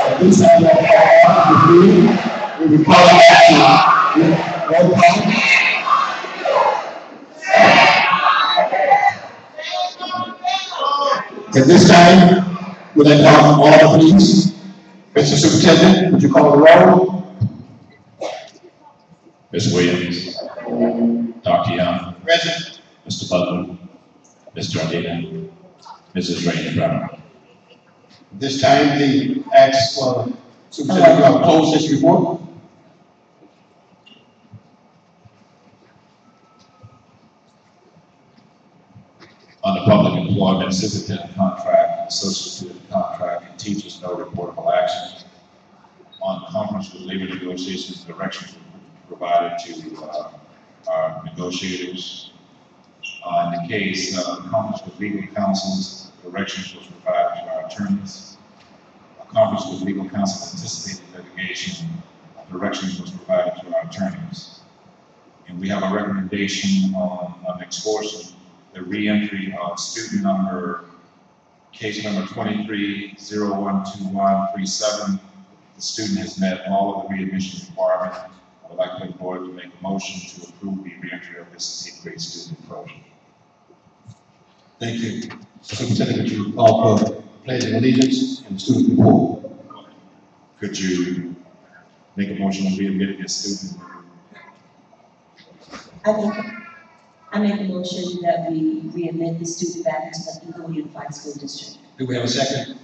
This time, we will call back to roll call. At this time, would I call all please? Mr. Superintendent, would you call the roll? Ms. Williams. Dr. Young. Present. Mr. Butler. Mr. Ardina. Mrs. Rainey Brown. This time, the ask for Superintendent to close this report. On the public employment, superintendent contract, associate student contract, and teachers no reportable actions. On conference with labor negotiations, directions were provided to our negotiators. In the case of conference with legal counsels, directions was provided to our attorneys. A conference with legal counsel anticipated litigation, directions was provided to our attorneys. And we have a recommendation on extortion, the re-entry of student number, case number 23-012137. The student has met all of the readmission requirements. I would like the board to make a motion to approve the re-entry of this 8th grade student approach. Thank you. Superintendent, would you call for pledge of allegiance and student report? Could you make a motion to readmit this student? I make a motion that we readmit the student back to the Eagle Unified School District. Do we have a second?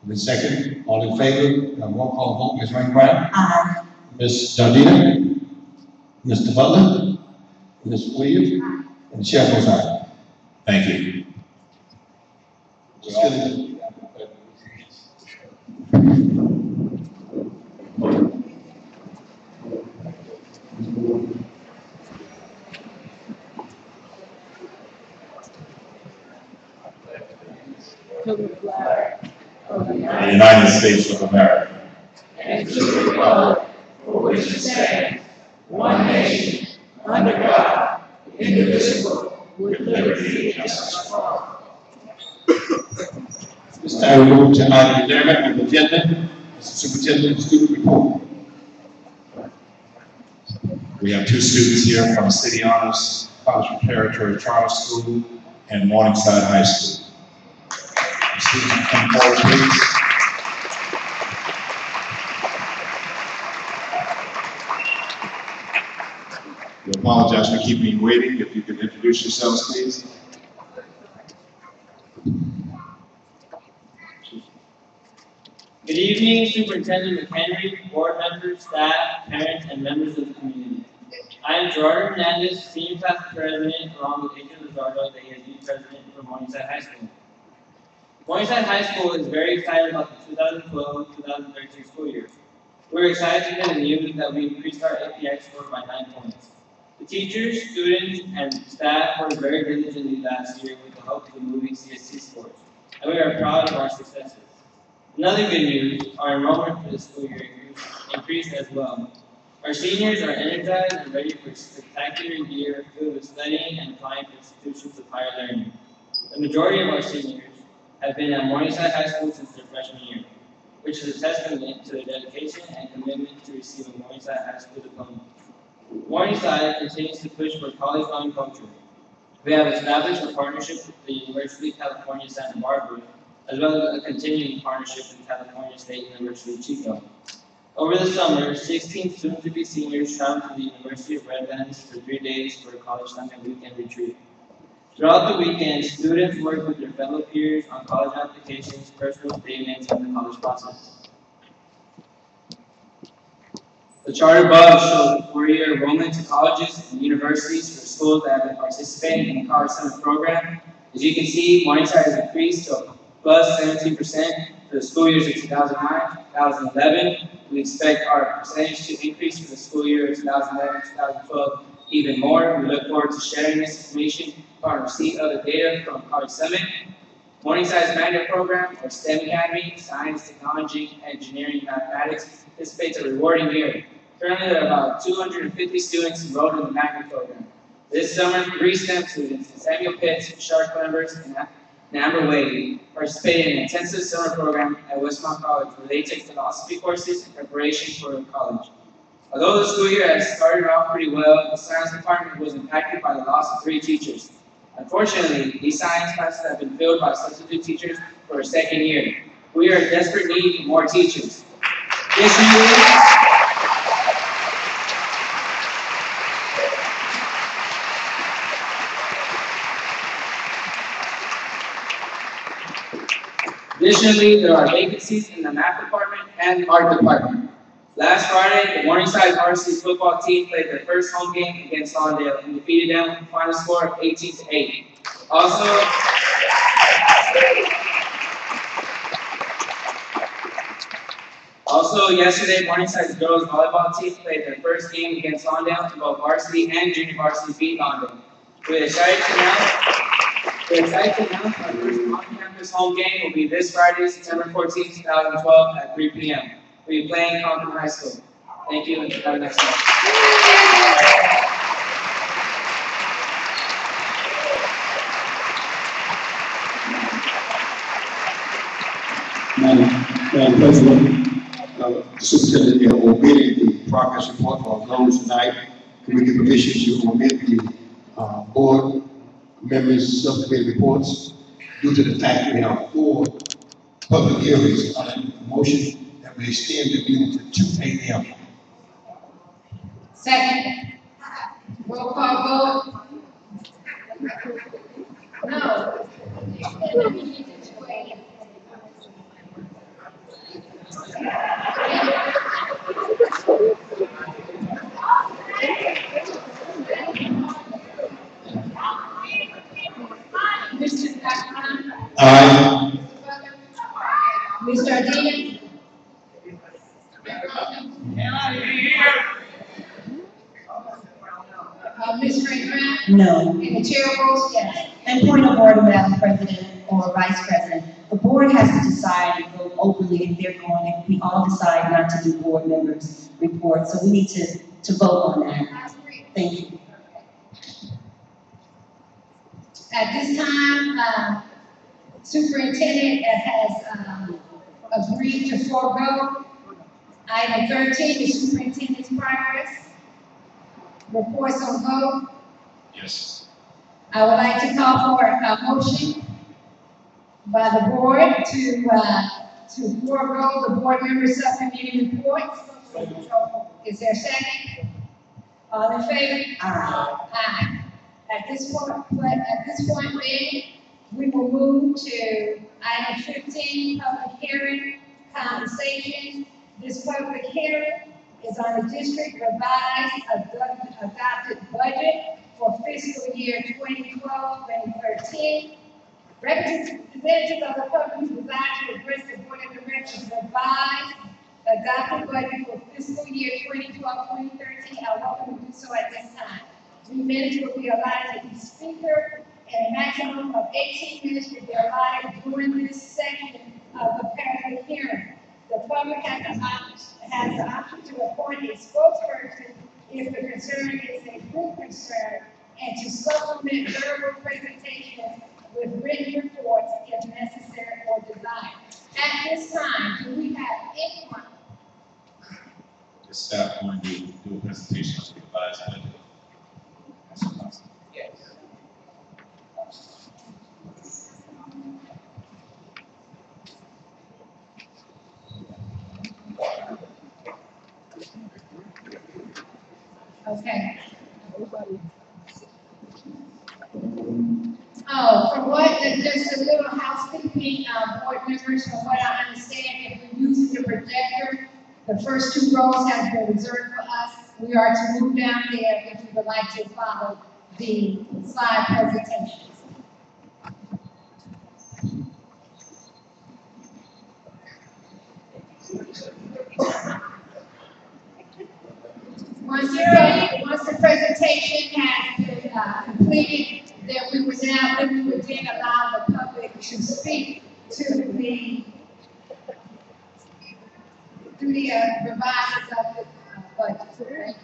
The second, all in favor? Roll call vote. Ms. Rainey Brown. Aye. Ms. Jardina. Mr. Butler. Ms. Williams. And the chair votes aye. Thank you. The United States of America, and to the republic for which it stands, one nation, under God, indivisible, with liberty and justice for all. This time we move to item 11 on the agenda. Mr. Superintendent, student report. we have two students here from City Honors College Preparatory Charter School and Morningside High School. The students come forward, please. We apologize for keeping you waiting. If you could introduce yourselves, please. Good evening, Superintendent McHenry, board members, staff, parents, and members of the community. I am Gerardo Hernandez, Senior Class President, along with Adrian Lizardo, the ASB President for Morningside High School. Morningside High School is very excited about the 2012-2013 school year. We're excited to hear the news that we increased our API score by 9 points. The teachers, students, and staff worked very diligently last year with the help of moving CSC scores, and we are proud of our successes. Another good news, our enrollment for the school year increased as well. Our seniors are energized and ready for a spectacular year filled with studying and applying for institutions of higher learning. The majority of our seniors have been at Morningside High School since their freshman year, which is a testament to their dedication and commitment to receive a Morningside High School diploma. Morningside continues to push for college-bound culture. We have established a partnership with the University of California, Santa Barbara, as well as a continuing partnership with California State University, Chico. Over the summer, 16 soon-to-be seniors traveled to the University of Redlands for 3 days for a college summer weekend retreat. Throughout the weekend, students worked with their fellow peers on college applications, personal statements, and the college process. The chart above shows the 4-year enrollment to colleges and universities for schools that have been participating in the College Summer program. As you can see, Morningside has increased to plus 17% for the school years of 2009, 2011. We expect our percentage to increase for the school year of 2011, 2012 even more. We look forward to sharing this information upon receipt of the data from College Summit. Morningside's magnet program, or STEM Academy, Science, Technology, Engineering, Mathematics, anticipates a rewarding year. Currently, there are about 250 students enrolled in the magnet program. This summer, 3 STEM students, Samuel Pitts, Shark members, and and Amber Wade participated in an intensive summer program at Westmont College where they take philosophy courses in preparation for college. Although the school year has started off pretty well, the science department was impacted by the loss of 3 teachers. Unfortunately, these science classes have been filled by substitute teachers for a second year. We are in desperate need for more teachers. Additionally, there are vacancies in the math department and art department. Last Friday, the Morningside varsity football team played their first home game against Lawndale and defeated them with a final score of 18-8. Also, yesterday, Morningside's girls volleyball team played their first game against Lawndale, and both varsity and junior varsity beat Lawndale. We're excited to announce our first on-campus home game will be this Friday, September 14, 2012 at 3 p.m. We'll be playing Concord High School. Thank you and have a nice night. Madam President, the superintendent is omitting the progress report for those tonight. Can we get permission to omit the board members' subcommittee reports due to the fact we have 4 public hearings on a motion that we extend the meeting to 2 a.m. Second. Roll call vote. No. Mr. Jackson. Aye. Mr. Ardina. Ms. Ray Grant. No. And the chair votes yes. And point of order, Madam President or Vice President, the board has to decide and vote openly if they're going, if we all decide not to do board members' reports, so we need to vote on that. Thank you. At this time, superintendent has agreed to forego item 13, the superintendent's progress. Reports on vote. Yes. I would like to call for a motion by the board to forego the board member subcommittee reports. Is there a second? All in favor? Aye. Aye. At this point, then, we will move to item 15, public hearing, compensation. This public hearing is on the district revised adopted budget for fiscal year 2012-2013. Representatives of the public who desire to address the board of directors revised adopted budget for fiscal year 2012-2013 are welcome to do so at this time. 3 minutes will be allotted to each speaker, and a maximum of 18 minutes will be allotted during this section of the public hearing. The public has the option to appoint a spokesperson if the concern is a group concern, and to supplement verbal presentations with written reports if necessary or desired. At this time, do we have anyone? The staff going to do a presentation of the revised budget. Yes. Okay. Oh, from what, just a little housekeeping, board members, from what I understand, if we're using the projector, the first 2 rows have been reserved for us. We are to move down there if you would like to follow the slide presentations. Once the presentation has been completed, then we would then allow the public to speak to the revised of the budget.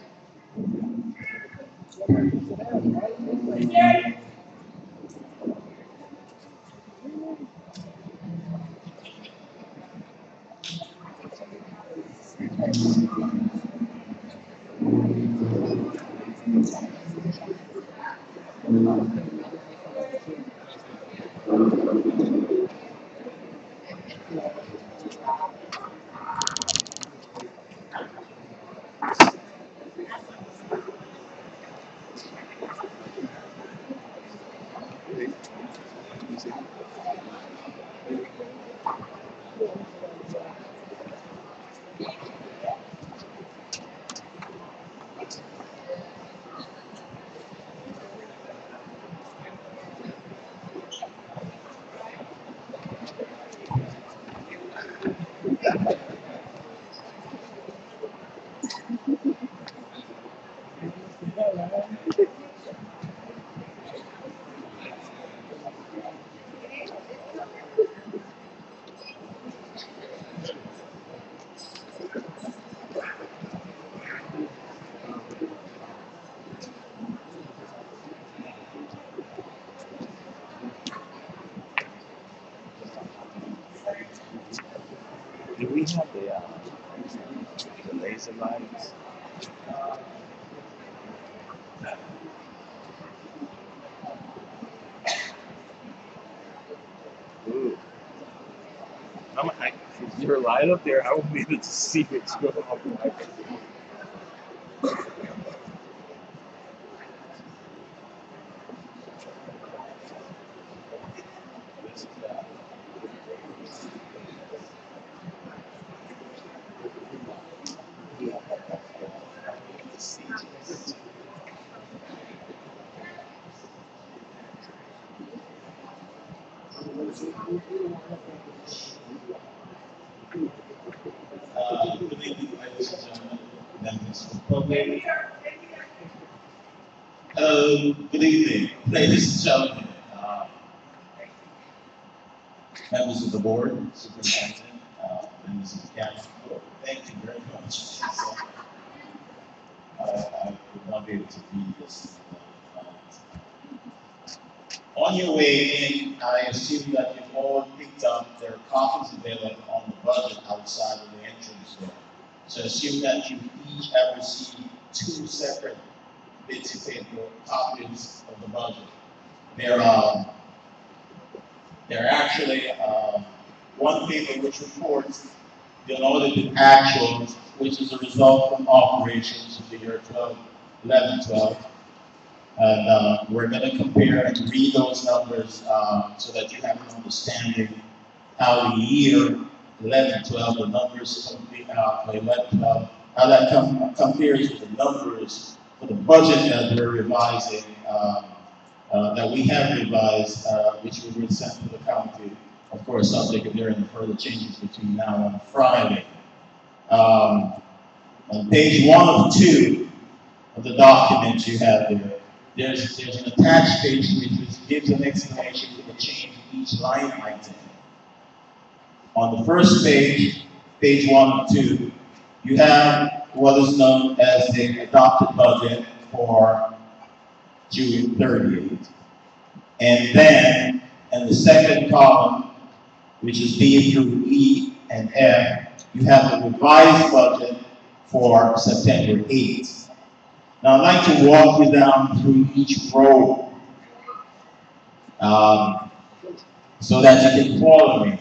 Do we have the laser lights? Ooh. Is there a light up there? I won't be able to see what's going on. Good evening, ladies and gentlemen, members of the public. Good evening, ladies and gentlemen, members of the board, superintendent, members of the council. Thank you very much. I would not be able to read this. On your way in, I assume that you've all picked up their copies available on the budget outside of the entrance door. So assume that you each have received 2 separate bits of paper, copies of the budget. They're actually one paper which reports the unaudited actuals, which is a result from operations of the year 11-12. And we're going to compare and read those numbers so that you have an understanding how the year 11-12, the numbers complete for 11-12, how that compares with the numbers for the budget that we're revising, that we have revised, which we will send to the county, of course, subject if there are any further changes between now and Friday. On page 1 of 2 of the document you have there, there's an attached page which gives an explanation of the change in each line item. On the first page, page 1 of 2, you have what is known as the adopted budget for June 30th. And then, in the second column, which is B through E and F, you have the revised budget for September 8th. Now, I'd like to walk you down through each row so that you can follow me.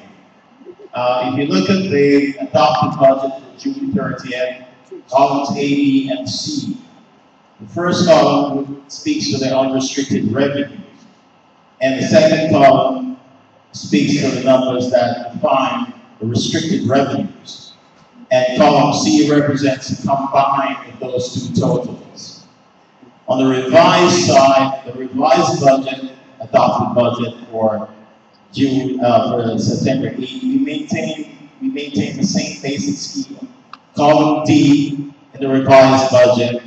If you look at the adopted budget for June 30th, columns A, B, and C, the first column speaks to the unrestricted revenues, and the second column speaks to the numbers that define the restricted revenues. And column C represents the combine of those 2 totals. On the revised side, the revised budget, adopted budget for June, for September 8, we maintain the same basic scheme. Column D in the revised budget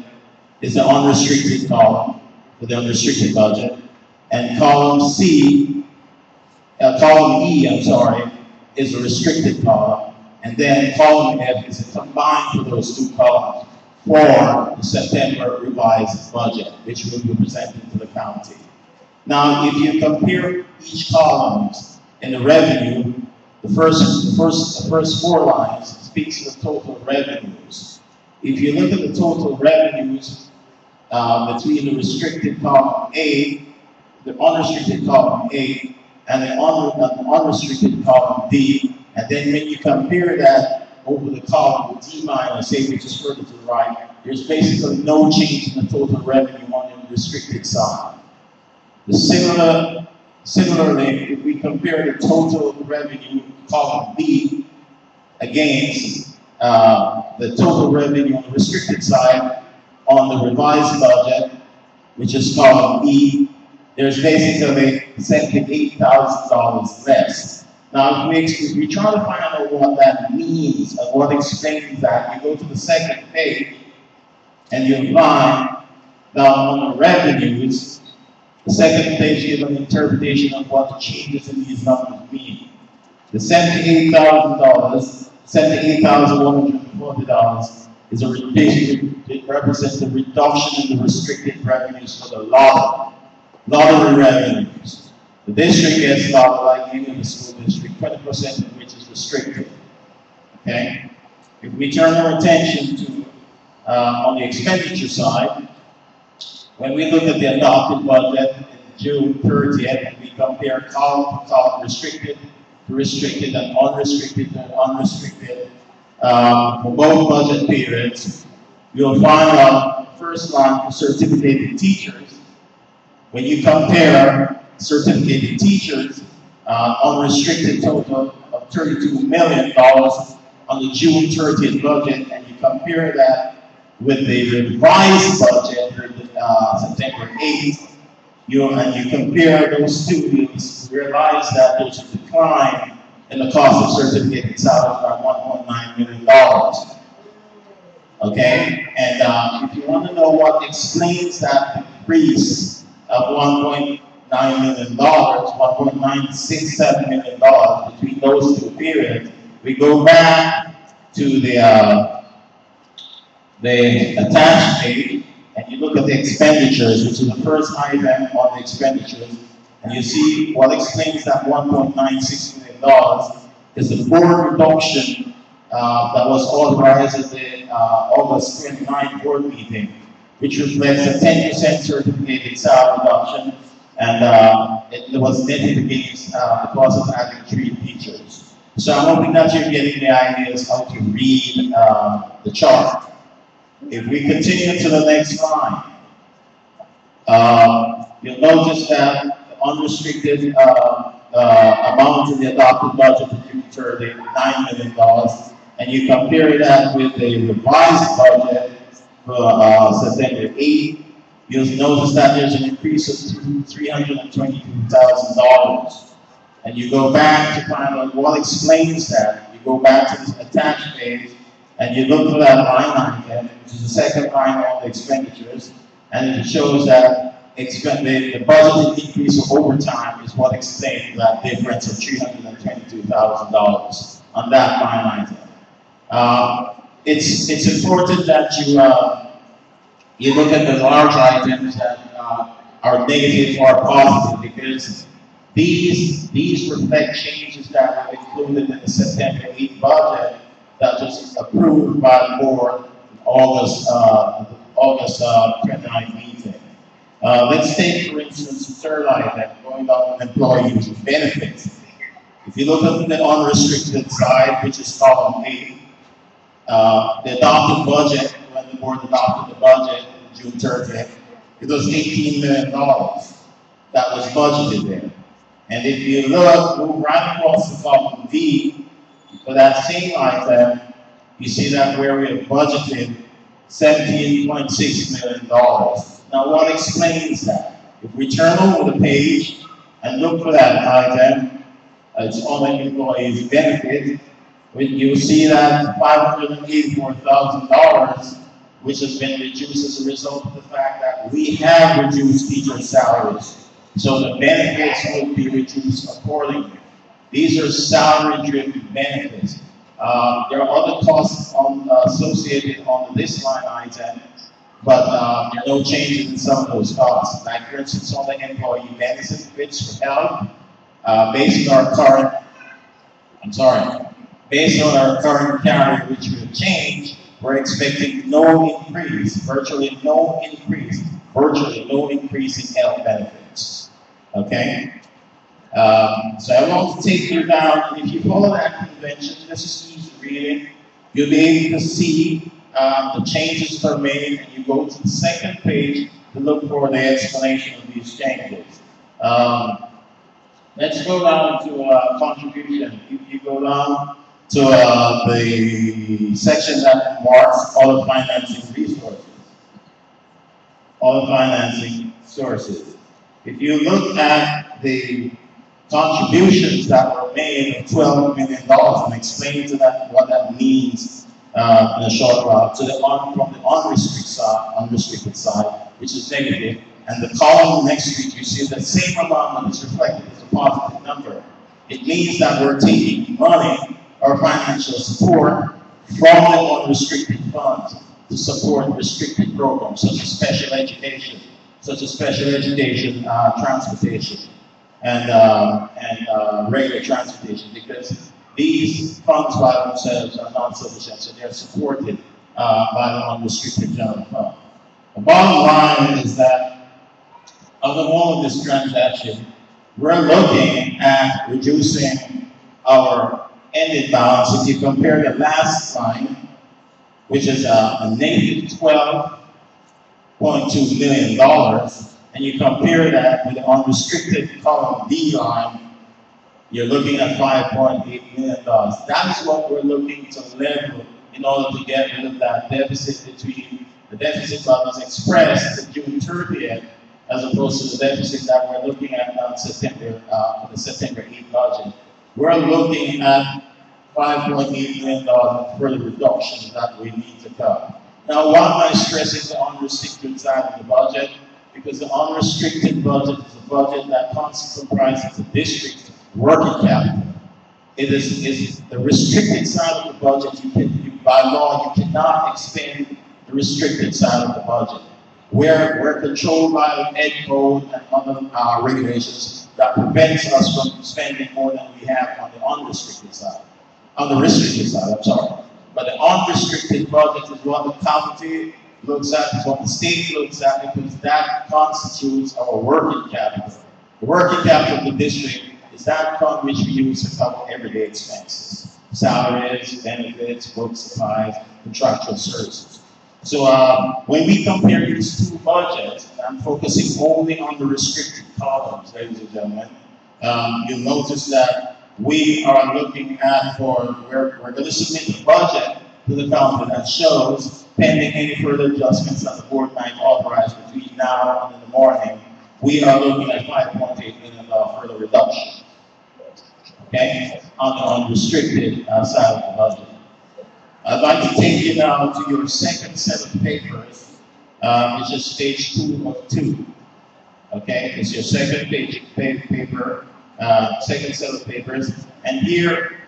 is the unrestricted column for the unrestricted budget, and column E, is a restricted column, and then column F is a combined for those 2 columns for the September revised budget, which will be presented to the county. Now, if you compare each column in the revenue, the first 4 lines speaks to the total revenues. If you look at the total revenues between the restricted column A, the unrestricted column A, and the unrestricted column D, and then when you compare that over the column D minus A, which is further to the right, there's basically no change in the total revenue on the restricted side. Similarly, if we compare the total revenue column B against the total revenue on the restricted side on the revised budget, which is column E, there's basically $78,000 less. Now, if we try to find out what that means and what explains that, you go to the second page and you find down on the revenues, the second page gives an interpretation of what the changes in these numbers mean. The $78,000, $78,140 is it represents the reduction in the restricted revenues for the lottery revenues. The district gets lottery like any other school district, 20% of which is restricted. Okay? If we turn our attention to on the expenditure side, when we look at the adopted budget in June 30th, and we compare column to column, restricted to restricted and unrestricted to unrestricted for both budget periods, you'll find on the first line for certificated teachers. When you compare certificated teachers, unrestricted total of $32 million on the June 30th budget, and you compare that with the revised budget, September 8th, and you compare those two, you realize that there's a decline in the cost of certificated salaries by $1.9 million. Okay? And if you want to know what explains that decrease of $1.9 million, $1.967 million between those two periods, we go back to the attached page, and you look at the expenditures, which is the first item on the expenditures, and you see what explains that $1.96 million is the board reduction that was authorized at the August 29 board meeting, which reflects a 10% certificated salary reduction, and it was netted against the cost of having 3 teachers. So I'm hoping that you're getting the ideas how to read the chart. If we continue to the next line, you'll notice that the unrestricted amount in the adopted budget for June 30, $9 million, and you compare that with the revised budget for September 8, you'll notice that there's an increase of $322,000. And you go back to find out what explains that. You go back to this attached page, and you look for that line item, which is the second line on the expenditures, and it shows that the budget increase of overtime is what explains that difference of $322,000 on that line item. It's important that you look at the large items that are negative or positive, because these reflect changes that were included in the September 8 budget that was approved by the board in August 29 meeting. Let's take, for instance, the third item, going on employees with benefits. If you look at the unrestricted side, which is column 8, the adopted budget, when the board adopted the budget on June 30th, it was $18 million that was budgeted there. And if you look, move right across the column D, for that same item, you see that where we have budgeted $17.6 million. Now, what explains that? If we turn over the page and look for that item, it's on the employees' benefit, you'll see that $584,000, which has been reduced as a result of the fact that we have reduced teacher salaries. So the benefits will be reduced accordingly. These are salary-driven benefits. There are other costs associated on this line item, but there are no changes in some of those costs. Like, for instance, on the employee benefits for health, based on our current, based on our current carry, which will change, we're expecting no increase, virtually no increase in health benefits. Okay? So I want to take you down, and if you follow that convention, this is easy reading, you'll be able to see the changes that are made, and you go to the second page to look for the explanation of these changes. Let's go down to contribution. If you go down to the section that marks all the financing resources. All the financing sources. If you look at the contributions that were made of $12 million, and explain to that what that means in a short while, from the unrestricted side, which is negative, and the column next to it, you see the same amount that is reflected as a positive number. It means that we're taking money or financial support from the unrestricted funds to support restricted programs such as special education, transportation, and regular transportation, because these funds by themselves are not sufficient, so they're supported by the unrestricted general fund. The bottom line is that out of all of this transaction, we're looking at reducing our ended balance. If you compare the last line, which is a negative $12.2 million, and you compare that with the unrestricted column D line, you're looking at $5.8 million. That is what we're looking to level in order to get rid of that deficit between the deficit levels expressed at June 30th as opposed to the deficit that we're looking at now in September, for the September 8th budget. We're looking at $5.8 million for the reduction that we need to cut. Now, why am I stressing the unrestricted side of the budget? Because the unrestricted budget is a budget that comprises the district's working capital. It is the restricted side of the budget. By law, you cannot expend the restricted side of the budget. We're controlled by the Ed Code and other regulations that prevents us from spending more than we have on the unrestricted side. On the restricted side, I'm sorry. But the unrestricted budget is what the county looks at, is what the state looks at, because that constitutes our working capital. The working capital of the district is that fund which we use to cover everyday expenses. Salaries, benefits, books, supplies, contractual services. So when we compare these two budgets, I'm focusing only on the restricted columns, ladies and gentlemen. You'll notice that we are looking at we're going to submit the budget to the county that shows, pending any further adjustments that the board might authorize between now and in the morning, we are looking at $5.8 million further reduction. Okay, on the unrestricted side of the budget. I'd like to take you now to your second set of papers, which is page 2 of 2. Okay, it's your second paper, second set of papers. And here,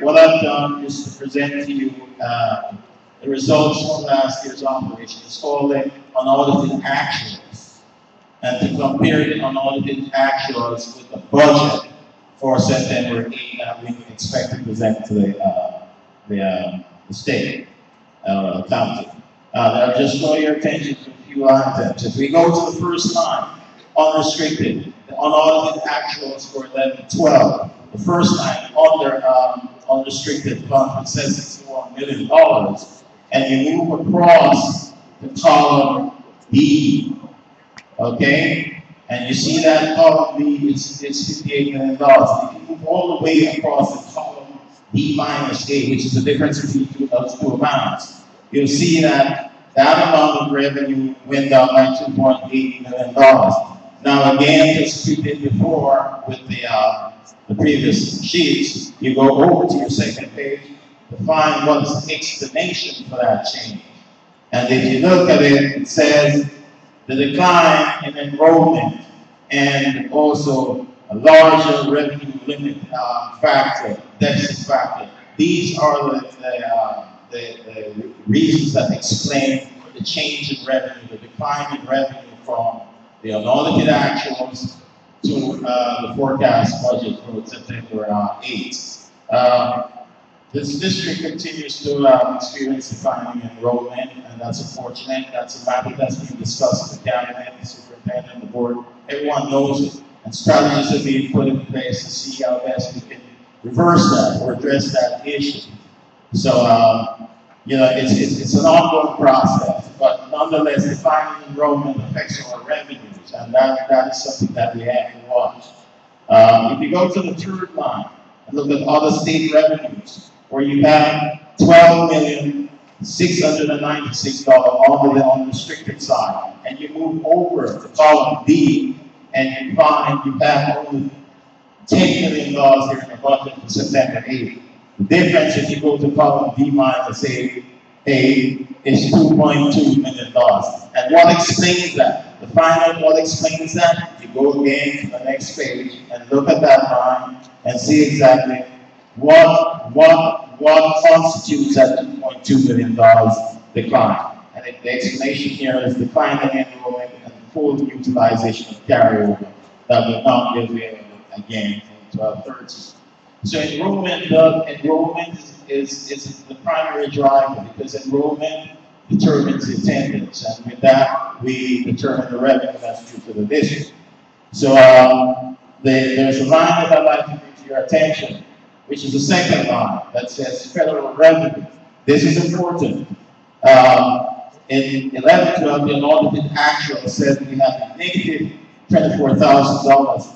what I've done is to present to you the results from last year's operation. It's called the unaudited actuals, and to compare the unaudited actuals with the budget for September 8 that we expect to present to the state county. I'll just draw your attention to a few items. If we go to the first line, unrestricted, the unaudited actuals for 11-12. The first line under unrestricted fund, it says $61 million, and you move across the column B, okay? And you see that column B is $58 million. If you move all the way across the column B minus A, which is the difference between those two amounts, you'll see that that amount of revenue went down by $2.8 million. Now again, just we did before with the previous sheets, you go over to your second page to find what's the explanation for that change. And if you look at it, it says the decline in enrollment and also a larger revenue limit factor, deficit factor. These are the reasons that explain the change in revenue, the decline in revenue from the unaudited actuals to the forecast budget for September 8th. This district continues to experience declining enrollment, and that's unfortunate. That's a matter that's been discussed with the cabinet, the superintendent, the board. Everyone knows it, and strategies are being put in place to see how best we can reverse that or address that issue. So, you know, it's an ongoing process, but nonetheless, declining enrollment affects our revenues, and that is something that we have to watch. If you go to the third line and look at other state revenues, where you have $12,696 on the unrestricted side, and you move over to column D, and you find you have only $10 million here in the budget for September 8th. The difference, if you go to column D minus A is $2.2 million. And what explains that? To find out what explains that, you go again to the next page and look at that line and see exactly what constitutes that $2.2 million decline. And the explanation here is declining enrollment and full utilization of carryover that will not be available again in 12/13. So enrollment is the primary driver, because enrollment determines the attendance, and with that we determine the revenue that's due to the district. So there's a line that I'd like to bring to your attention, which is the second line that says federal revenue. This is important. In 11/12, the unaudited actual says we have a negative $24,000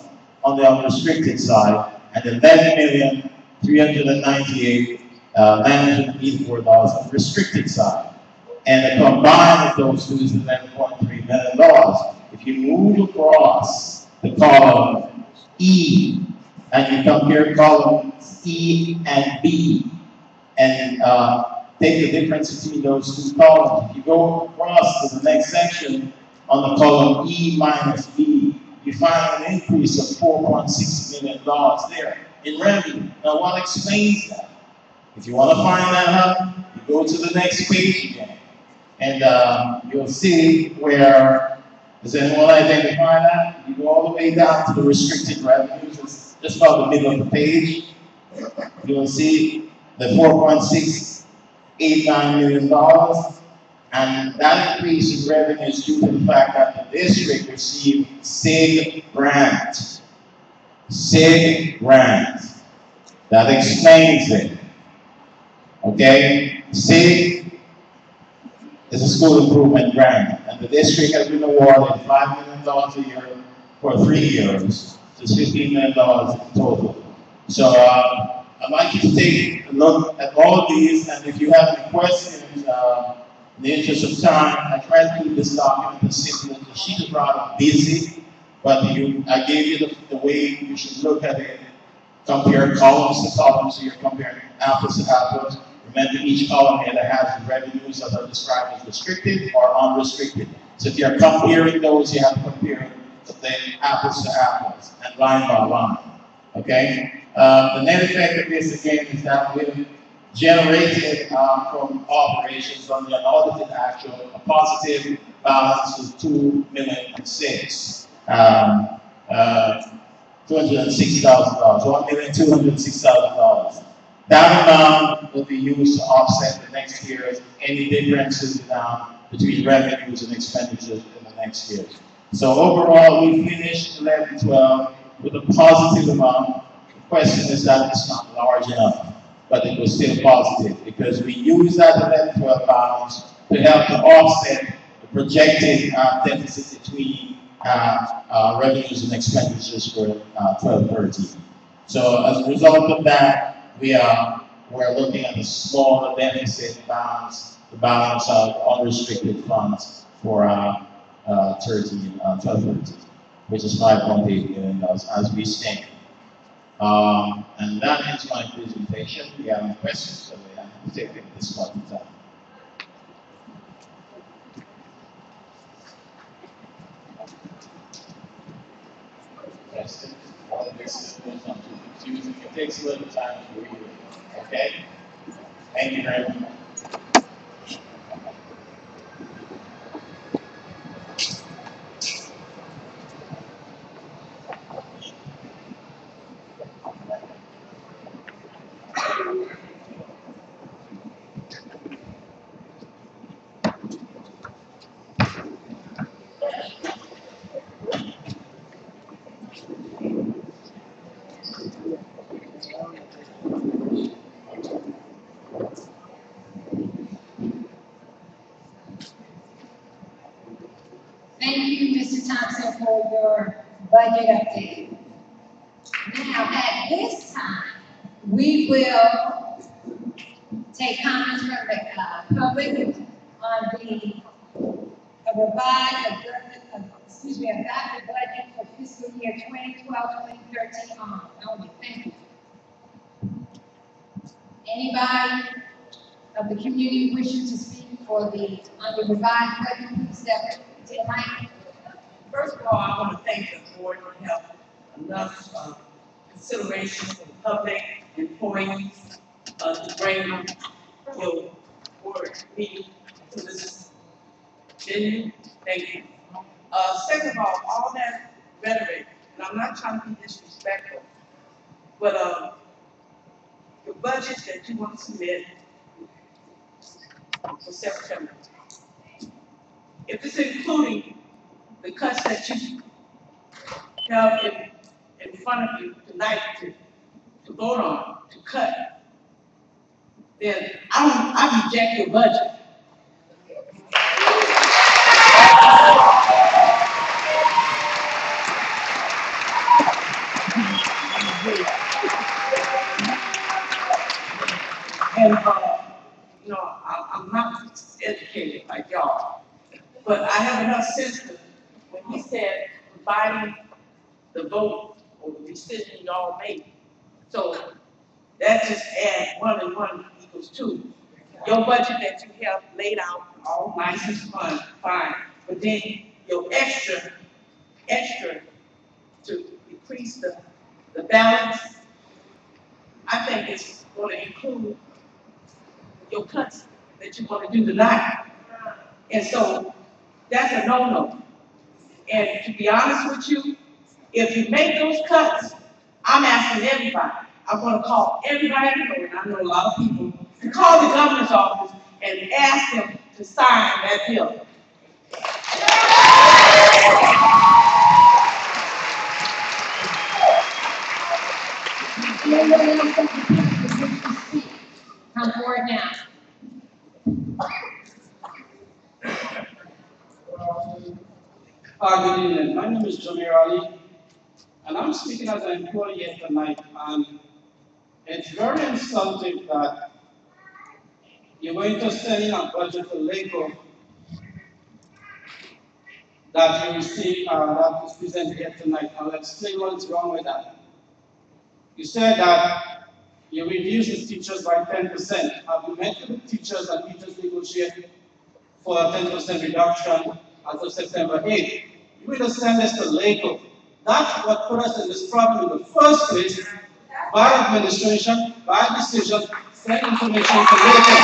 on the unrestricted side, and $11,398,984 on the restricted side. And the combined of those two is $11.3 million. If you move across the column E, and you compare columns E and B, and take the difference between those two columns. If you go across to the next section on the column E minus B, you find an increase of $4.6 million there in revenue. Now, what explains that? If you want to find that out, you go to the next page again, and you'll see where, does anyone identify that? You go all the way down to the restricted revenues. It's just about the middle of the page. You'll see the $4.689 million. And that increase in revenue is due to the fact that the district received SIG grants. SIG grants. That explains it. Okay? SIG is a school improvement grant, and the district has been awarded $5 million a year for 3 years. So it's $15 million in total. So I'd like you to take a look at all of these, and if you have any questions, in the interest of time, I tried to keep this document as simple. The sheet is rather busy, but I gave you the way you should look at it. Compare columns to columns, so you're comparing apples to apples. Remember, each column here that has the revenues that are described as restricted or unrestricted. So if you're comparing those, you have to compare the apples to apples and line by line. Okay? The net effect of this again is that we've generated from operations on the unaudited actual a positive balance of $2,006,000, $1,206,000. That amount will be used to offset the next year's any differences between revenues and expenditures in the next year. So overall, we finished 11/12 with a positive amount. The question is that it's not large enough, but it was still positive because we used that 11/12 balance to help to offset the projected deficit between revenues and expenditures for 12/13. So as a result of that, we're looking at a smaller deficit balance, the balance of unrestricted funds for 12/13, which is $5.8 million as we stand. And that is my presentation. If you have any questions, so we have to take it this point in time. Yes, all of this goes on to confusing. It takes a little time to read it. Okay? Thank you very much. Thank you, Mr. Thompson, for your budget update. Now, at this time, we will take comments from the public on the adopted budget for fiscal year 2012-2013 only. Thank you. Anybody of the community wishing to speak for the on the revised budget, please step to the mic. First of all, I want to thank the board for having enough consideration for the public, employees, to bring your board meeting to this venue. Thank you. Second of all that rhetoric, and I'm not trying to be disrespectful, but the budget that you want to submit for September, if it's including the cuts that you have in front of you tonight to vote on, to cut, then I reject your budget. And, you know, I'm not educated like y'all, but I have enough sense to, when he said providing the vote or the decision y'all made. So that just adds 1 and 1 equals 2. Your budget that you have laid out, all nice and fine, but then your extra to increase the balance, I think it's going to include your cuts that you're going to do tonight. And so that's a no-no. And to be honest with you, if you make those cuts, I'm asking everybody, I'm going to call everybody I know, and I know a lot of people, to call the governor's office and ask them to sign that bill. Anyone else that can speak? Come forward now. Good evening. My name is Jamir Ali, and I'm speaking as an employee here tonight. And it's very insulting that you're going to send in a budget for LACO that you receive, that is presented here tonight. I'll explain what is wrong with that. You said that you reduced the teachers by 10%. Have you met with the teachers and teachers negotiate for a 10% reduction as of September 8th? You will send this to LACO. That's what put us in this problem in the first place, by administration, by decision, send information to LACO.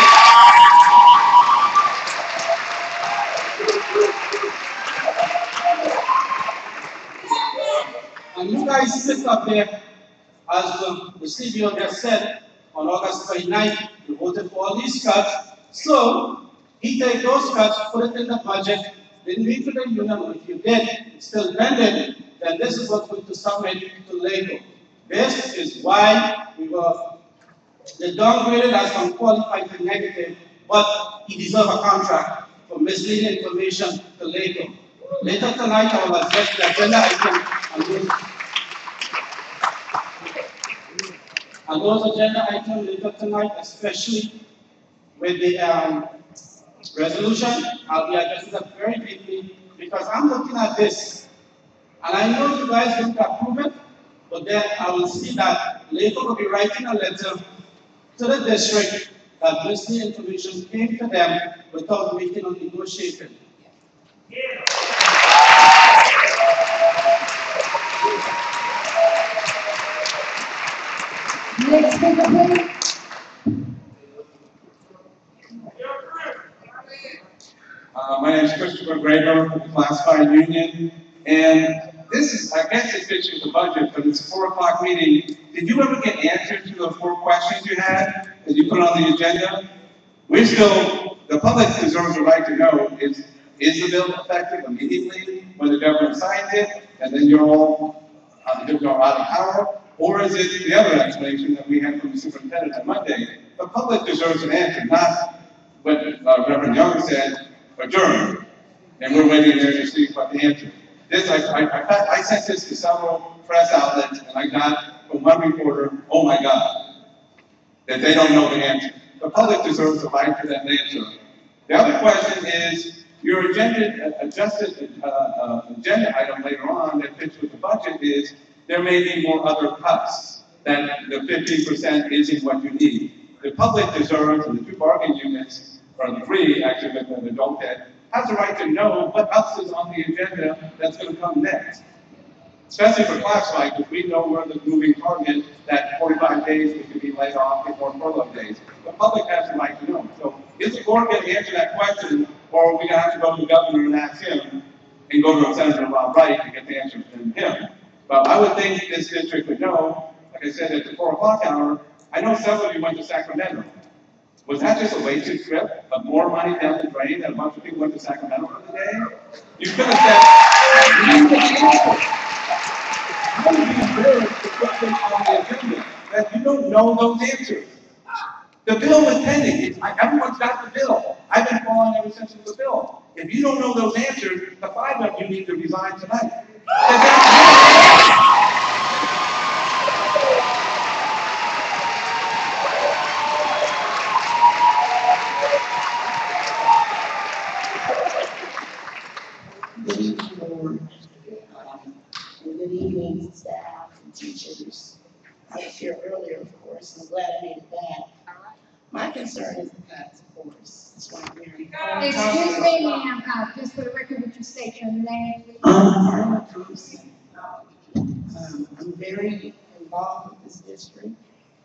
And you guys sit up there, as the CBO just said, on August 29th, you voted for all these cuts. So, he take those cuts, put it in the budget, didn't meet with the union. If you did, it's still pending, then this is what's going to submit to LACO. This is why we were downgraded as from qualified to negative, but he deserves a contract for misleading information to LACO. Later tonight, I will address the agenda item and those agenda items later tonight, especially with the resolution. I'll be addressing that very deeply because I'm looking at this and I know you guys don't approve it, but then I will see that LACO will be writing a letter to the district that misleading information came to them without meeting or negotiating. Yeah. Next speaker, please. My name is Christopher Graber from the Classified Union, and this is, I guess it's issue the budget, but it's a 4 o'clock meeting. Did you ever get answers to the 4 questions you had that you put on the agenda? We still, the public deserves the right to know, is the bill effective immediately when the government signs it, and then you're all out of power? Or is it the other explanation that we had from the superintendent on Monday? The public deserves an answer, not what Reverend Young said, adjourn. and we're waiting there to see what the answer is. This, I sent this to several press outlets, and I got from one reporter, oh my God, that they don't know the answer. The public deserves a right to that answer. The other question is, your adjusted agenda item later on that fits with the budget is, there may be more other cuts, that the 15% isn't what you need. The public deserves, and the two bargaining units, or the three actually with an adult debt, has the right to know what else is on the agenda that's going to come next. Especially for classified, because we know we're the moving target, that 45 days we could be laid off before furlough days. The public has the right to know. So is the board going to answer that question, or are we going to have to go to the governor and ask him, and go to Senator Rob Wright to get the answer from him? But I would think this district would know, like I said, at the 4 o'clock hour, I know several of you went to Sacramento. Was that just a wasted trip of more money down the drain that a bunch of people went to Sacramento for the day? You could have said, how would you embarrass the question on the agenda that you don't know those answers? The bill was pending. Everyone's got the bill. I've been following ever since it was the bill. If you don't know those answers, the 5 of you need to resign tonight. Good evening, board. And good evening, staff and teachers. I was here earlier, of course, and I'm glad I made it back. My concern is the cuts, of course. That's why I'm here. Excuse me, ma'am, just for the record, would you state your name, please? Irma Thompson. I'm very involved with this district.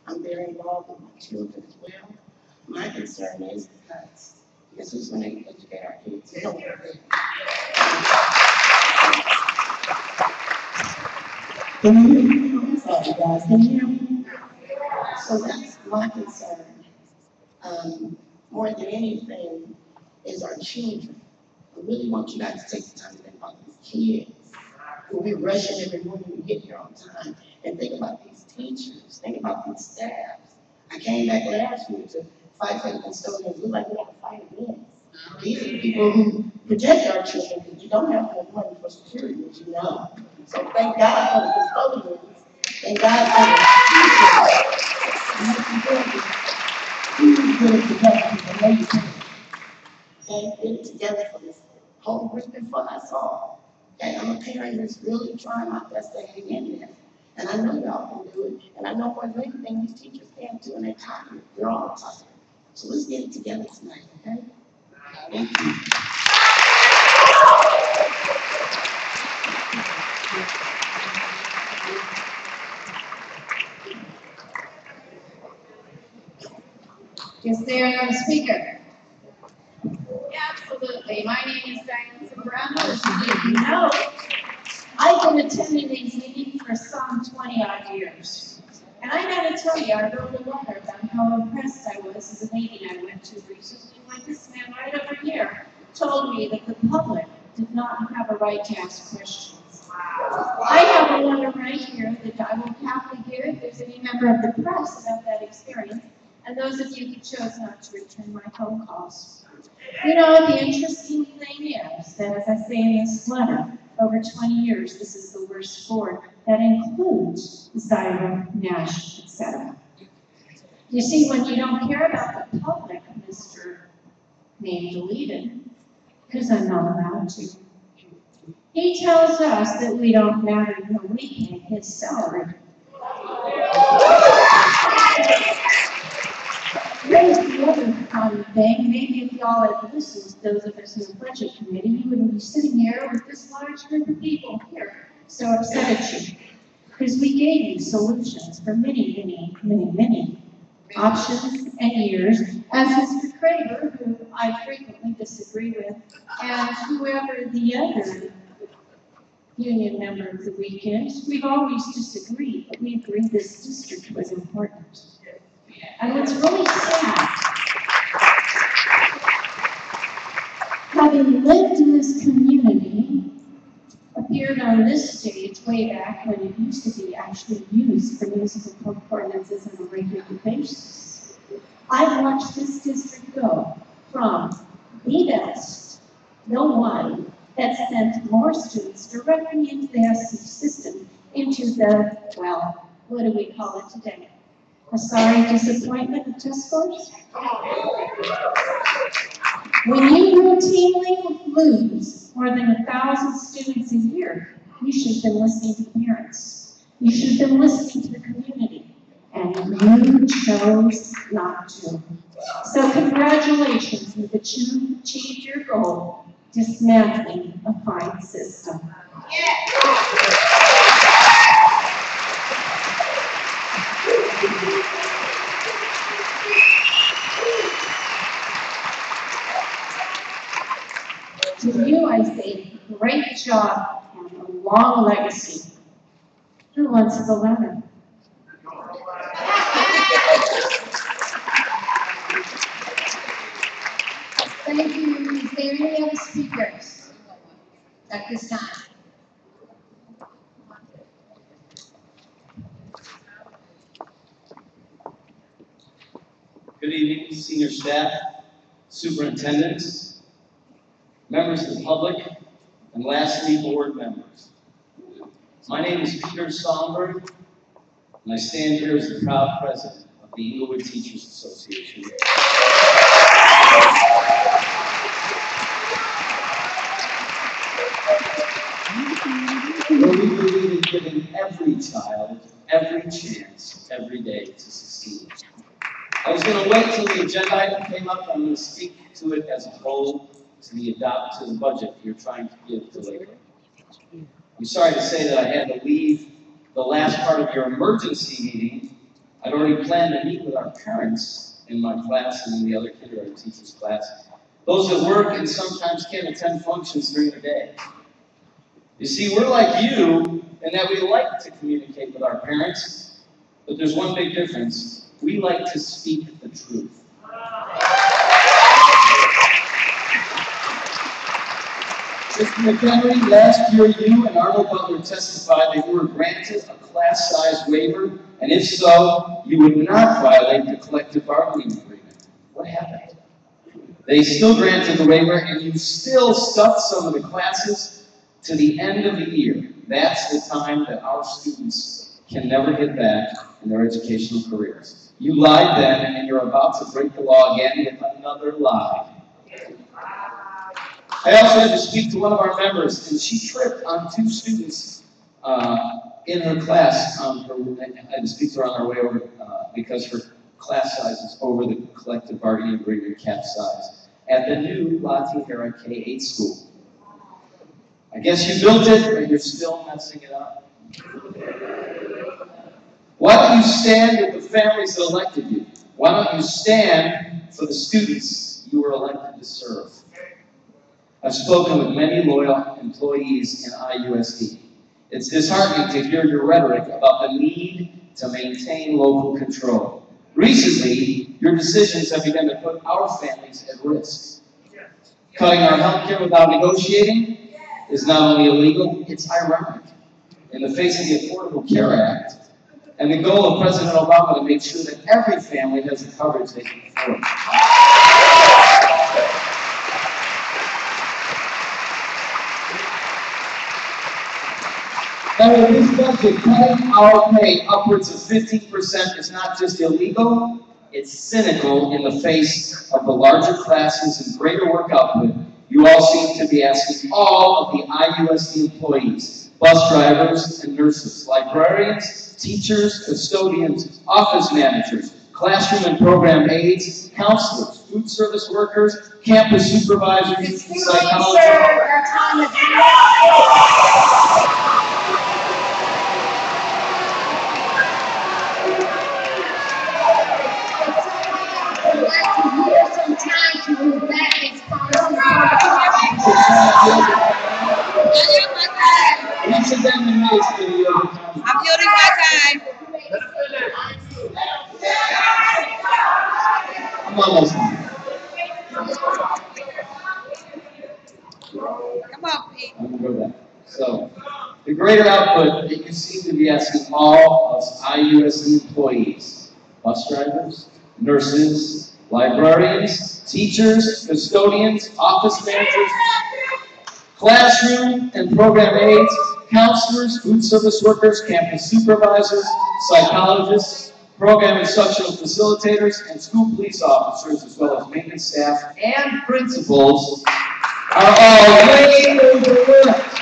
I'm very involved with my children as well. My concern is the cuts. Because who's going to educate our kids? They don't care. Can you hear me? I'm sorry, guys. Can you hear me? So that's my concern. More than anything is our children. I really want you guys to take the time to think about these kids. We're rushing every morning to get here on time. And think about these teachers. Think about these staffs. I came back last week to fight for the custodians. Look like we have to fight again. These are the people who protect our children, because you don't have enough money for security, as you know. So thank God for the custodians. Thank God for the teachers. Please get it together, because I know you can. Okay, get it together for this whole group and for us all. Okay, I'm a parent that's really trying my best to hang in there. And I know y'all can do it. And I know more than anything these teachers can't do, and they're tired. They're all tired. So let's get it together tonight, okay? Thank you. Is there another speaker? Absolutely. My name is Diane Zambrano. As you know, I've been attending these meetings for some 20-odd years. And I gotta tell you, I wrote a letter about how impressed I was at a meeting I went to recently when this man right over here told me that the public did not have a right to ask questions. I have a letter right here that I will happily give if there's any member of the press about that experience, and those of you who chose not to return my phone calls. You know, the interesting thing is that, as I say in this letter, over 20 years, this is the worst board. That includes Zyra, Nash, etc. You see, when you don't care about the public, Mr. Name deleted, because I'm not allowed to, he tells us that we don't matter when we pay his salary. Here's the other fun thing. Maybe if y'all had listened, those of us in the budget committee, you wouldn't be sitting here with this large group of people here so upset at you. Because we gave you solutions for many options and years, as Mr. Craver, who I frequently disagree with, and whoever the other union member of the week is, we've always disagreed, but we agreed this district was important. And what's really sad, having lived in this community, appeared on this stage way back when it used to be actually used for musical performances on a regular basis. I've watched this district go from the best, no one, more students directly into their system, into the, well, what do we call it today? A sorry disappointment of test scores? When you routinely lose more than 1,000 students a year, you should have been listening to the parents. You should have been listening to the community. And you chose not to. So congratulations that you achieved your goal, dismantling a fine system. To you, I say, great job and a long legacy. Who wants the letter? Thank you. Is there any other speakers at this time? Good evening, senior staff, superintendents, members of the public, and lastly, board members. My name is Peter Sonberg, and I stand here as the proud president of the Englewood Teachers Association. Where we believe in giving every child every chance, every day to succeed. I was going to wait till the agenda item came up. I'm going to speak to it as a whole, to the budget you're trying to give to labor. I'm sorry to say that I had to leave the last part of your emergency meeting. I'd already planned to meet with our parents in my class and in the other kindergarten teachers class. Those that work and sometimes can't attend functions during the day. You see, we're like you in that we like to communicate with our parents, but there's one big difference. We like to speak the truth. Mr. McHenry, last year you and Arnold Butler testified that you were granted a class-size waiver, and if so, you would not violate the collective bargaining agreement. What happened? They still granted the waiver, and you still stuck some of the classes to the end of the year. That's the time that our students can never get back in their educational careers. You lied then, and you're about to break the law again with another lie. I also had to speak to one of our members, and she tripped on 2 students in her class. I had to speak to her on our way over because her class size is over the collective bargaining agreement cap size at the new La Tijera K-8 school. I guess you built it, but you're still messing it up. Why don't you stand with the families that elected you? Why don't you stand for the students you were elected to serve? I've spoken with many loyal employees in IUSD. It's disheartening to hear your rhetoric about the need to maintain local control. Recently, your decisions have begun to put our families at risk. Cutting our health care without negotiating is not only illegal, it's ironic. In the face of the Affordable Care Act, and the goal of President Obama to make sure that every family has the coverage they can afford. Now, with this budget, cutting our pay upwards of 15% is not just illegal, it's cynical in the face of the larger classes and greater work output. You all seem to be asking all of the IUSD employees, bus drivers and nurses, librarians, teachers, custodians, office managers, classroom and program aides, counselors, food service workers, campus supervisors, psychologists. I'm yielding my time. I'm almost done. Come on, Pete. I'm going to go back. So, the greater output that you seem to be asking all of IUSD employees, bus drivers, nurses, librarians, teachers, custodians, office managers, Classroom and program aides, counselors, food service workers, campus supervisors, psychologists, program instructional facilitators, and school police officers, as well as maintenance staff and principals, are all way overworked.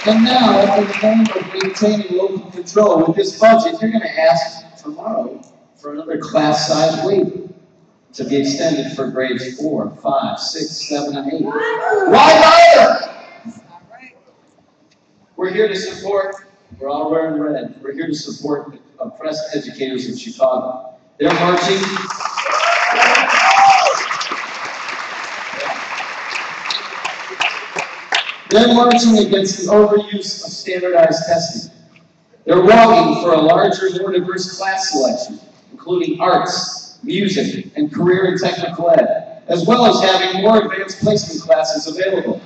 And now, in the name of maintaining local control with this budget, you're going to ask tomorrow for another class-size waiver to be extended for grades 4, 5, 6, 7, and 8. Why bother? We're here to support, we're all wearing red, we're here to support the oppressed educators in Chicago. They're marching. They're marching against the overuse of standardized testing. They're lobbying for a larger, more diverse class selection, including arts, music, and career and technical ed, as well as having more advanced placement classes available.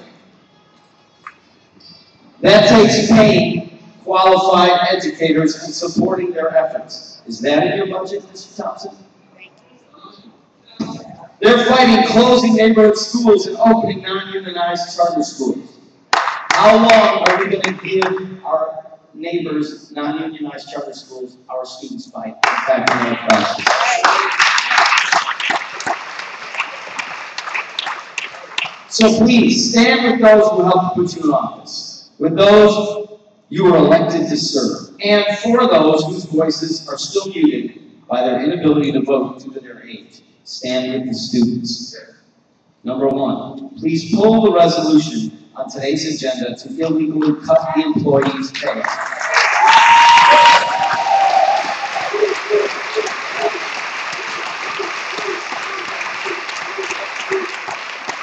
That takes paying qualified educators and supporting their efforts. Is that in your budget, Mr. Thompson? They're fighting closing neighborhood schools and opening non-unionized charter schools. How long are we going to give our neighbors, non-unionized charter schools, our students fight back in their classes? So please, stand with those who helped put you in office, with those you were elected to serve, and for those whose voices are still muted by their inability to vote due to their age. Stand with the students. Number 1, please pull the resolution on today's agenda to illegally cut the employees' pay.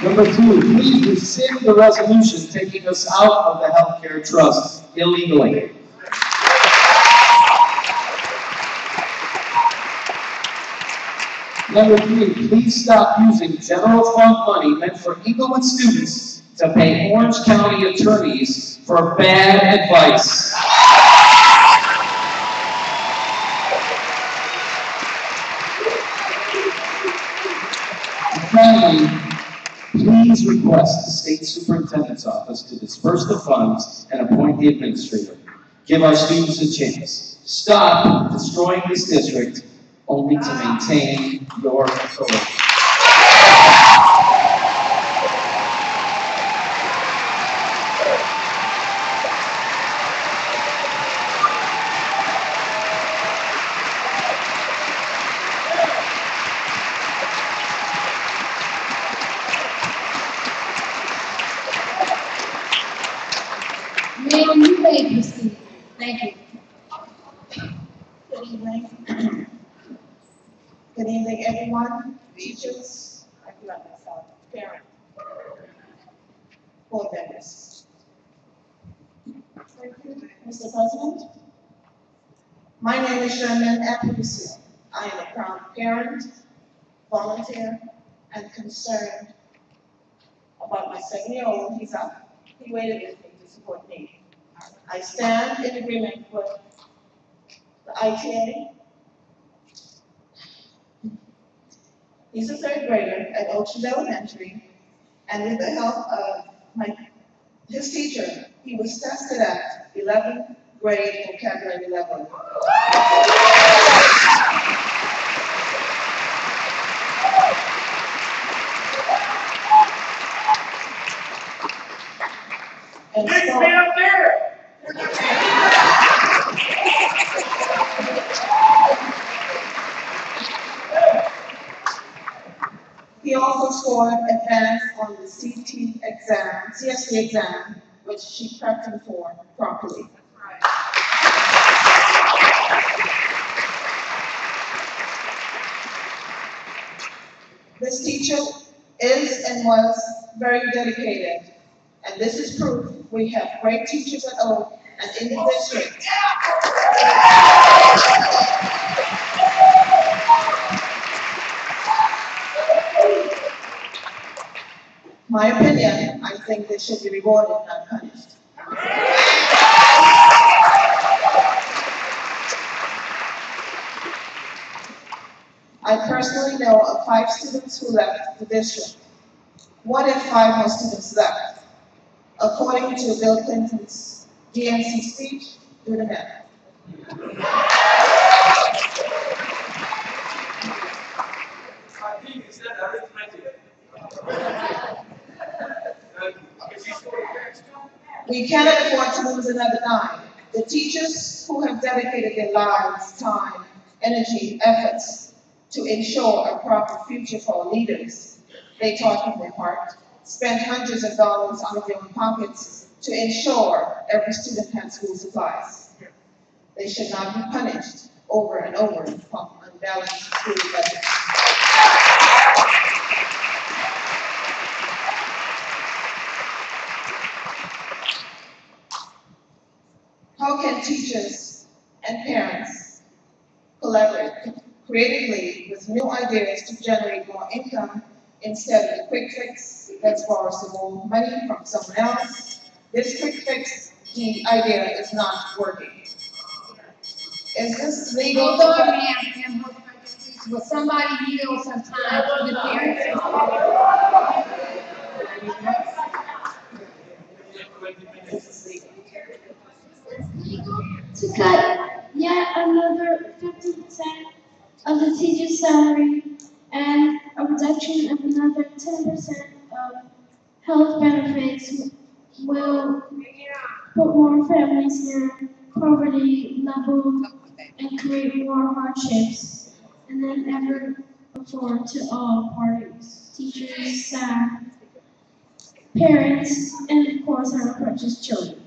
Number 2, please rescind the resolution taking us out of the healthcare trust illegally. Number 3, please stop using general fund money meant for Englewood students to pay Orange County attorneys for bad advice. And finally, please request the state superintendent's office to disperse the funds and appoint the administrator. Give our students a chance. Stop destroying this district only to maintain your authority. Ma'am, you may proceed. Thank you. Good evening. Good evening, everyone, teachers, parents, board members. Thank you, Mr. President. My name is Sherman Appice. I am a proud parent, volunteer, and concerned about my 7-year-old. He's up. He waited with me to support me. I stand in agreement with the ITA. He's a 3rd grader at Ocean Elementary, and with the help of his teacher, he was tested at 11th grade vocabulary level. And so, me up there! He also scored advanced on the CST exam, which she prepped him for properly. This teacher is and was very dedicated, and this is proof we have great teachers at Oak and in the district. My opinion, I think they should be rewarded, not punished. 5 students who left the district. What if 5 more students left? According to Bill Clinton's DNC speech, do the math. I think it's that arithmetic. We cannot afford to lose another 9. The teachers who have dedicated their lives, time, energy, efforts to ensure a proper future for our leaders, they taught from their heart, spent hundreds of dollars out of their own pockets to ensure every student had school supplies. They should not be punished over and over from unbalanced school budgets. How can teachers and parents collaborate creatively with new ideas to generate more income instead of the quick fix, let's borrow some more money from someone else? This quick fix, the idea is not working. Is this legal? Hold on, ma'am, will somebody yield some time to the parents? To cut yet another 50% of the teacher's salary and a reduction of another 10% of health benefits will put more families near poverty level and create more hardships than ever before to all parties, teachers, staff, parents, and of course our precious children.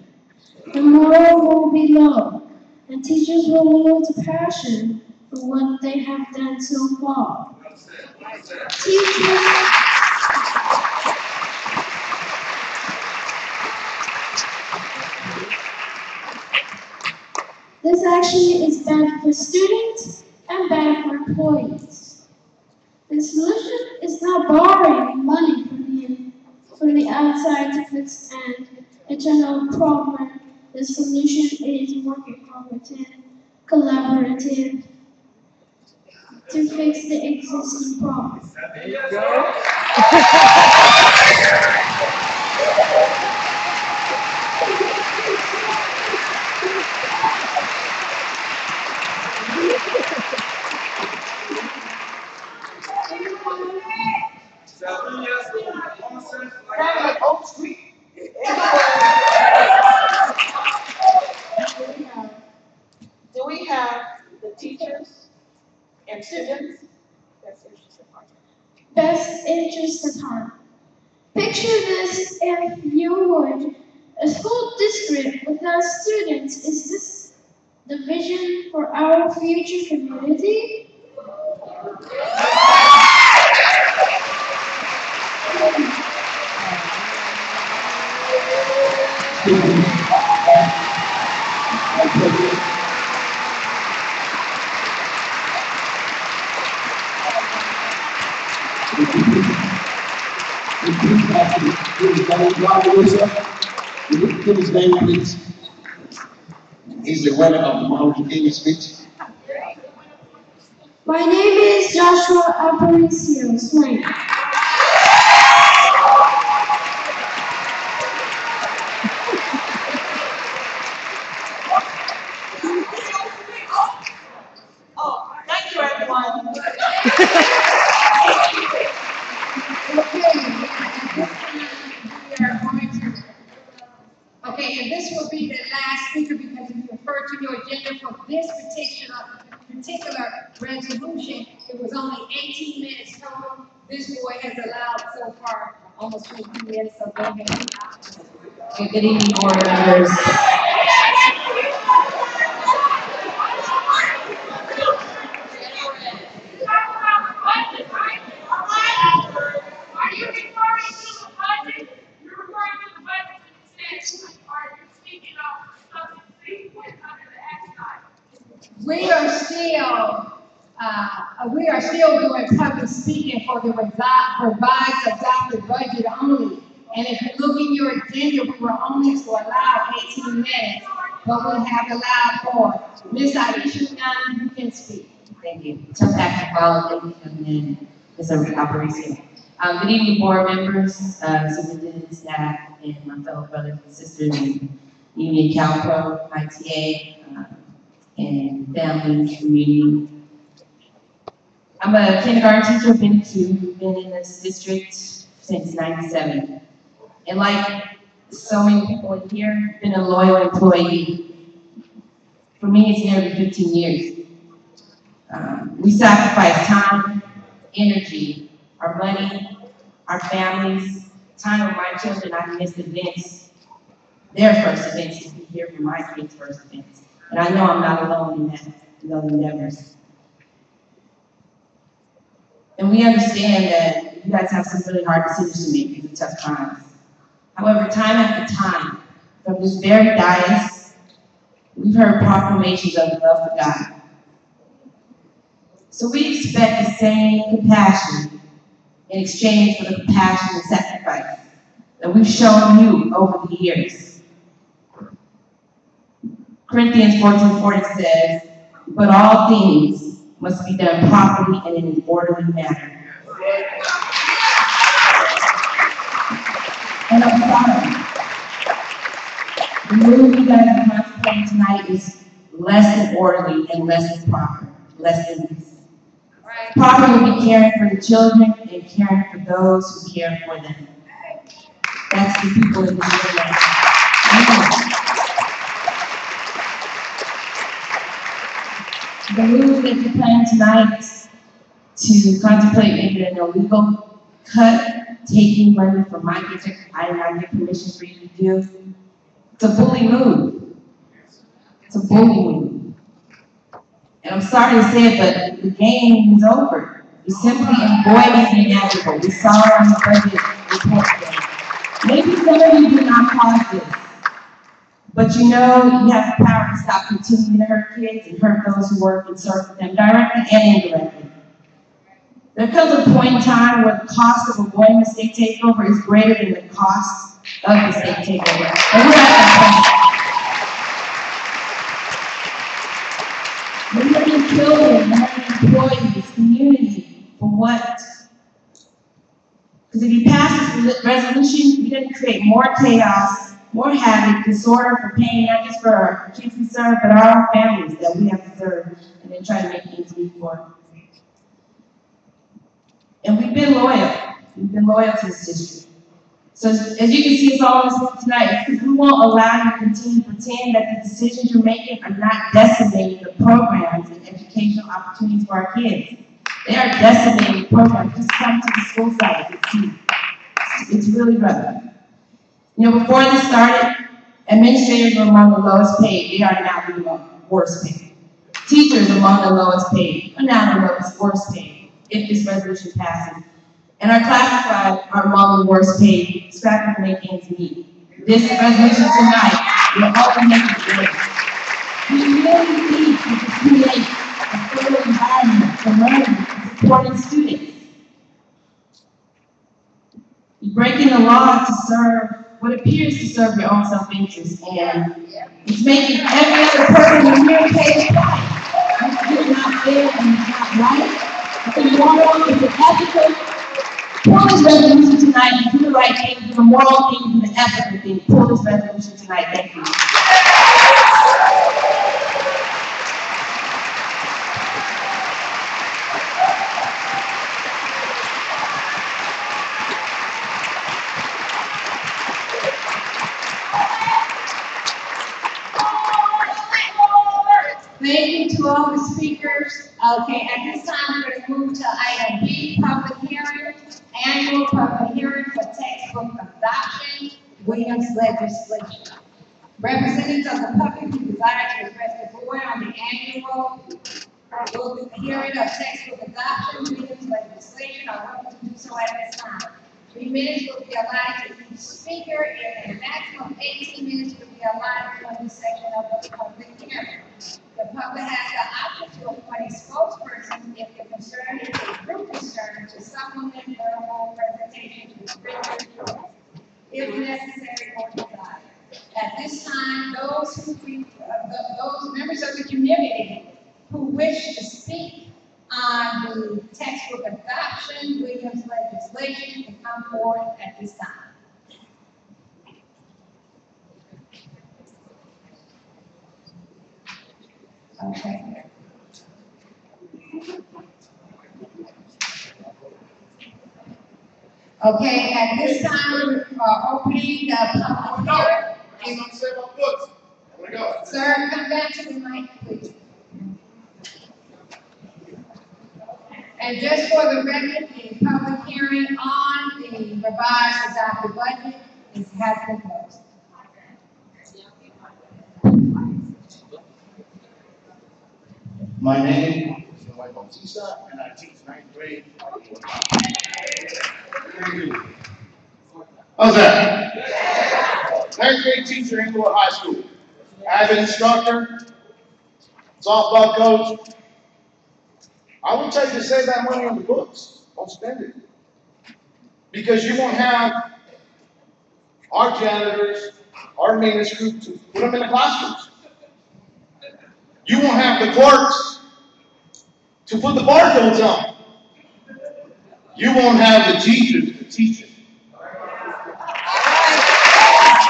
The morale will be low, and teachers will lose passion for what they have done so far. This actually is bad for students and bad for employees. The solution is not borrowing money from the outside to fix an internal problem. The solution is working from within, collaborative, to fix the existing problem. There you go. Do we have the teachers and students? Best interest at heart. Picture this if you would. A school district without students, is this the vision for our future community? Give his name, please. He's the winner of the Martin King speech. My name is Joshua Aparicio Swain. Oh, thank you, everyone. Okay, and this will be the last speaker because if you refer to your agenda for this particular resolution, it was only 18 minutes total. This board has allowed so far almost 15 minutes, so go ahead. Good evening, board members. Are you referring to the budget? You're referring to the budget instead. Are you speaking of something under the we are still doing public speaking for the revised adopted budget only. And if you look in your agenda, we were only to allow 18 minutes, but we have allowed more. Ms. Aisha, you can speak. Thank you. Tom Patrick, ladies and gentlemen. Ms. Aparicio. Good evening, board members, superintendent, staff, and my fellow brothers and sisters in Union CalPro, ITA, and families, community. I'm a kindergarten teacher, been in this district since '97. And like so many people in here, been a loyal employee. For me, it's nearly 15 years. We sacrifice time, energy, our money, our families, time with my children. I've missed events, their first events, to be here for my kids' first events. And I know I'm not alone in that, in those endeavors. And we understand that you guys have some really hard decisions to make in tough times. However, time after time, from this very dais, we've heard proclamations of the love for God. So we expect the same compassion in exchange for the compassion and sacrifice that we've shown you over the years. Corinthians 14:40 says, "But all things must be done properly and in an orderly manner." And I'm sorry. The move you guys are contemplating tonight is less than orderly and less than proper, less than this. Proper will be caring for the children and caring for those who care for them. That's the people in this room. The move that you're planning tonight to contemplate making an illegal cut, taking money from my district, I did not get permission for you to do. It's a bully move. It's a bully move. And I'm sorry to say it, but the game is over. You're simply avoiding the inevitable. We saw it on the budget report today. Maybe some of you did not cause this, but you know you have the power to stop continuing to hurt kids and hurt those who work and serve with them directly and indirectly. There comes a point in time where the cost of avoiding the state takeover is greater than the cost of the state takeover. And we're at that point. We're hurting children, we're hurting employees, community, for what? Because if you pass this resolution, you're going to create more chaos, more havoc, disorder for pain, not just for our kids we serve, but our own families that we have to serve and then try to make things meet for. And we've been loyal. We've been loyal to this district. So as you can see, it's all in this room tonight, because we won't allow you to continue to pretend that the decisions you're making are not decimating the programs and educational opportunities for our kids. They are decimating programs. Just come to the school site and see. It's really rough. You know, before this started, administrators were among the lowest paid. They are now the worst paid. Teachers among the lowest paid are now the worst paid if this resolution passes. And our classified are among the worst paid, struggling to make ends meet. This resolution tonight will only make it worse. We really need to create a fair environment for learning and supporting students. You're breaking the law to serve what appears to serve your own self-interest, and it's making every other person in here pay the price. It's not fair and it's not right. It's immoral, it's unethical. Pull this resolution tonight and do the right thing, do the moral thing, do the ethical thing. Pull this resolution tonight. Thank you. Thank you to all the speakers. Okay, at this time, we're going to move to item B, public hearing, annual public hearing for textbook adoption, Williams legislation. Representatives of the public who desire to address the board on the annual hearing of textbook adoption, Williams legislation are welcome to do so at this time. 3 minutes will be allotted to each speaker, and a maximum of 18 minutes will be allotted for this section of the public hearing. The public has the option to appoint a spokesperson if the concern is a group concern to supplement verbal presentation to written reports, if necessary or desired. At this time, those members of the community who wish to speak on the textbook adoption, Williams legislation, to come forward at this time. Okay. Okay, at this time, we are opening the public hearing. Sir, come back to the mic, please. And just for the record, the public hearing on the revised adopted budget has been closed. My name is Noel Bautista, and I teach 9th grade. How's that? 9th grade teacher in Inglewood High School. Avid instructor, softball coach. I will tell you to save that money on the books. Don't spend it. Because you won't have our janitors, our maintenance group to put them in the classrooms. You won't have the clerks to put the barcodes on. You won't have the teachers to teach it.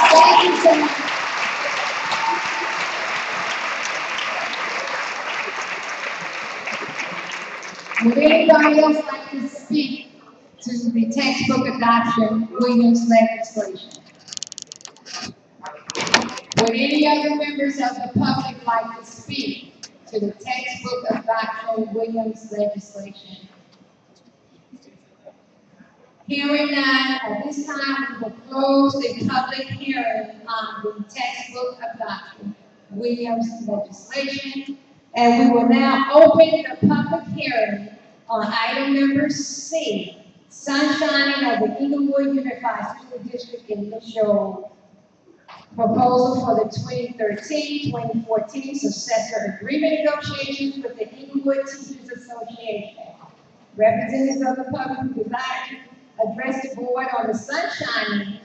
Thank you so much. Would anybody else like to speak to the textbook adoption Williams legislation? Would any other members of the public like to speak to the textbook adoption Williams legislation? Hearing none, at this time we will close the public hearing on the textbook adoption Williams legislation. And we will now open the public hearing on item number C, sunshining of the Inglewood Unified School District initial proposal for the 2013-2014 successor agreement negotiations with the Inglewood Teachers Association. Representatives of the public who desire to address the board on the sunshining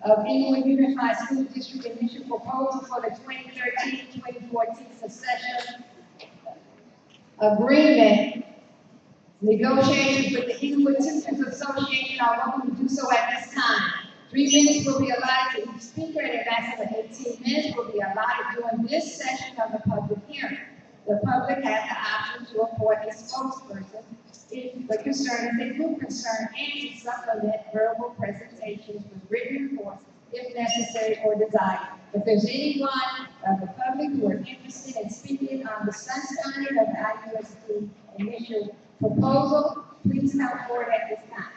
of Inglewood Unified School District initial proposal for the 2013-2014 succession agreement negotiations with the Inglewood Teachers Association are welcome to do so at this time. 3 minutes will be allotted to each speaker, and a maximum of 18 minutes will be allotted during this session of the public hearing. The public has the option to appoint a spokesperson if the concern is a group concern, and to supplement verbal presentations with written reports if necessary or desired. If there's anyone of the public who are interested in speaking on the sunshine of the IUSD initial proposal, please come forward at this time.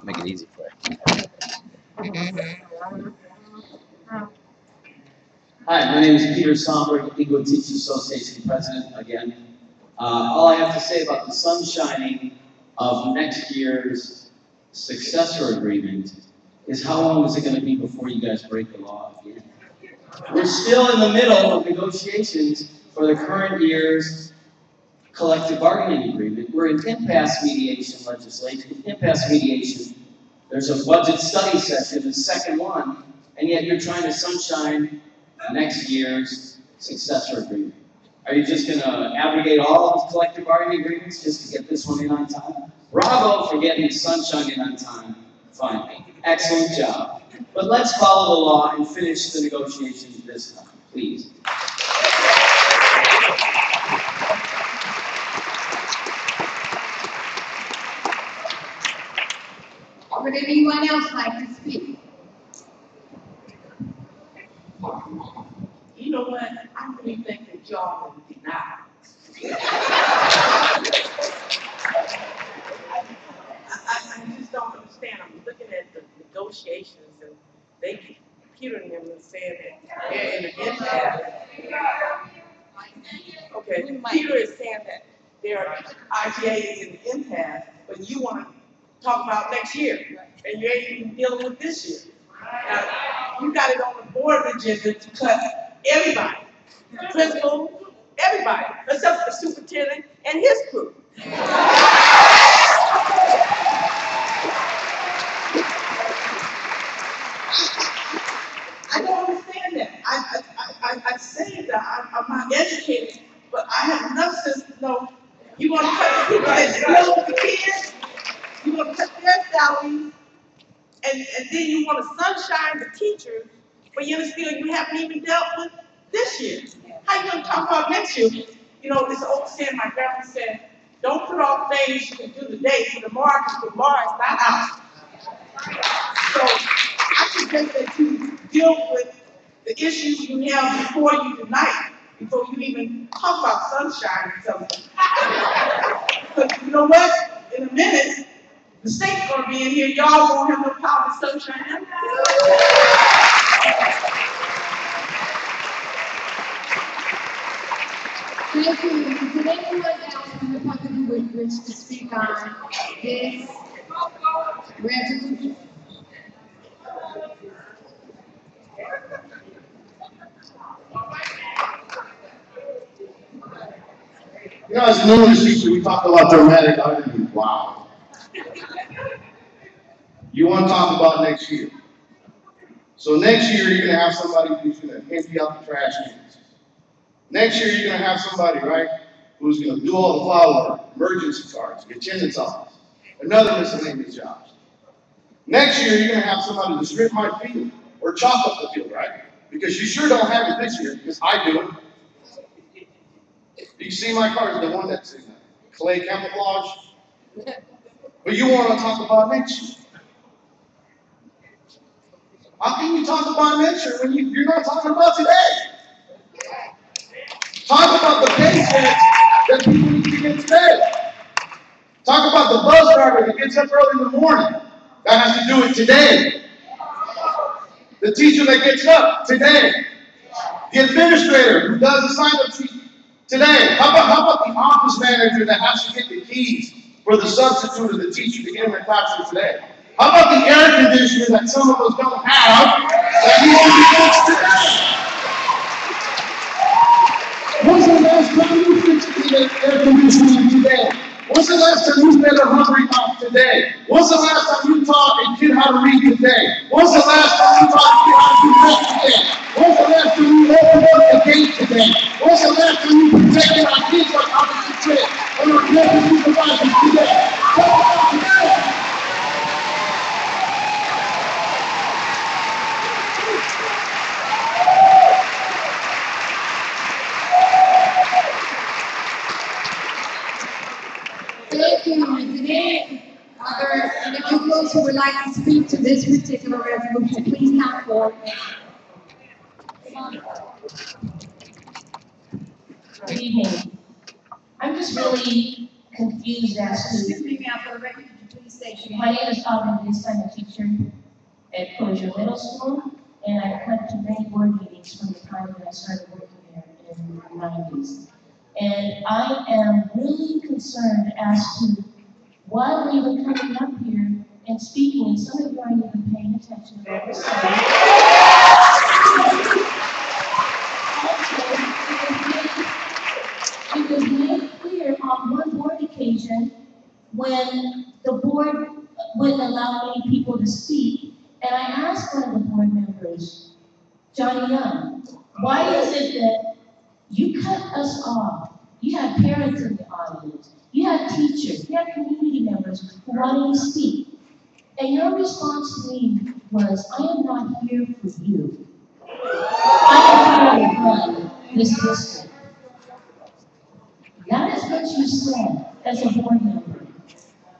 Make it easy for you. Hi, my name is Peter Somberg, Inglewood Teachers Association President again. All I have to say about the sunshining of next year's successor agreement is how long is it going to be before you guys break the law again? We're still in the middle of negotiations for the current year's collective bargaining agreement. We're in impasse mediation legislation. Impasse mediation, there's a budget study session, the second one, and yet you're trying to sunshine next year's successor agreement. Are you just going to abrogate all of the collective bargaining agreements just to get this one in on time? Bravo for getting sunshine in on time. Fine. Excellent job. But let's follow the law and finish the negotiations this time, please. Would anyone else like to speak? You know what? I really think that y'all are denied. I just don't understand. I'm looking at the negotiations, and Peter and them are saying that they're in an impasse. Okay, Peter is saying that their IGA is in an impasse, but you want to talk about next year, and you ain't even dealing with this year. Now, you got it on the board agenda to cut everybody, principal, everybody, except for the superintendent and his crew. educated, but I have enough sense to know you want to cut the people that deal with the kids, you want to cut their salaries, and then you want to sunshine the teachers, but you understand you haven't even dealt with this year. How you going to talk about next year? You know, this old saying my grandma said, don't put off things you can do today for tomorrow, because tomorrow is not out. So I suggest that you deal with the issues you have before you tonight, before you even talk about sunshine or something. But you know what? In a minute, the state's gonna be in here, y'all won't have no power to sunshine. Thank you. Did anyone else from the public who would wish to speak on this resolution? You know, as a new teacher, we talk about dramatic irony. Wow. You want to talk about next year. So next year, you're going to have somebody who's going to empty out the trash cans. Next year, you're going to have somebody, right, who's going to do all the flower work, emergency cards, the attendance office, another miscellaneous jobs. Next year, you're going to have somebody to strip my field or chop up the field, right? Because you sure don't have it this year, because I do it. You see my car is the one that's in clay camouflage. But you want to talk about next year. How can you talk about next year when you're not talking about today? Talk about the paychecks that people need to get today. Talk about the bus driver that gets up early in the morning. That has to do it today. The teacher that gets up today. The administrator who does the sign-up sheet today. How about the office manager that has to get the keys for the substitute of the teacher to get in the classroom today? How about the air conditioner that some of us don't have that needs to be fixed today? When's the last time you fixed the air conditioning today? When's the last time you fed a hungry mouth today? When's the last time you taught a kid how to read today? When's the last time you taught a kid how to do math today? When's the last time you opened up the gate today? When's the last time you protected our kids like Officer said and our campus supervisors today? Talk about today. Thank you. Are there individuals who would like to speak to this particular resolution? Please come forward. Good evening. I'm just really confused as to. Excuse me, ma'am, for the record, could you please state your name? My name is Alvin Bliss. I'm a teacher at Crozier Middle School, and I've come to many board meetings from the time that I started working there in the 90s. And I am really concerned as to why we're even coming up here and speaking, and some of you aren't even paying attention to what we're saying. It was made clear on one board occasion when the board wouldn't allow many people to speak, and I asked one of the board members, Johnny Young, why is it that you cut us off? You have parents in the audience. You have teachers. You have community members who wanted to speak. And your response to me was, I am not here for you. I am here to run this district. That is what you said as a board member.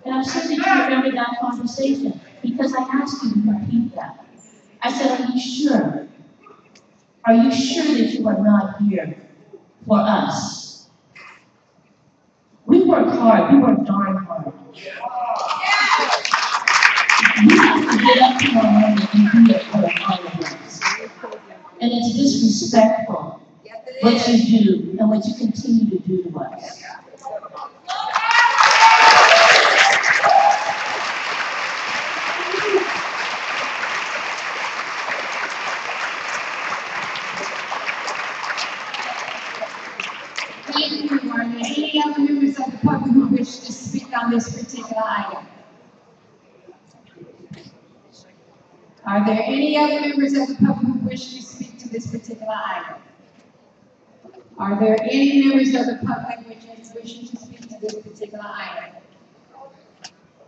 And I'm sure that you remember that conversation because I asked you to repeat that. I said, are you sure? Are you sure that you are not here for us? We work hard. We work darn hard. We have to get up tomorrow morning and do it for all of us. And it's disrespectful what you do and what you continue to do to us. Thank you. Are there any other members of the public who wish to speak on this particular item? Are there any other members of the public who wish to speak to this particular item? Are there any members of the public wishing to speak to this particular item?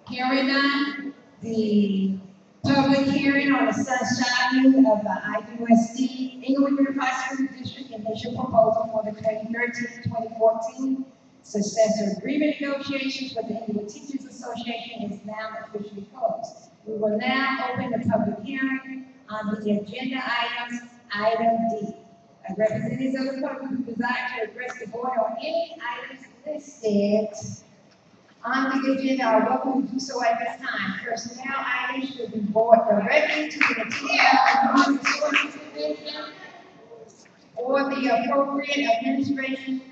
Hearing none, the public hearing on the sunshine of the IUSD Inglewood Unified School District initial proposal for the 2013-2014 successor agreement negotiations with the Inglewood Teachers Association is now officially closed. We will now open the public hearing on the agenda items, item D. Representatives of the public who desire to address the board on any items listed on the agenda are welcome to do so at this time. Personnel items should be brought directly to the Human Resources Division or the appropriate administration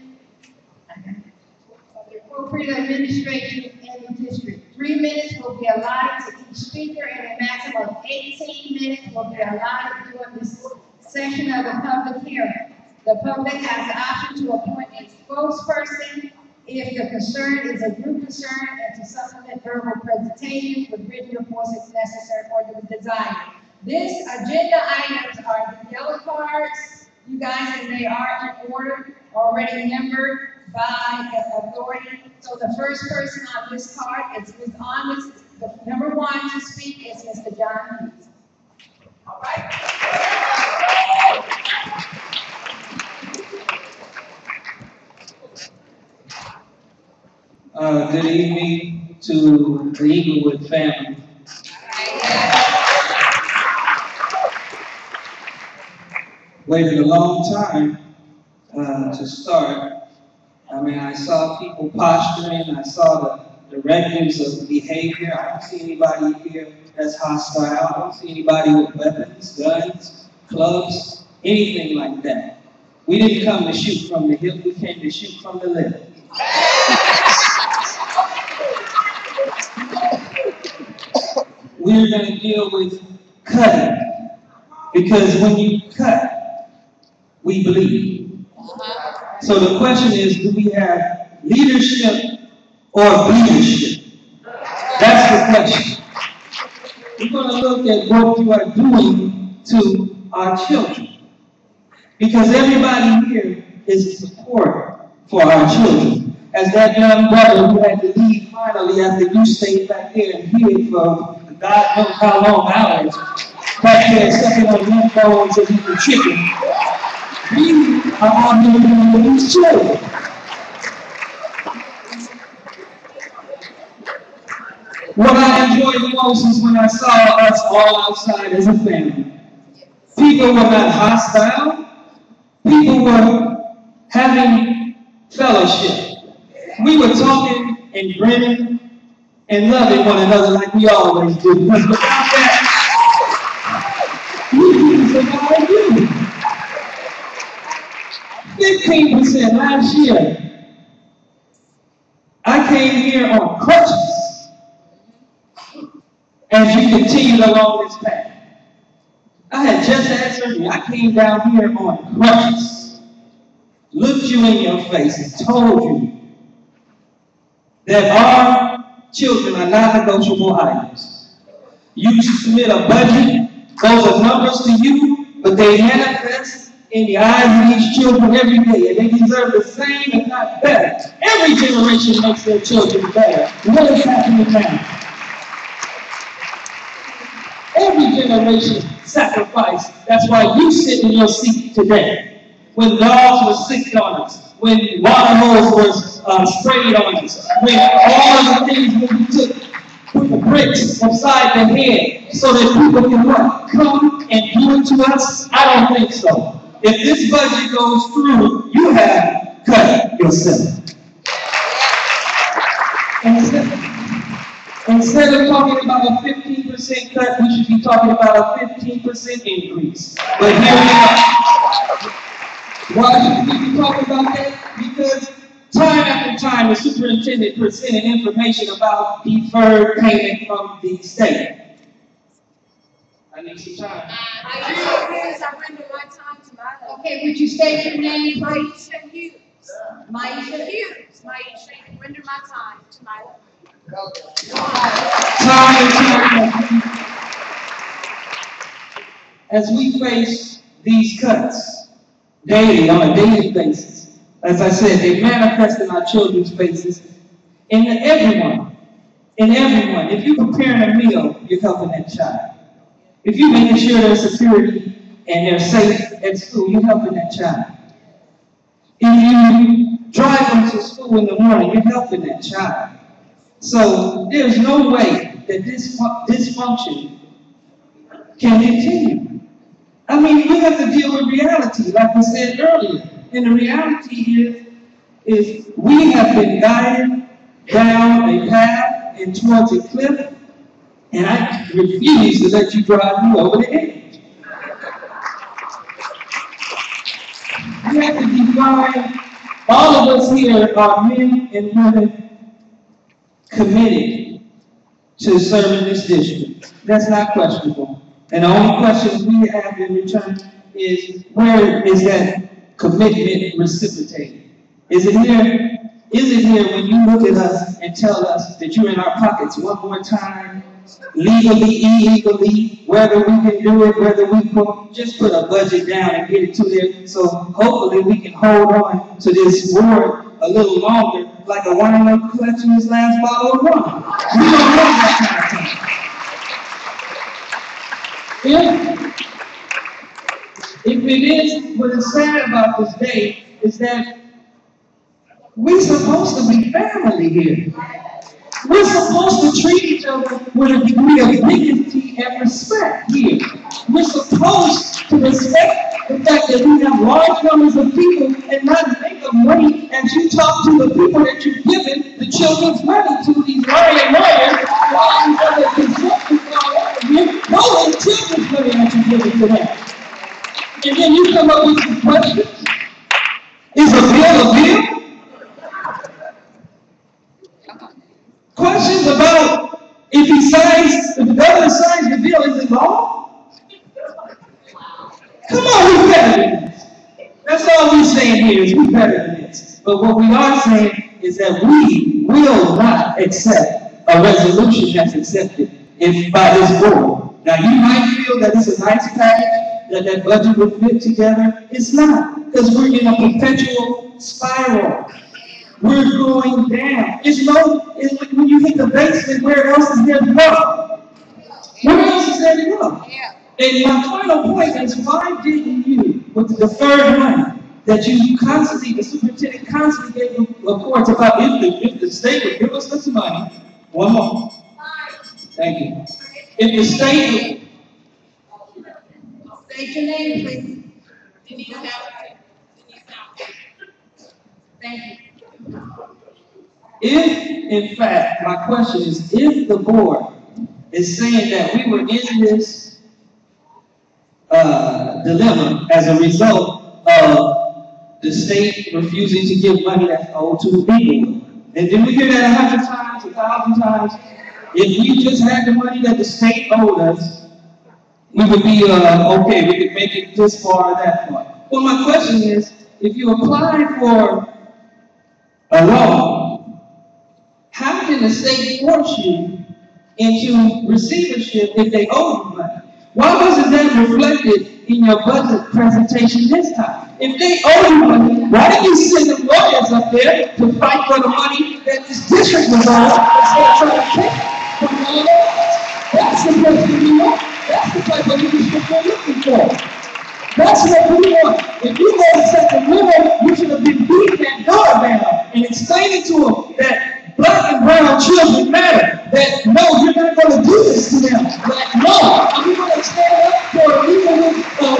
in the district. 3 minutes will be allotted to each speaker and a maximum of 18 minutes will be allotted during this session of the public hearing. The public has the option to appoint a spokesperson if the concern is a group concern and to supplement verbal presentations with written reports if necessary or the desire. This agenda items are the yellow cards, you guys, and they are in order, already numbered by the authority. So the first person on this card is Ms. On. The number 1 to speak is Mr. John Hughes. All right. Good evening to the Inglewood family. Waited a long time to start. I mean, I saw people posturing, I saw the directives of behavior. I don't see anybody here that's hostile. I don't see anybody with weapons, guns, clubs, anything like that. We didn't come to shoot from the hip, we came to shoot from the lip. We're going to deal with cutting, because when you cut, we bleed. So the question is, do we have leadership or leadership? That's the question. We're going to look at what you are doing to our children, because everybody here is support for our children. As that young brother who had to leave finally after you stayed back there and hid for God knows how long hours, back there sucking on meatballs and eating chicken. We are all dealing with these children. What I enjoyed the most is when I saw us all outside as a family. People were not hostile. People were having fellowship. We were talking and grinning and loving one another like we always do. Because without that, we didn't survive you. 15% last year. I came here on crutches as you continued along this path. I had just had surgery. I came down here on crutches, looked you in your face and told you that our children are not negotiable items. You submit a budget, those are numbers to you, but they manifest in the eyes of these children every day, and they deserve the same, if not better. Every generation makes their children better. What is happening now? Every generation sacrifice. That's why you sit in your seat today. When dogs were sick on us, when water hose was sprayed on us, when all of the things that we took, put the bricks upside the head so that people can what? Come and do it to us? I don't think so. If this budget goes through, you have cut yourself. Instead of talking about a 15% cut, we should be talking about a 15% increase. But here we are. Why should we be talking about that? Because time after time, the superintendent presented information about deferred payment from the state. I need some time. Okay, would you state your name, please? Maisha Hughes. Maisha Hughes. Maisha, render my time to my As we face these cuts daily, on a daily basis, as I said, they manifest in our children's faces, and everyone. If you're preparing a meal, you're helping that child. If you're making sure there's security and they're safe at school, you're helping that child. If you drive them to school in the morning, you're helping that child. So there's no way that this dysfunction can continue. I mean, we have to deal with reality, like we said earlier. And the reality is we have been guided down a path and towards a cliff, and I refuse to let you drive me over the edge. You have to define, all of us here are men and women committed to serving this district. That's not questionable. And the only question we have in return is, where is that commitment reciprocated? Is it here? Is it here when you look at us and tell us that you're in our pockets one more time, legally, illegally, whether we can do it, whether we just put a budget down and get it to there, so hopefully we can hold on to this war a little longer, like a wine collecting his last bottle of wine. We don't have that kind of time. If it is, what is sad about this day is that we're supposed to be family here. We're supposed to treat each other with a degree of dignity and respect here. We're supposed to respect the fact that we have large numbers of people and not make a money as you talk to the people that you've given the children's money to, these lying lawyers, and other consultants all over you. No, it's children's money that you're giving to them. And then you come up with some questions. Is a bill a bill? Questions about if the governor signs the bill, is it law? Come on, we're better than this. That's all we're saying here is we're better than this. But what we are saying is that we will not accept a resolution that's accepted by this board. Now, you might feel that it's a nice package, that budget would fit together. It's not, because we're in a perpetual spiral. We're going down. It's like when you hit the basement, where else is there to go? Where else is there to go? And my final point is, why didn't you, with the deferred money that you constantly, the superintendent constantly gave reports about if the state would give us this money, one more. Thank you. If the state would, state your name, please. Thank you. If, in fact, my question is, if the board is saying that we were in this dilemma as a result of the state refusing to give money that's owed to the people, and did we hear that 100 times, 1,000 times? If we just had the money that the state owed us, we would be okay, we could make it this far or that far. Well, my question is, if you apply for a loan, how can the state force you into receivership if they owe you money? Why wasn't that reflected in your budget presentation this time? If they owe you money, why did you send the lawyers up there to fight for the money that this district was on instead of trying to take from all of us? That's the person we want. That's the type of leadership we're looking for. That's what we want. If you go to Sacramento, you should have been beating that door down and explaining to them that black and brown children matter. That no, you're not going to do this to them. Like no, and we're going to stand up for equal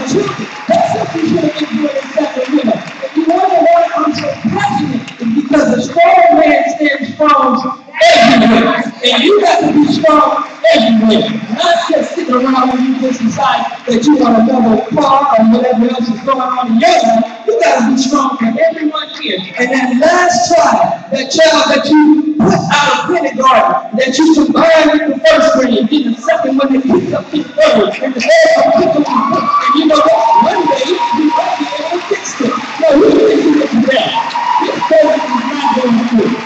children. That's what you should have been doing in Sacramento. If you wonder why I'm so passionate, it's because the strong man stands strong everywhere, and you got to be strong everywhere. Not just sitting around when you just decide that you want another car or whatever else is going on in your life. You got to be strong for everyone here. And that last child, that child that you put out of kindergarten, that you combined with the first grade, and then the second one that picked up the third, and the third one picked up the fourth. And you know what? One day you might be able to fix it. No, we can't do it today. This program is not going through.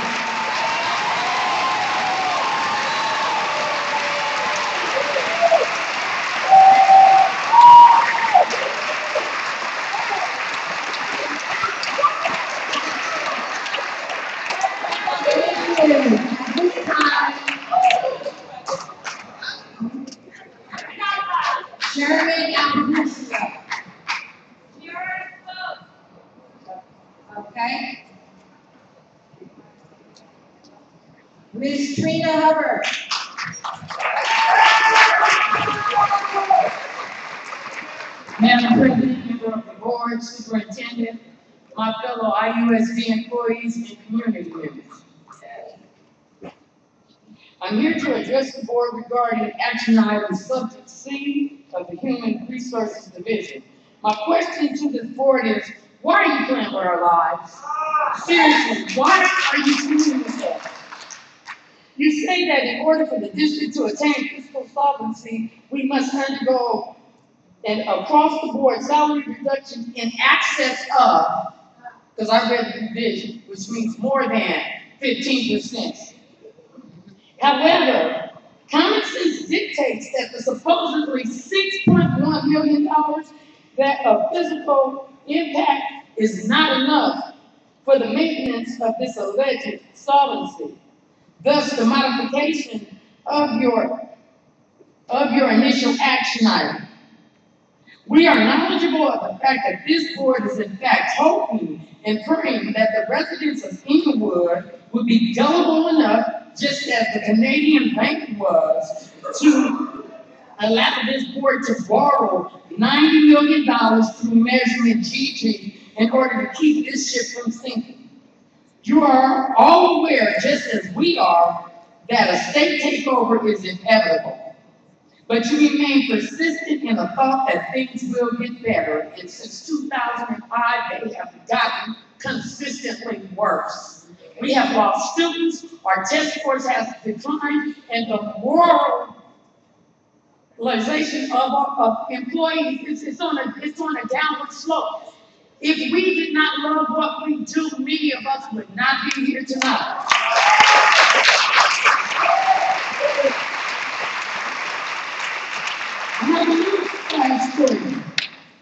Sherman Alberto. Okay. Ms. Trina Hubbard. Madam President, member of the board, superintendent, my fellow IUSD employees, and community members. I'm here to address the board regarding action item subject C of the Human Resources Division. My question to this board is, why are you playing with our lives? Seriously, why are you doing this? You say that in order for the district to attain fiscal solvency, we must undergo an across-the-board salary reduction in excess of, because I read the division, which means more than 15%. However, common sense dictates that the supposedly $6.1 million that of physical impact is not enough for the maintenance of this alleged solvency. Thus, the modification of your initial action item. We are knowledgeable of the fact that this board is in fact hoping and praying that the residents of Inglewood would be gullible enough, just as the Canadian Bank was, to allow this board to borrow $90 million through Measurement GG in order to keep this ship from sinking. You are all aware, just as we are, that a state takeover is inevitable. But you remain persistent in the thought that things will get better, and since 2005 they have gotten consistently worse. We have lost students, our test scores has declined, and the moralization of employees is on a downward slope. If we did not love what we do, many of us would not be here tonight.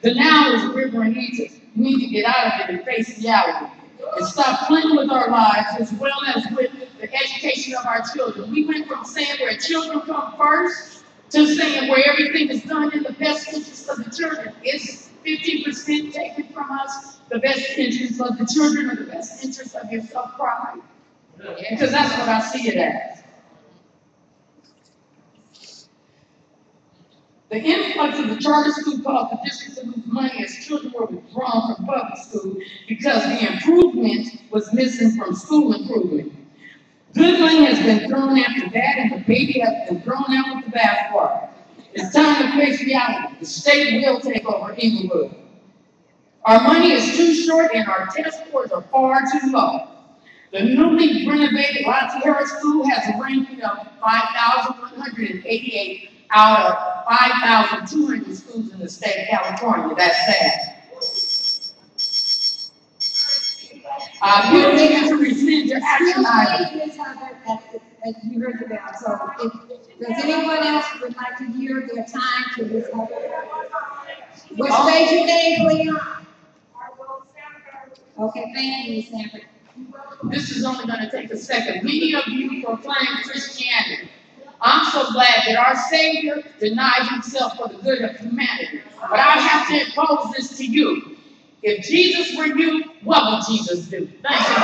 The now is a river and needs us. We need to get out of it and face reality. And stop playing with our lives as well as with the education of our children. We went from saying where children come first to saying where everything is done in the best interest of the children. It's 50% taken from us, the best interest of the children or the best interest of your self-pride. Because that's what I see it as. The influx of the charter school caused the district to lose money as children were withdrawn from public school because the improvement was missing from school improvement. Good money has been thrown after that, and the baby has been thrown out with the bathwater. It's time to face reality. The state will take over Inglewood. Our money is too short, and our test scores are far too low. The newly renovated Lottie Harris School has a ranking of 5,188 out of 5,200 schools in the state of California. That's sad. I will need to rescind your action item. That you heard about. So, does anyone else would like to hear their time to this? Well, state your name, please. Okay, thank you, Ms. Sanford. This is only going to take a second. Many of you proclaim Christianity. I'm so glad that our Savior denied himself for the good of humanity. But I have to impose this to you. If Jesus were you, what would Jesus do? Thank you.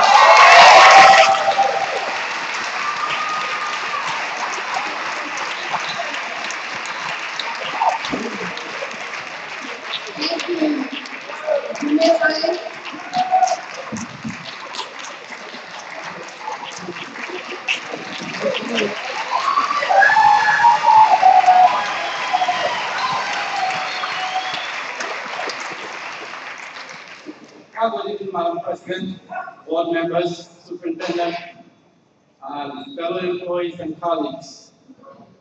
Good evening, Madam President, board members, superintendent, and fellow employees and colleagues.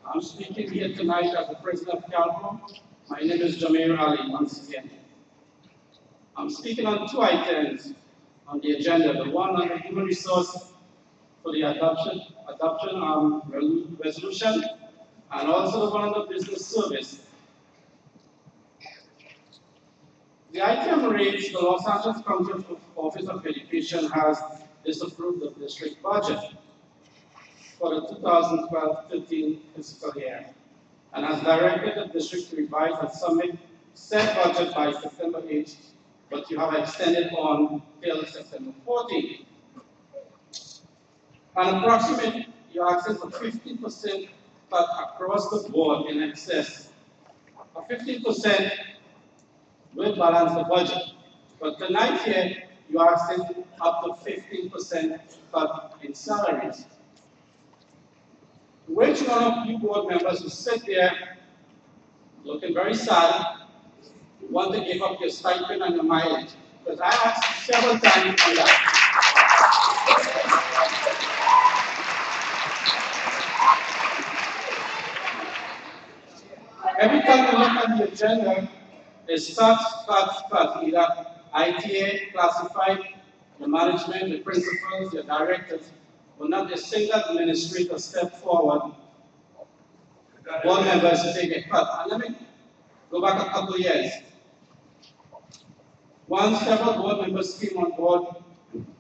I'm speaking here tonight as the president of CalPro. My name is Jamir Ali once again. I'm speaking on two items on the agenda. The one on the human resource for the adoption resolution, and also the one on the business service. The item reads, the Los Angeles County Office of Education has disapproved the district budget for the 2012-13 fiscal year. and has directed the district to revise and submit said budget by September 8th, but you have extended on till September 14th. An approximate, you're asking for 15% cut across the board in excess. A 15% will balance the budget. But tonight here, you're asking up to 15% cut in salaries. Which one of you board members who sit there looking very sad, you want to give up your stipend and your mileage? Because I asked several times on that. Every time you look at the agenda, it's cut. Either ITA, classified, the management, the principals, the directors, but not a single administrator step forward. Board members take a cut. And let me go back a couple of years. Once several board members came on board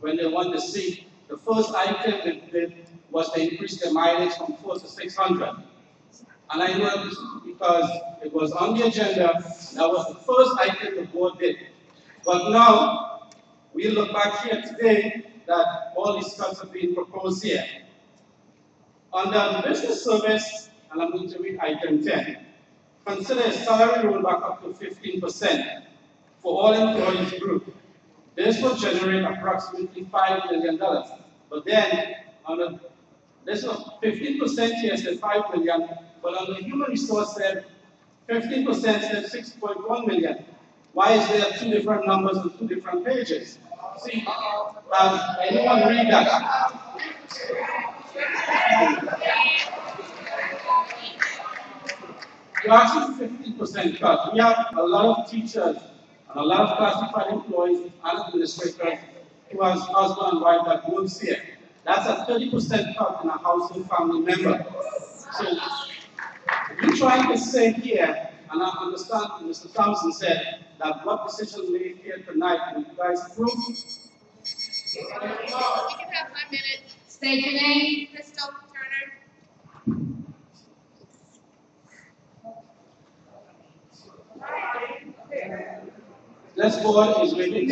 when they wanted to see, the first item they did was to increase their mileage from 400 to 600. And I know this because it was on the agenda, that was the first item the board did. But now, we look back here today that all these cuts are being proposed here. Under the business service, and I'm going to read item 10, consider a salary rollback up to 15% for all employees group. This will generate approximately $5 million. But then, on this was 15% here said $5 million, but on the human resource said 15% said $6.1 million. Why is there two different numbers on two different pages? See, anyone read that? You're asking 15% cut. We have a lot of teachers and a lot of classified employees and administrators who has husband and wife that works here. That's a 30% cut in a household family member. So you're trying to say here, and I understand Mr. Thompson said that what decision made here tonight, will you guys approve? You can have 1 minute. State your name, Crystal Turner. This board is waiting.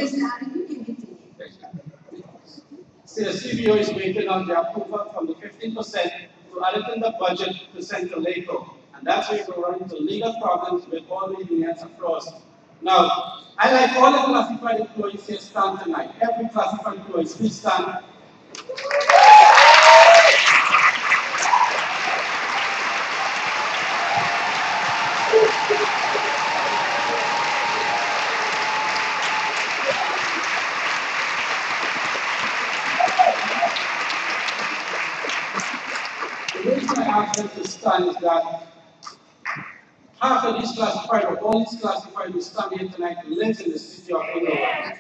See, the CBO is waiting on the approval from the 15% to add it in the budget to Central LACO. And that's where we're running into legal problems with all the unions across. Now, I like all the classified employees here stand tonight. Every classified employee, please stand. The reason I ask them to stand is that half of these classified, or all these classified who stand here tonight, lives in the city of Inglewood. And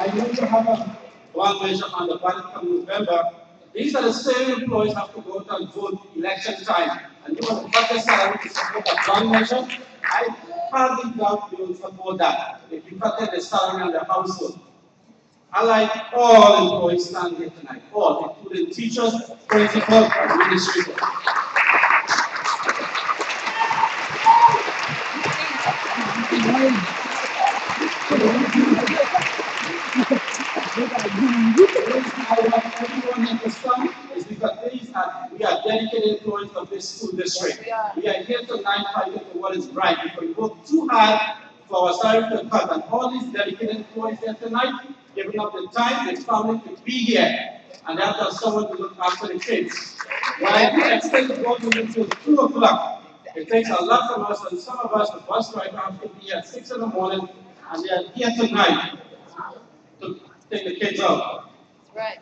I going to have one measure on the ballot come November. These are the same employees who have to go out and vote election time. And you want to cut their salary to support that one measure? I hardly doubt you will support that if you cut their salary and their household. I like all employees standing here tonight, all, including teachers, principals, and administrators. Is because we are dedicated employees of this school district. We are here tonight fighting for what is right. If we work too hard for our salary to cut, and all these dedicated employees here tonight, giving up the time, their family to be here, and they have to have someone to look after the kids. When I do extend the board meeting until 2 o'clock, it takes a lot from us, and some of us, the bus driver, have to be here at 6 in the morning, and they are here tonight to take the kids out. Right.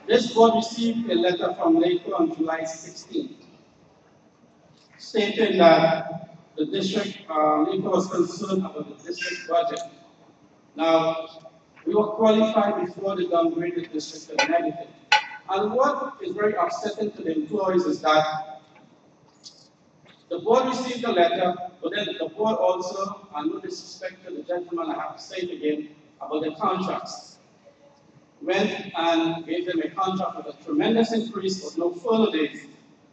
This board received a letter from LACO on July 16th, stating that the district, LACO was concerned about the district budget. Now, we were qualified before they downgraded the district to negative. And what is very upsetting to the employees is that The board received a letter, but then the board also, and no disrespect to the gentleman, I have to say it again, about the contracts. Went and gave them a contract with a tremendous increase with no furlough days,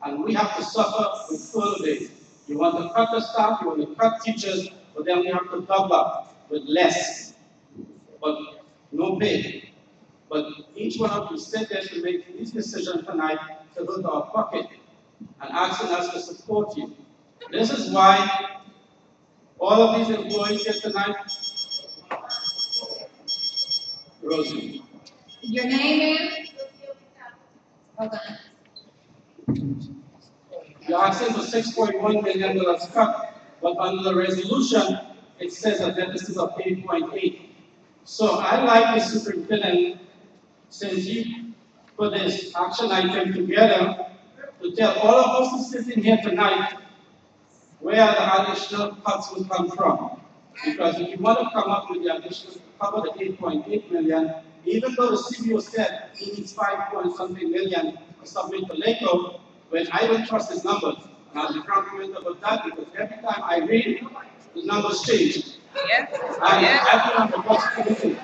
and we have to suffer with furlough days. You want to cut the staff, you want to cut teachers, but then we have to double up with less, but no pay. But each one of you sit there to make these decisions tonight to go to our pocket and asking us to support you. This is why all of these employees here tonight, Rosie. Your name is? Hold on. You're asking for $6.1 million cut, but under the resolution, it says a deficit of 8.8. So I like the superintendent, since you put this action item together, to tell all of us who sit in here tonight where the additional cuts will come from. Because if you want to come up with the additional to cover the 8.8 million, even though the CBO said he needs 5 point something million to submit to LACO, when I don't trust his numbers, and I'll be compliment about that because every time I read it, the numbers change. Yes. And I've been on the budget committee.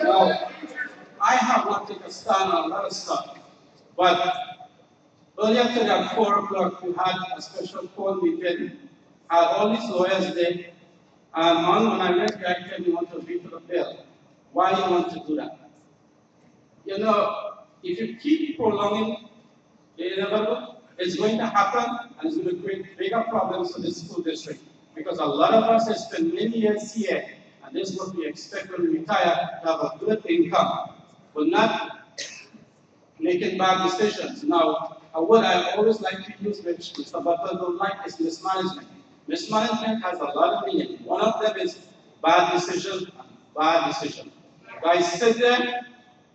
Now, I have not taken a stand on a lot of stuff, but earlier today at 4 o'clock, we had a special call meeting, had all these lawyers there, and when I read the item, you want to veto the bill. Why you want to do that? You know, if you keep prolonging the inevitable, it's going to happen, and it's going to create bigger problems for the school district. Because a lot of us have spent many years here, and this is what we expect when we retire, to have a good income. But not making bad decisions. Now, a word I always like to use, which Mr. Butler don't like, is mismanagement. Mismanagement has a lot of meaning. One of them is bad decision, bad decision. Guys sit there,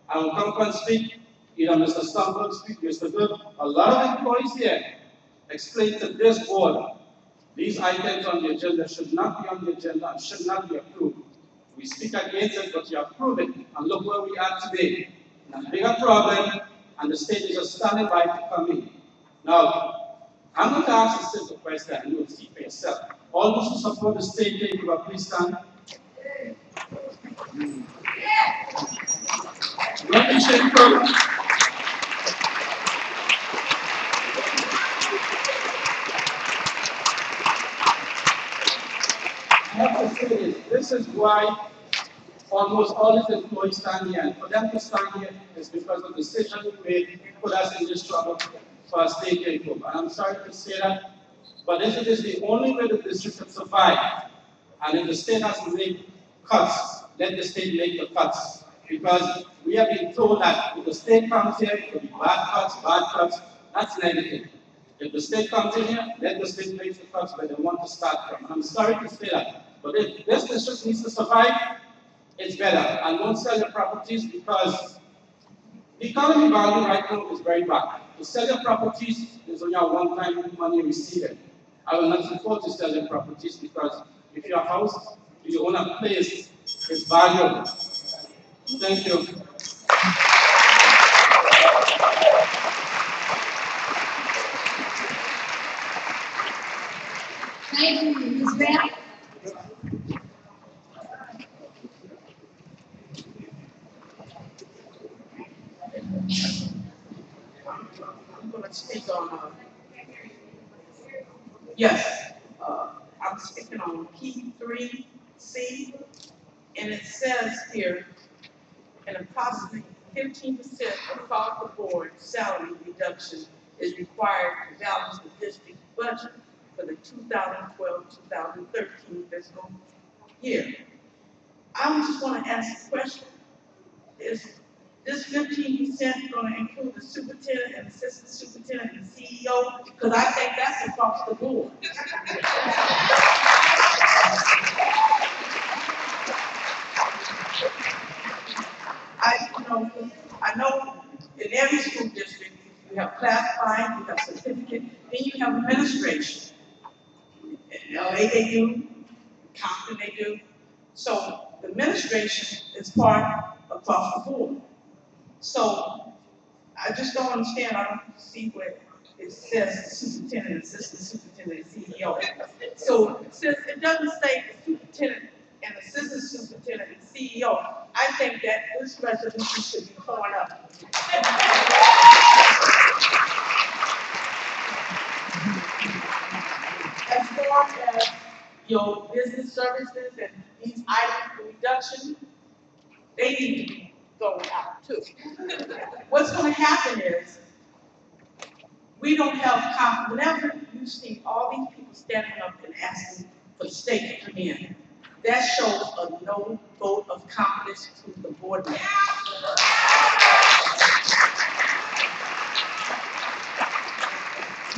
I will come and speak, either Mr. Stumberg speak, Mr. Good. A lot of employees here explain to this board, these items on the agenda should not be on the agenda and should not be approved. We speak against it, but you approve it, and look where we are today. A bigger problem, and the state is just standing by to come in. Now, I'm going to ask a simple question, and you'll see for yourself. All those who support the state takeover, please stand. Let me shake first. I have to say this. This is why almost all these employees stand here. And for them to stand here is because of the decision we made put us in this trouble for a state takeover. And I'm sorry to say that, but this is the only way the district can survive. And if the state has to make cuts, let the state make the cuts. Because we have been told that if the state comes here, it will be bad cuts, that's negative. If the state comes in here, let the state make the cuts where they want to start from. And I'm sorry to say that, but if this district needs to survive, it's better. And don't sell your properties because the economy value right now is very bad. To sell your properties is only a one-time money received. I will not support to sell your properties because if your house, if you own a place, it's valuable. Thank you. Thank you, Ms. Bell. I'm going to speak on, yes, I'm speaking on P3C, and it says here, an approximately 15% across the board salary reduction is required to balance the district budget for the 2012-2013 fiscal year. I just want to ask a question. Is this 15% going to include the superintendent and assistant superintendent and CEO? Because I think that's across the board. I know in every school district, you have classifying, you have certificate, then you have administration. In LA they do, Compton they do. So the administration is part across the board. So I just don't understand. I don't see where it says superintendent, assistant superintendent, and CEO. So since it doesn't say superintendent and assistant superintendent and CEO, I think that this resolution should be torn up. As far as your business services and these items for reduction, they need to be thrown out too. What's going to happen is, we don't have confidence. Whenever you see all these people standing up and asking for state to come in, that shows a no vote of confidence to the board members.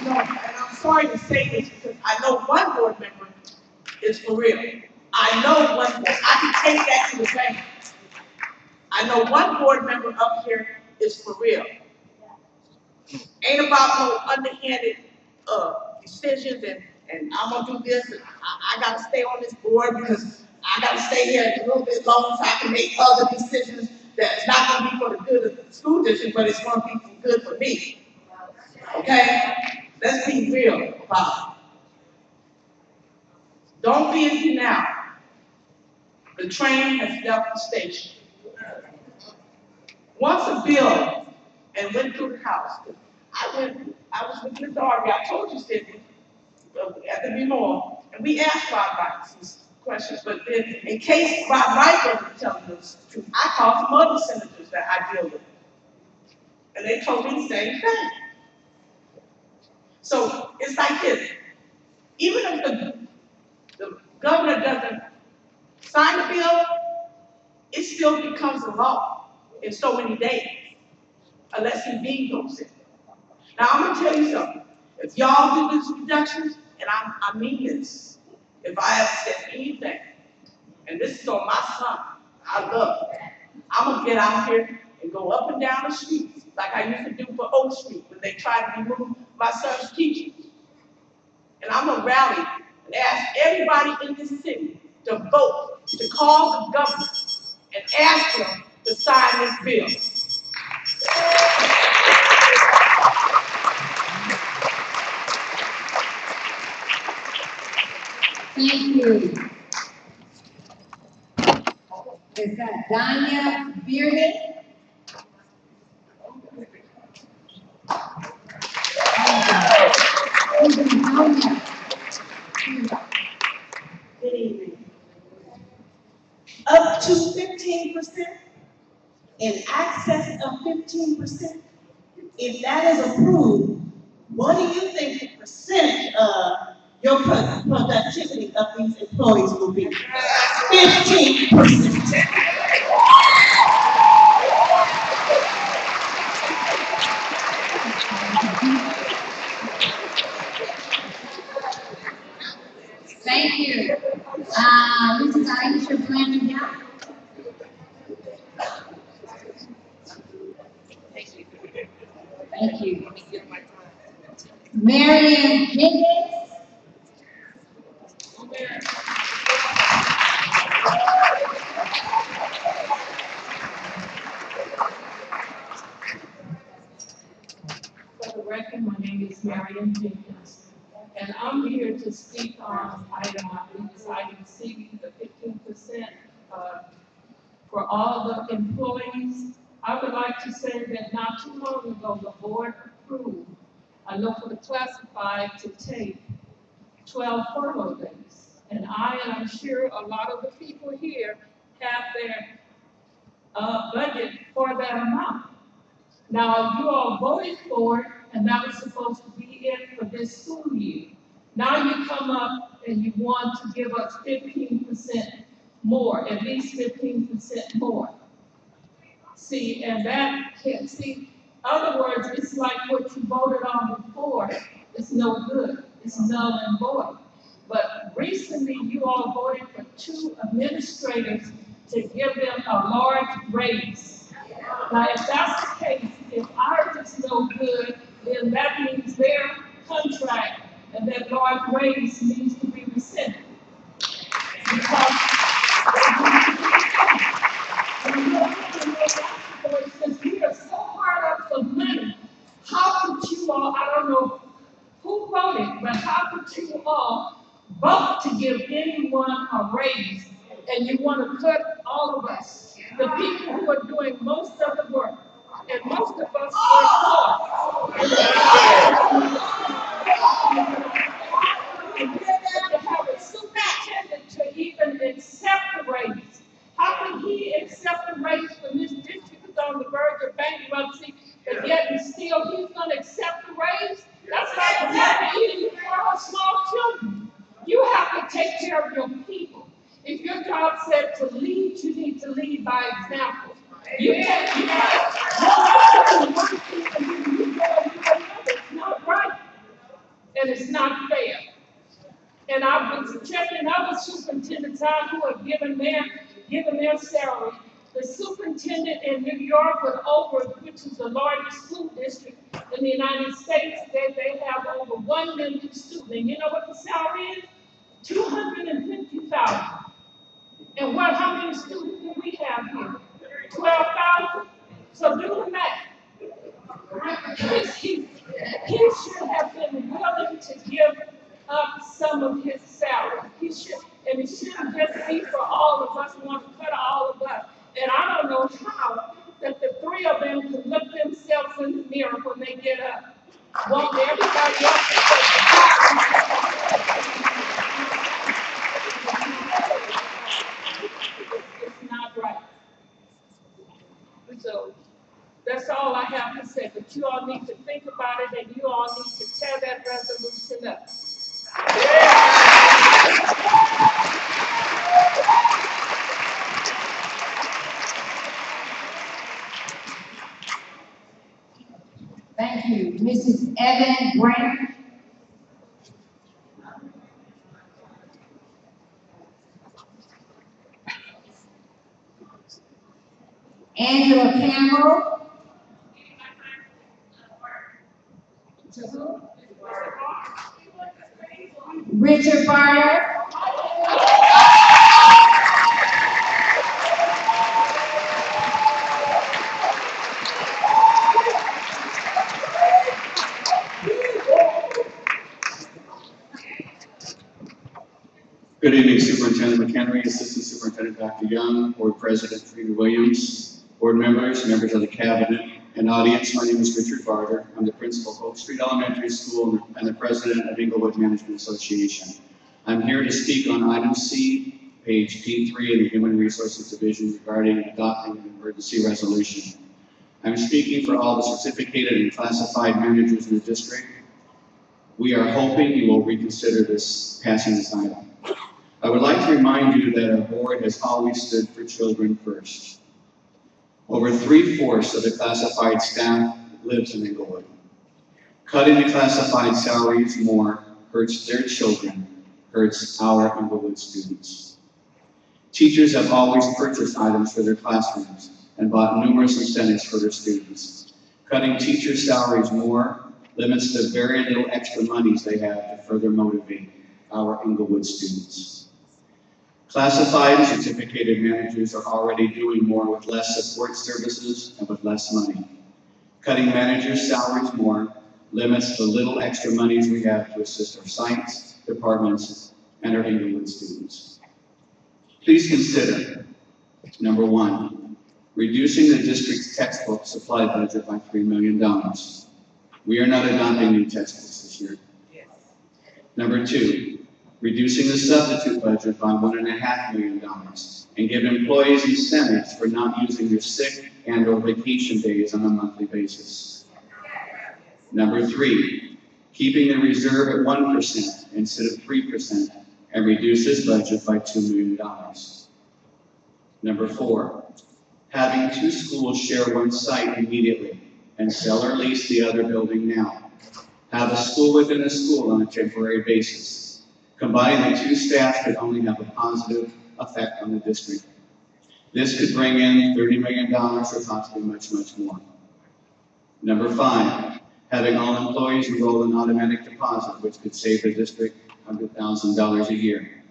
No, and I'm sorry to say this because I know one board member is for real. I know one board. I can take that to the bank. I know one board member up here is for real. Ain't about no underhanded decisions and I'm gonna do this and I gotta stay on this board because I gotta stay here a little bit longer so I can make other decisions that's not gonna be for the good of the school district, but it's gonna be good for me. Okay? Let's be real about it. Don't be in denial. The train has left the station. Once a bill and went through the House, I was with Ms. Darby, I told you, Sydney, at the Memorial, and we asked Rob Wright some questions, but then in case Rob Wright wasn't telling us the truth, I called some other senators that I deal with, and they told me the same thing. So it's like this, even if the governor doesn't sign the bill, it still becomes a law in so many days, unless he vetoes it. Now I'm gonna tell you something. If y'all do these reductions, and I mean this, if I ever said anything, and this is on my son, I love it, I'm gonna get out here and go up and down the streets like I used to do for Oak Street when they tried to remove my son's teachers. And I'm gonna rally and ask everybody in this city to vote, to call the governor and ask him to sign this bill. Thank you. Is that Danya Bearded? Good evening. Up to 15%, in excess of 15%, if that is approved, what do you think the percentage of your productivity of these employees will be? 15%. Thank you. Mrs. Aisha Blandon Young. Thank you. Marion Higgins. For the record, my name is Marion Jenkins, and I'm here to speak on item, I believe it's item C, the 15% for all the employees. I would like to say that not too long ago, the board approved a look for the classified to take 12 furlough days. And I'm sure a lot of the people here have their budget for that amount. Now, you all voted for it, and that was supposed to be it for this school year. Now you come up and you want to give us 15% more, at least 15% more. See, and that can't see. Other words, it's like what you voted on before. It's no good. It's null and void. But recently, you all voted for 2 administrators to give them a large raise. Now, if that's the case, if ours is no good, then that means their contract and that large raise needs to be rescinded. Because since we are but how could you all vote to give anyone a raise and you want to cut all of us, the people who are doing most of the work, and most of us work hard. To have a superintendent to even accept the raise. How can he accept the raise when this district is on the verge of bankruptcy, but yet and still he's going to accept the raise? That's like never eating for small children. You have to take care of your people. If your job said to lead, you need to lead by example. You take it's not right, and it's not fair. And I've been checking other superintendents out who have given their salary. The superintendent in New York with which is the largest school district in the United States, they have over 1 million students. And you know what the salary is? $250,000. And how many students do we have here? 12,000? So do the math. He should have been willing to give up some of his salary. He should, and it shouldn't just be for all of us, want to cut all of us. And I don't know how that the three of them can look themselves in the mirror when they get up. Want everybody else to it's not right. So that's all I have to say. But you all need to think about it, and you all need to tear that resolution up. Thank you. Mrs. Evan Grant. Angela Campbell. Richard Barner. Good evening, Superintendent McHenry, Assistant Superintendent Dr. Young, Board President Frida Williams, board members, members of the cabinet, and audience. My name is Richard Barter. I'm the principal of Oak Street Elementary School and the president of Inglewood Management Association. I'm here to speak on item C, page P3 in the Human Resources Division regarding adopting an emergency resolution. I'm speaking for all the certificated and classified managers in the district. We are hoping you will reconsider passing this item. I would like to remind you that our board has always stood for children first. Over 3/4 of the classified staff lives in Inglewood. Cutting the classified salaries more hurts their children, hurts our Inglewood students. Teachers have always purchased items for their classrooms and bought numerous incentives for their students. Cutting teacher salaries more limits the very little extra monies they have to further motivate our Inglewood students. Classified and certificated managers are already doing more with less support services and with less money. Cutting managers' salaries more limits the little extra monies we have to assist our science departments and our Inglewood students. Please consider, number one, reducing the district's textbook supply budget by $3 million. We are not adopting new textbooks this year. Number two, reducing the substitute budget by $1.5 million and give employees incentives for not using their sick and/or vacation days on a monthly basis. Number three, keeping the reserve at 1% instead of 3% and reduce this budget by $2 million. Number four, having two schools share one site immediately and sell or lease the other building now. Have a school within a school on a temporary basis. Combining the two staffs could only have a positive effect on the district. This could bring in $30 million or possibly much, much more. Number five, having all employees enroll in automatic deposit, which could save the district $100,000 a year.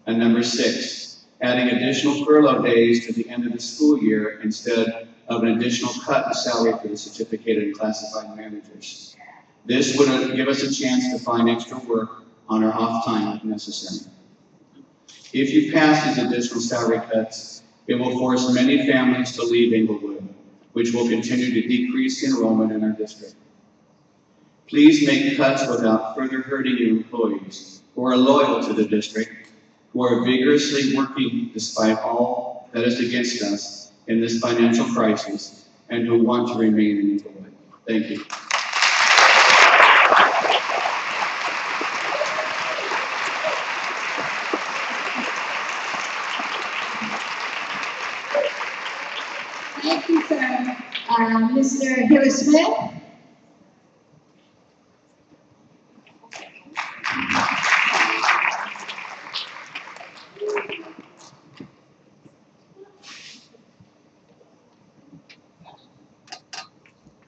And number six, adding additional furlough days to the end of the school year instead of an additional cut in salary for the certificated and classified managers. This would give us a chance to find extra work on our off time if necessary. If you pass these additional salary cuts, it will force many families to leave Inglewood, which will continue to decrease enrollment in our district. Please make cuts without further hurting your employees who are loyal to the district, who are vigorously working despite all that is against us in this financial crisis, and who want to remain in Inglewood. Thank you. Thank you, sir. Mr. Hilary Smith.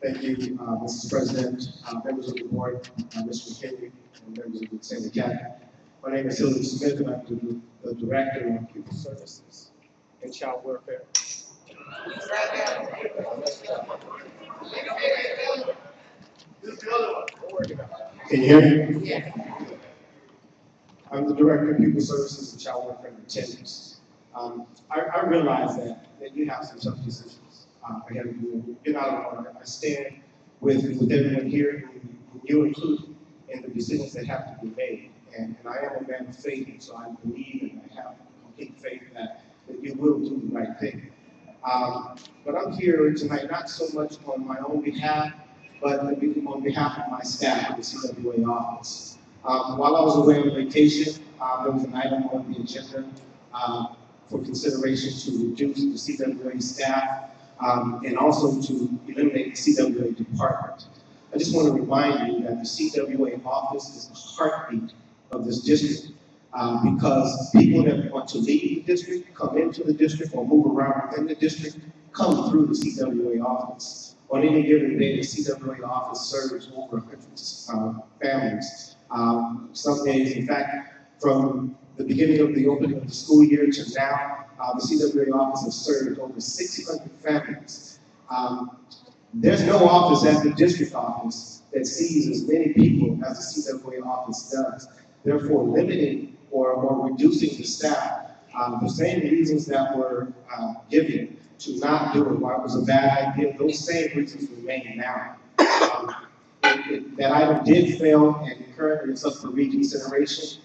Thank you, Mrs. President, members of the board, Mr. McKinley, and members of the Senate Cabinet. My name is Hilary Smith, and I'm the Director of Pupil Services and Child Welfare. Can you hear me? Yeah. I'm the Director of Pupil Services and Child Welfare and Attendance. I realize that you have some tough decisions ahead of you. You're not alone. I stand with everyone here, you included, in the decisions that have to be made. And I am a man of faith, and so I believe and I have complete faith that you will do the right thing. But I'm here tonight not so much on my own behalf, but on behalf of my staff at the CWA office. While I was away on vacation, there was an item on the agenda for consideration to reduce the CWA staff and also to eliminate the CWA department. I just want to remind you that the CWA office is the heartbeat of this district because people that want to leave the district, come into the district, or move around within the district, come through the CWA office. On any given day, the CWA office serves over 100 families. Some days, in fact, from the beginning of the opening of the school year to now, the CWA office has served over 600 families. There's no office at the district office that sees as many people as the CWA office does. Therefore, limiting or reducing the staff, the same reasons that were given to not do it, why it was a bad idea, those same reasons remain now. That item did fail, and currently it's up for reconsideration.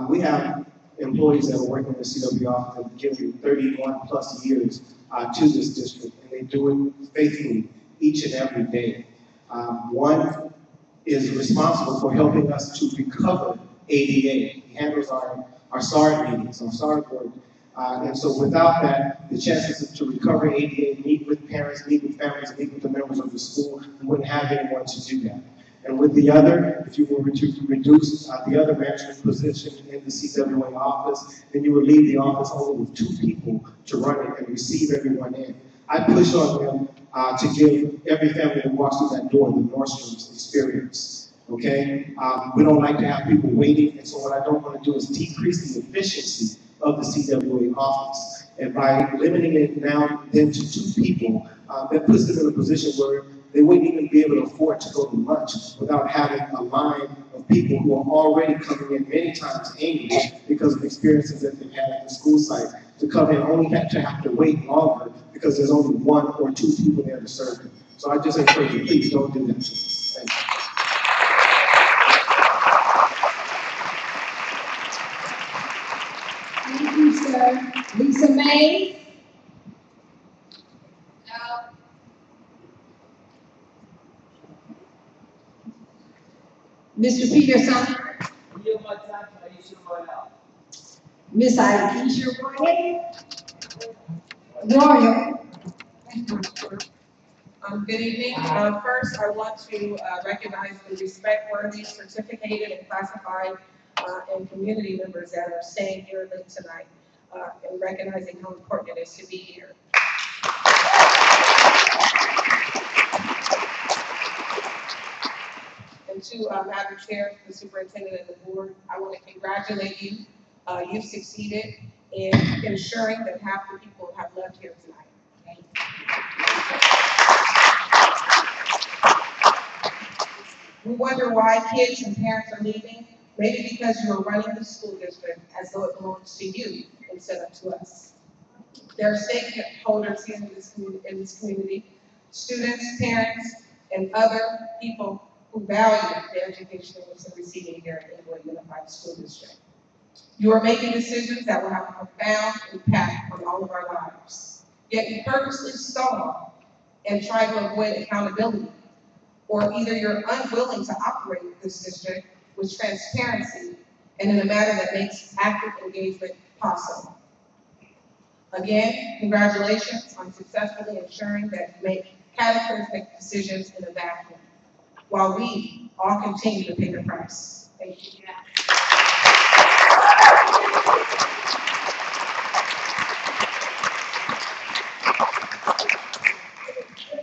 We have employees that are working in the CWA office that have given 31 plus years to this district, and they do it faithfully each and every day. One is responsible for helping us to recover ADA. He handles our SARD meetings, our SARD board. And so without that, the chances to recover ADA, meet with parents, meet with families, meet with the members of the school, we wouldn't have anyone to do that. And with the other, if you were to reduce the other management position in the CWA office, then you would leave the office only with 2 people to run it and receive everyone in. I push on them to give every family that walks through that door the Nordstrom's experience. Okay? We don't like to have people waiting, and so what I don't want to do is decrease the efficiency of the CWA office. And by limiting it now then to 2 people, that puts them in a position where they wouldn't even be able to afford to go to lunch without having a line of people who are already coming in many times angry because of experiences that they've had at the school site to come in only to have to wait longer because there's only 1 or 2 people there to serve them. So I just encourage you, please don't do that to us. Thank you. Thank you, sir. Lisa May. Mr. Peter Sumner. Miss Aisha Royal. Good evening. First, I want to recognize the respect-worthy, certificated, and classified and community members that are staying here late tonight, and recognizing how important it is to be here. And to Madam Chair, the Superintendent, and the Board, I want to congratulate you. You've succeeded in ensuring that half the people have left here tonight. We wonder why kids and parents are leaving. Maybe because you are running the school district as though it belongs to you instead of to us. There are stakeholders here in this community, students, parents, and other people who value the education they're receiving here at Inglewood Unified School District. You are making decisions that will have a profound impact on all of our lives. Yet you purposely stall and try to avoid accountability, or either you're unwilling to operate this district with transparency and in a manner that makes active engagement possible. Again, congratulations on successfully ensuring that you make cataclysmic decisions in a vacuum, while we all continue to pay the price. Thank you.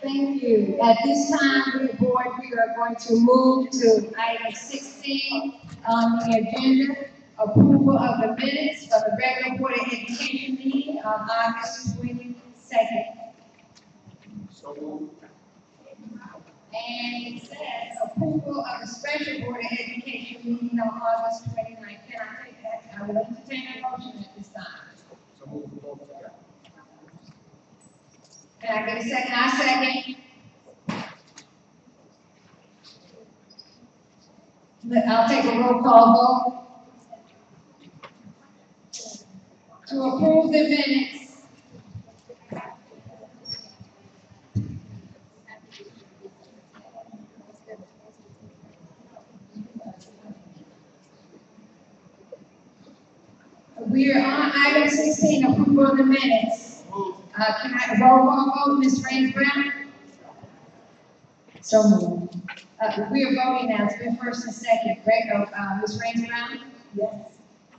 Thank you. At this time, board, we are going to move to item 16 on the agenda, approval of the minutes of the regular Board of Education meeting on August 22nd. So moved. And it says approval of the special Board of Education meeting on August 29th. Can I take that? I will entertain a motion at this time. So moved. Can I get a second? I second. I'll take a roll call vote to approve the minutes. We are on item 16, approval of the minutes. Can I roll call vote, Ms. Raines Brown? So moved. We are voting now. It's been first and second. Ms. Raines Brown? Yes.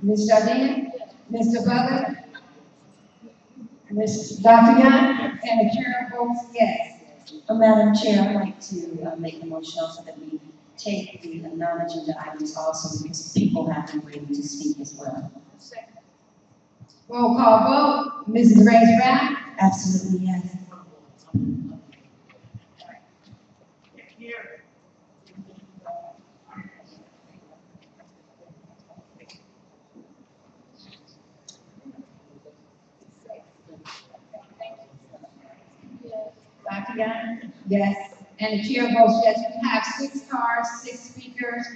Ms. Jardine? Mr. Butler? Dr. Young? And the chair votes yes. Madam Chair, I'd like to make a motion also that we take the non-agenda items also because people have been waiting to speak as well. Roll call vote. Mrs. Raines Brown? Absolutely, yes. Dr. Young? Yes. And the chair votes yes. We have 6 cards, 6 speakers.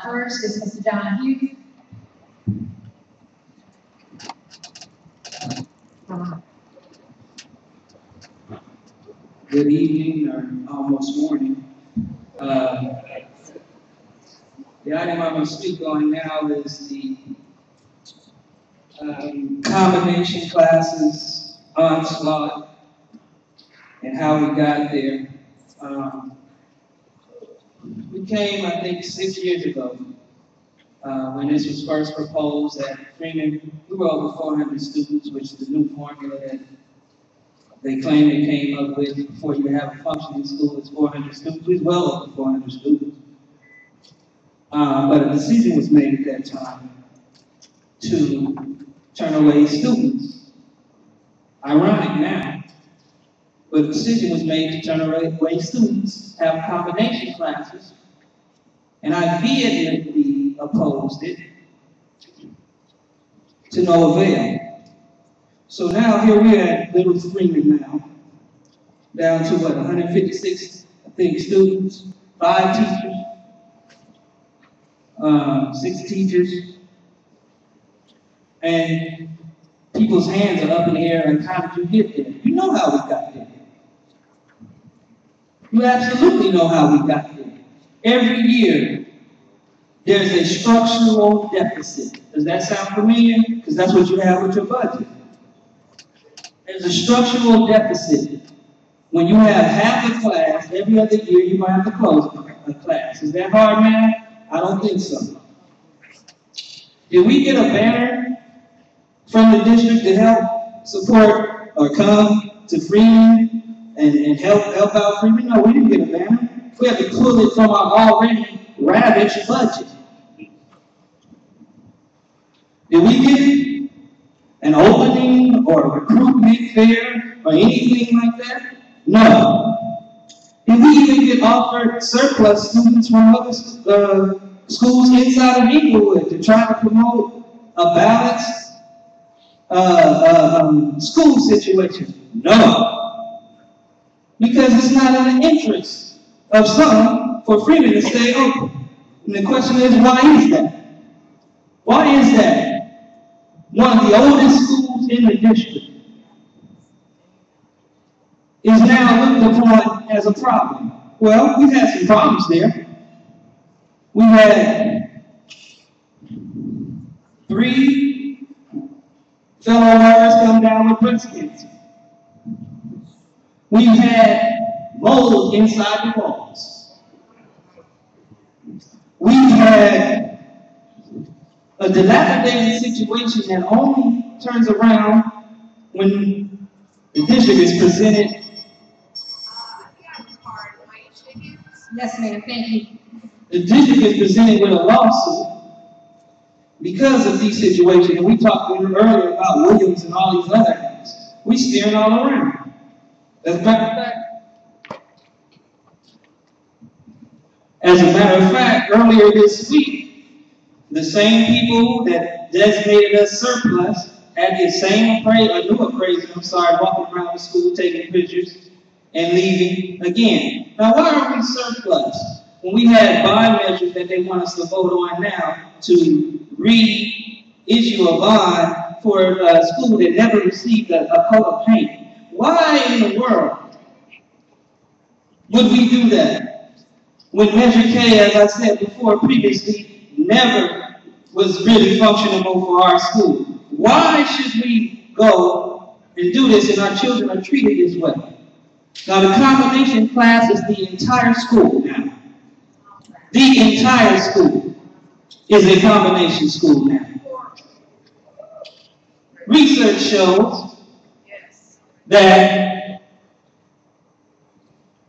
First is Mr. John Hughes. Good evening, or almost morning. The item I'm going to speak on now is the combination classes onslaught and how we got there. We came, I think, 6 years ago when this was first proposed at Freeman. We were over 400 students, which is the new formula that they claim they came up with before you have a functioning school. It's 400 students. We was well over 400 students. But a decision was made at that time to turn away students. Ironic now, but a decision was made to turn away students, have combination classes, and I vehemently opposed it to no avail. So now here we are at Little Freeman now, down to what, 156, I think, students, 5 teachers, 6 teachers, and people's hands are up in the air like, how did you get there? You know how we got there. You absolutely know how we got there. Every year, there's a structural deficit. Does that sound familiar? Because that's what you have with your budget. There's a structural deficit. When you have half a class, every other year you might have to close a class. Is that hard, man? I don't think so. Did we get a banner from the district to help support or come to Freeman and help out Freeman? No, we didn't get a banner. We had to pull it from our already ravaged budget. Did we get an opening or a recruitment fair or anything like that? No. And we even get offered surplus students from other schools inside of Inglewood to try to promote a balanced school situation. No. Because it's not in the interest of some for Freeman to stay open. And the question is, why is that? Why is that one of the oldest schools in the district is now looked upon as a problem? Well, we've had some problems there. We had 3 fellow workers come down with breast cancer. We've had mold inside the walls. We've had a dilapidated situation that only turns around when the district is presented. Yes, ma'am, thank you. The district is presented with a lawsuit because of these situations. And we talked earlier about Williams and all these other things. We staring all around. As a matter of fact, earlier this week, the same people that designated us surplus had the same new appraiser, walking around the school taking pictures and leaving again. Now, why are we surplus when we had bond measures that they want us to vote on now to reissue a bond for a school that never received a coat of paint? Why in the world would we do that when Measure K, as I said before previously, never was really functional for our school? Why should we go and do this and our children are treated this way? Now, the combination class is the entire school now. The entire school is a combination school now. Research shows that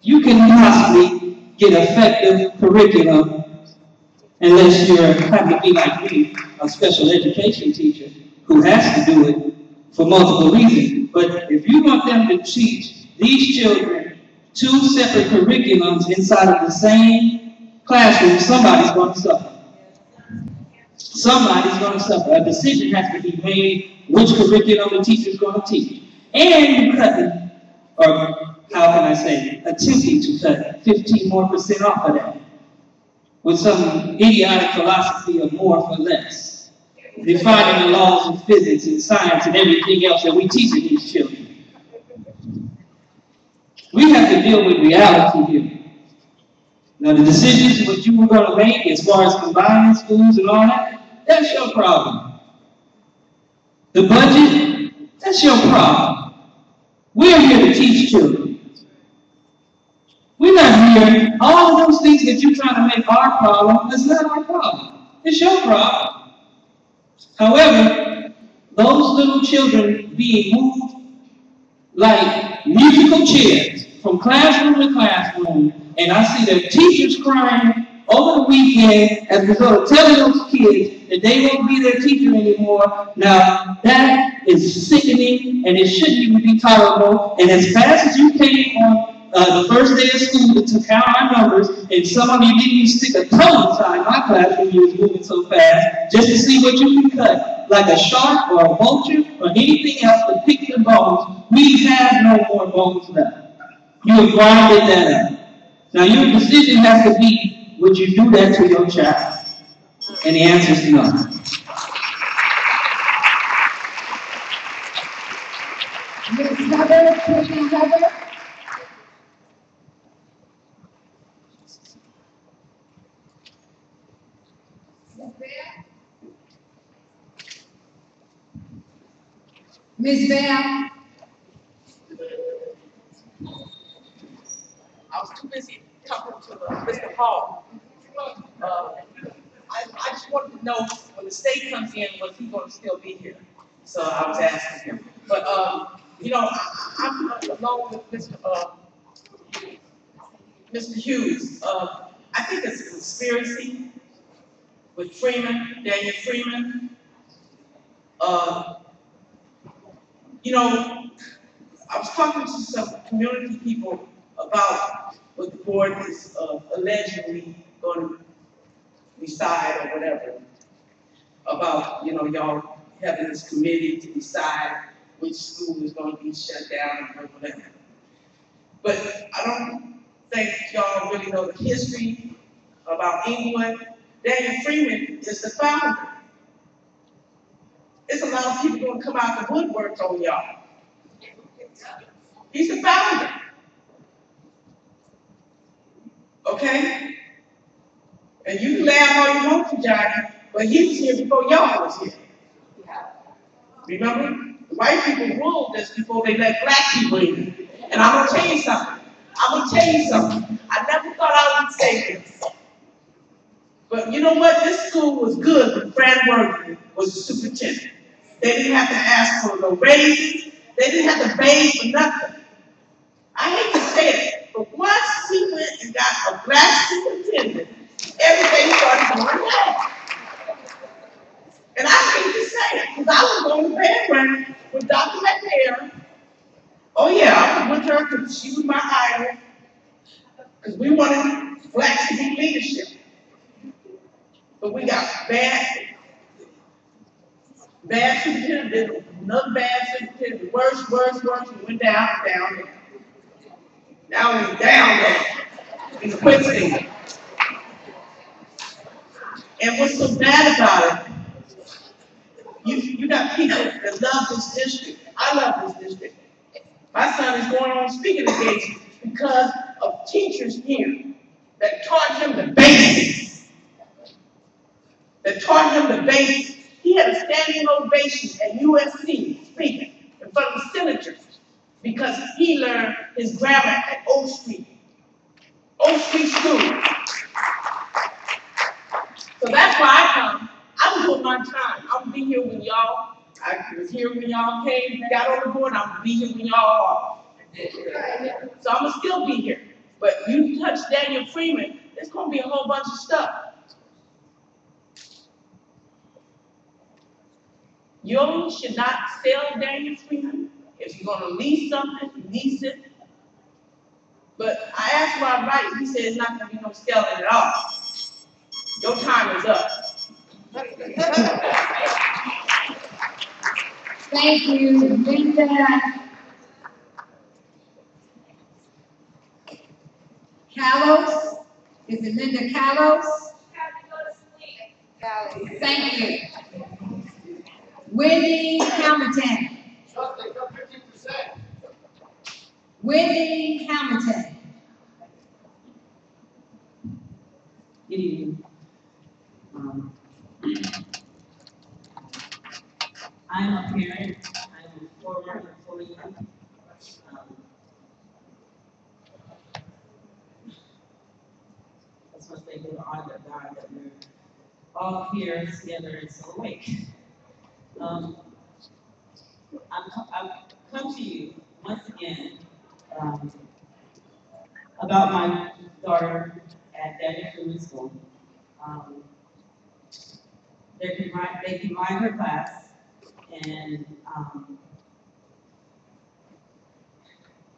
you can possibly get effective curriculum unless you have to be like me, a special education teacher who has to do it for multiple reasons. But if you want them to teach these children 2 separate curriculums inside of the same classroom, somebody's going to suffer. Somebody's going to suffer. A decision has to be made which curriculum the teacher's going to teach. And you're cutting, or how can I say, attempting to cut 15% more off of that with some idiotic philosophy of more for less, defining the laws of physics and science and everything else that we teach these children. We have to deal with reality here. Now, the decisions that you were going to make as far as combining schools and all that, that's your problem. The budget, that's your problem. We're here to teach children. We're not here, all of those things that you're trying to make our problem, that's not our problem. It's your problem. However, those little children being moved like musical chairs from classroom to classroom, and I see their teachers crying over the weekend as a result of telling those kids that they won't be their teacher anymore. Now, that is sickening, and it shouldn't even be tolerable. And as fast as you came on the first day of school to count our numbers, and some of you didn't even stick a toe inside my classroom, you was moving so fast, just to see what you can cut, like a shark or a vulture or anything else to pick your bones. We have no more bones left. You have grinded that up. Now, your decision has to be, would you do that to your child? And the answer is no. Ms. Heather, Commissioner Heather. Ms. Bell. I was too busy talking to Mr. Paul. I just wanted to know when the state comes in, was he going to still be here? So I was asking him. But you know, I'm along with Mr. Hughes. I think it's a conspiracy with Freeman, Daniel Freeman. You know, I was talking to some community people about what the board is allegedly going to decide or whatever about, y'all having this committee to decide which school is going to be shut down or whatever. But I don't think y'all really know the history about Englewood. Daniel Freeman is the founder. It's a lot of people going to come out the woodwork on y'all. He's the founder. Okay? And you can laugh all you want to, Johnny, but he was here before y'all was here. Remember? The white people ruled this before they let black people in. And I'm going to tell you something. I never thought I would say this. But you know what? This school was good when Fran Worthy was the superintendent. They didn't have to ask for no raises. They didn't have to beg for nothing. I hate to say it, but once we went and got a black superintendent, everything started going well. And I hate to say it, because I was on the bandwagon with Dr. McNair. Oh yeah, I was with her because she was my idol. Because we wanted blacks to be leadership. But we got bad superintendent, another bad superintendent, worse, we went down, down. Now we're down there in the quicksand. And what's so bad about it, you got people that love this district. I love this district. My son is going on speaking engagements because of teachers here that taught him the basics. He had a standing ovation at USC speaking in front of the senators because he learned his grammar at Oak Street School. So that's why I come. I'm doing my time. I'm gonna be here when y'all. I was here when y'all came, got on the board. I'm gonna be here when y'all are. So I'm gonna still be here. But you touch Daniel Freeman, there's gonna be a whole bunch of stuff. You should not sell Daniel Freeman. If you're gonna lease something, lease it. But I asked Rob Wright, he said it's not gonna be no selling at all. Your time is up. Thank you, Linda. Callos? Is it Linda Callos? Thank you. Wendy Hamilton. Wendy Hamilton. Good evening. I'm a parent. I'm a former employee. That's what they do, the honor of God that we're all here together and so awake. I've come to you once again about my daughter at Daniel Freeman School. They combined her class, and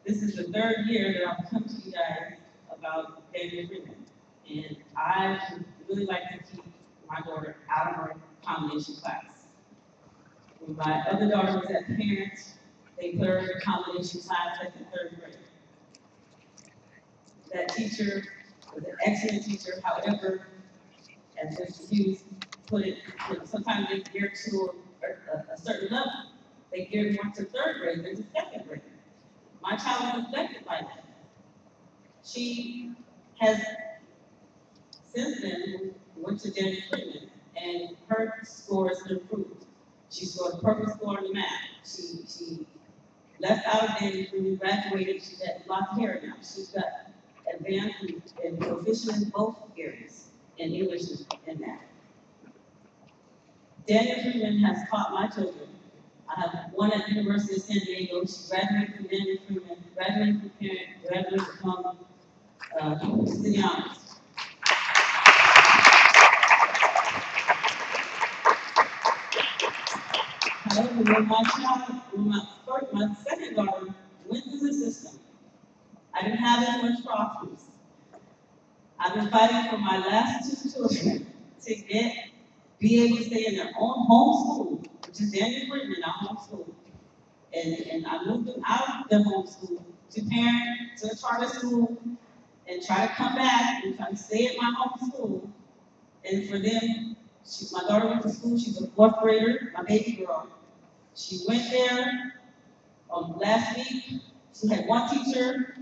this is the third year that I've come to you guys about Daniel Freeman. And I would really like to keep my daughter out of her combination class. When my other daughter was at parents, they put her in a combination class at the third grade. That teacher was an excellent teacher, however, as Mr. Hughes put it, sometimes they gear to a certain level. They gear more to third grade than to second grade. My child was affected by that. She has since then went to Daniel Freeman, and her scores improved. She scored a perfect score in the math. She left out of Daniel Freeman, graduated. She's got lots of hair now. She's got advanced and proficient in both areas, in English and math. Daniel Freeman has taught my children. I have one at the University of San Diego. She graduated from Daniel Freeman, graduated from parent, graduated from City Honors. However, when my second daughter went through the system, I didn't have as much profits. I've been fighting for my last 2 children to be able to stay in their own home school, which is Daniel Freeman, our home school. And I moved them out of their home school to parent, to a charter school, and try to come back and try to stay at my home school. And for them, my daughter went to school, she's a 4th grader, my baby girl. She went there last week. She had one teacher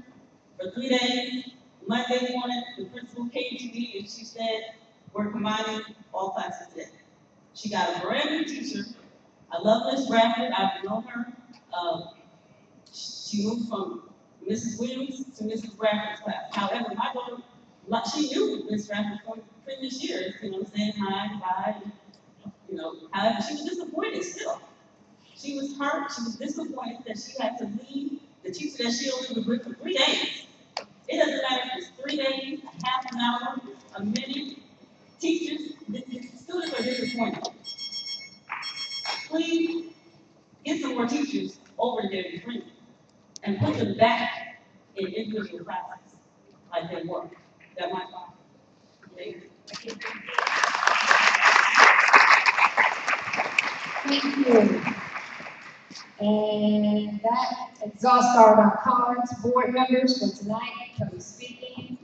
for 3 days. Monday morning, the principal came to me and she said, we're combining all classes today. She got a brand new teacher. I love Miss Bradford, I've known her. She moved from Mrs. Williams to Mrs. Bradford's class. However, my daughter, she knew Miss Bradford from previous years, saying hi, bye, however, she was disappointed still. She was hurt, she was disappointed that she had to leave the teacher that she only was with for 3 days. It doesn't matter if it's 3 days, a half an hour, a minute. Teachers, the students are disappointed. Please get some more teachers over there in Freeman and put them back in individual classes like they were. That might be. Thank you. And that exhausts our cards. Board members for tonight from speaking.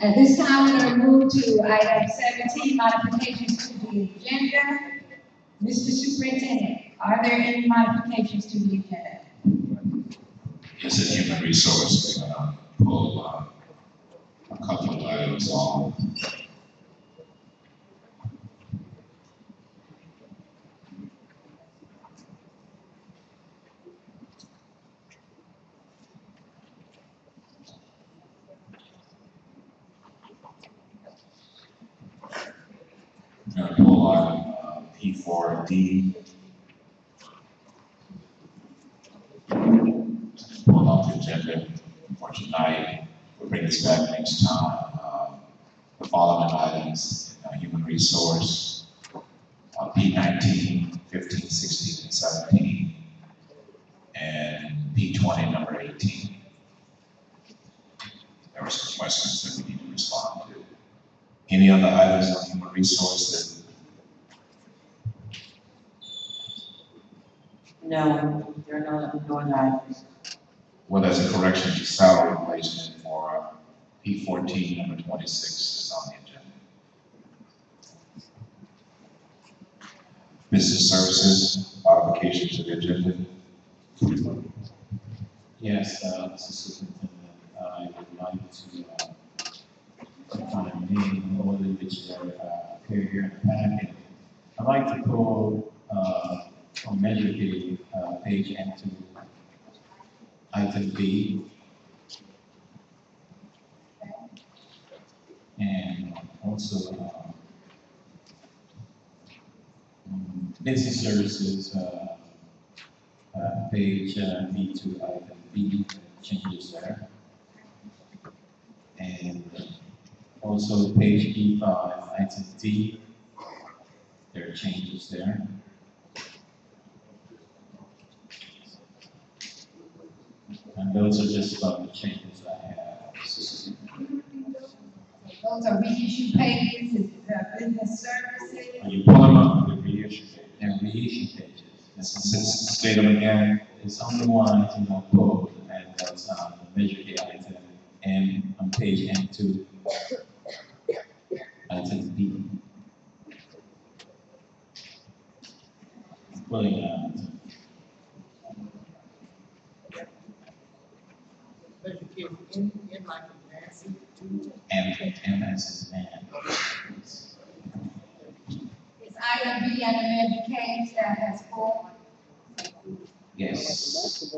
At this time, we're going to move to item 17, modifications to the agenda. Mr. Superintendent, are there any modifications to the agenda? Yes, in human resource, we're going to pull a couple of items on. We're going to pull on P4D. Pull off the agenda for tonight. We'll bring this back next time. The following items, human resource, P19, 15, 16, and 17, and P20, number 18. There were some questions that we need to respond to. Any other items on human resource that? No, there are no items. Well, there's a correction to salary replacement for P14, number 26 is on the agenda. Business services, modification to the agenda. Yes, Mr. Superintendent, I would like to find a name order which appear here in the packet. I'd like to pull from Measure B, page N2, item B, and also business services, page B2, item B, changes there. And also page B5, item D, there are changes there. And those are just about the changes I have. Those are reissue pages, business services. When you pull them up, the reissue pages. They're reissue pages. State them again. It's on the one item I pulled, and that's the Measure B item, and on page N2, item B. Pulling out. And as man. It's item B under Measure K, staff has 4. Yes.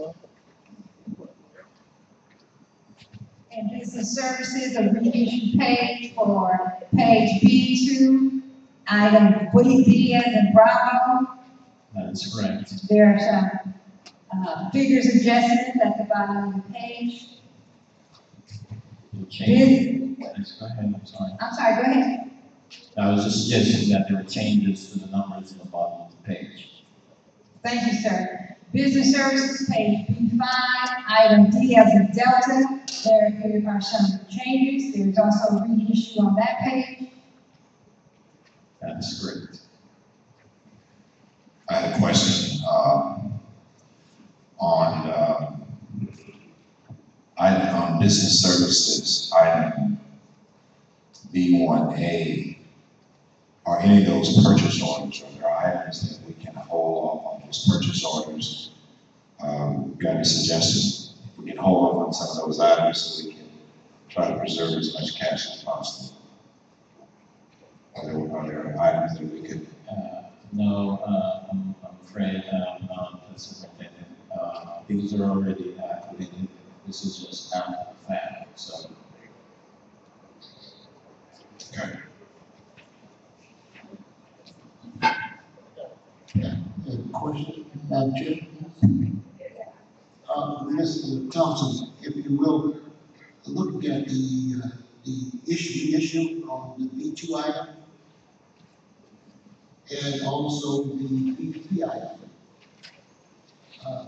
And business services, a reissue page for page B2, item B as in Bravo. That's correct. There are some figures adjustments at the bottom of the page. Yes, go ahead, I'm sorry. I'm sorry, go ahead. I was just suggesting that there were changes to the numbers in the bottom of the page. Thank you, sir. Business services, page B5, item D as in Delta, There are some changes. There's also a reissue on that page. That's great. I had a question on business services, item B1A. Are any of those purchase orders, or there are items that we can hold off on those purchase orders? Got any suggestions? If we can hold off on some of those items so we can try to preserve as much cash as possible. Are there items that we could? No, I'm afraid not, Superintendent. These are already activated. This is just after the fact, so. Okay. Question, Madam Chair. Mr. Thompson, if you will, look at the issue on the B2 item and also the B3 item.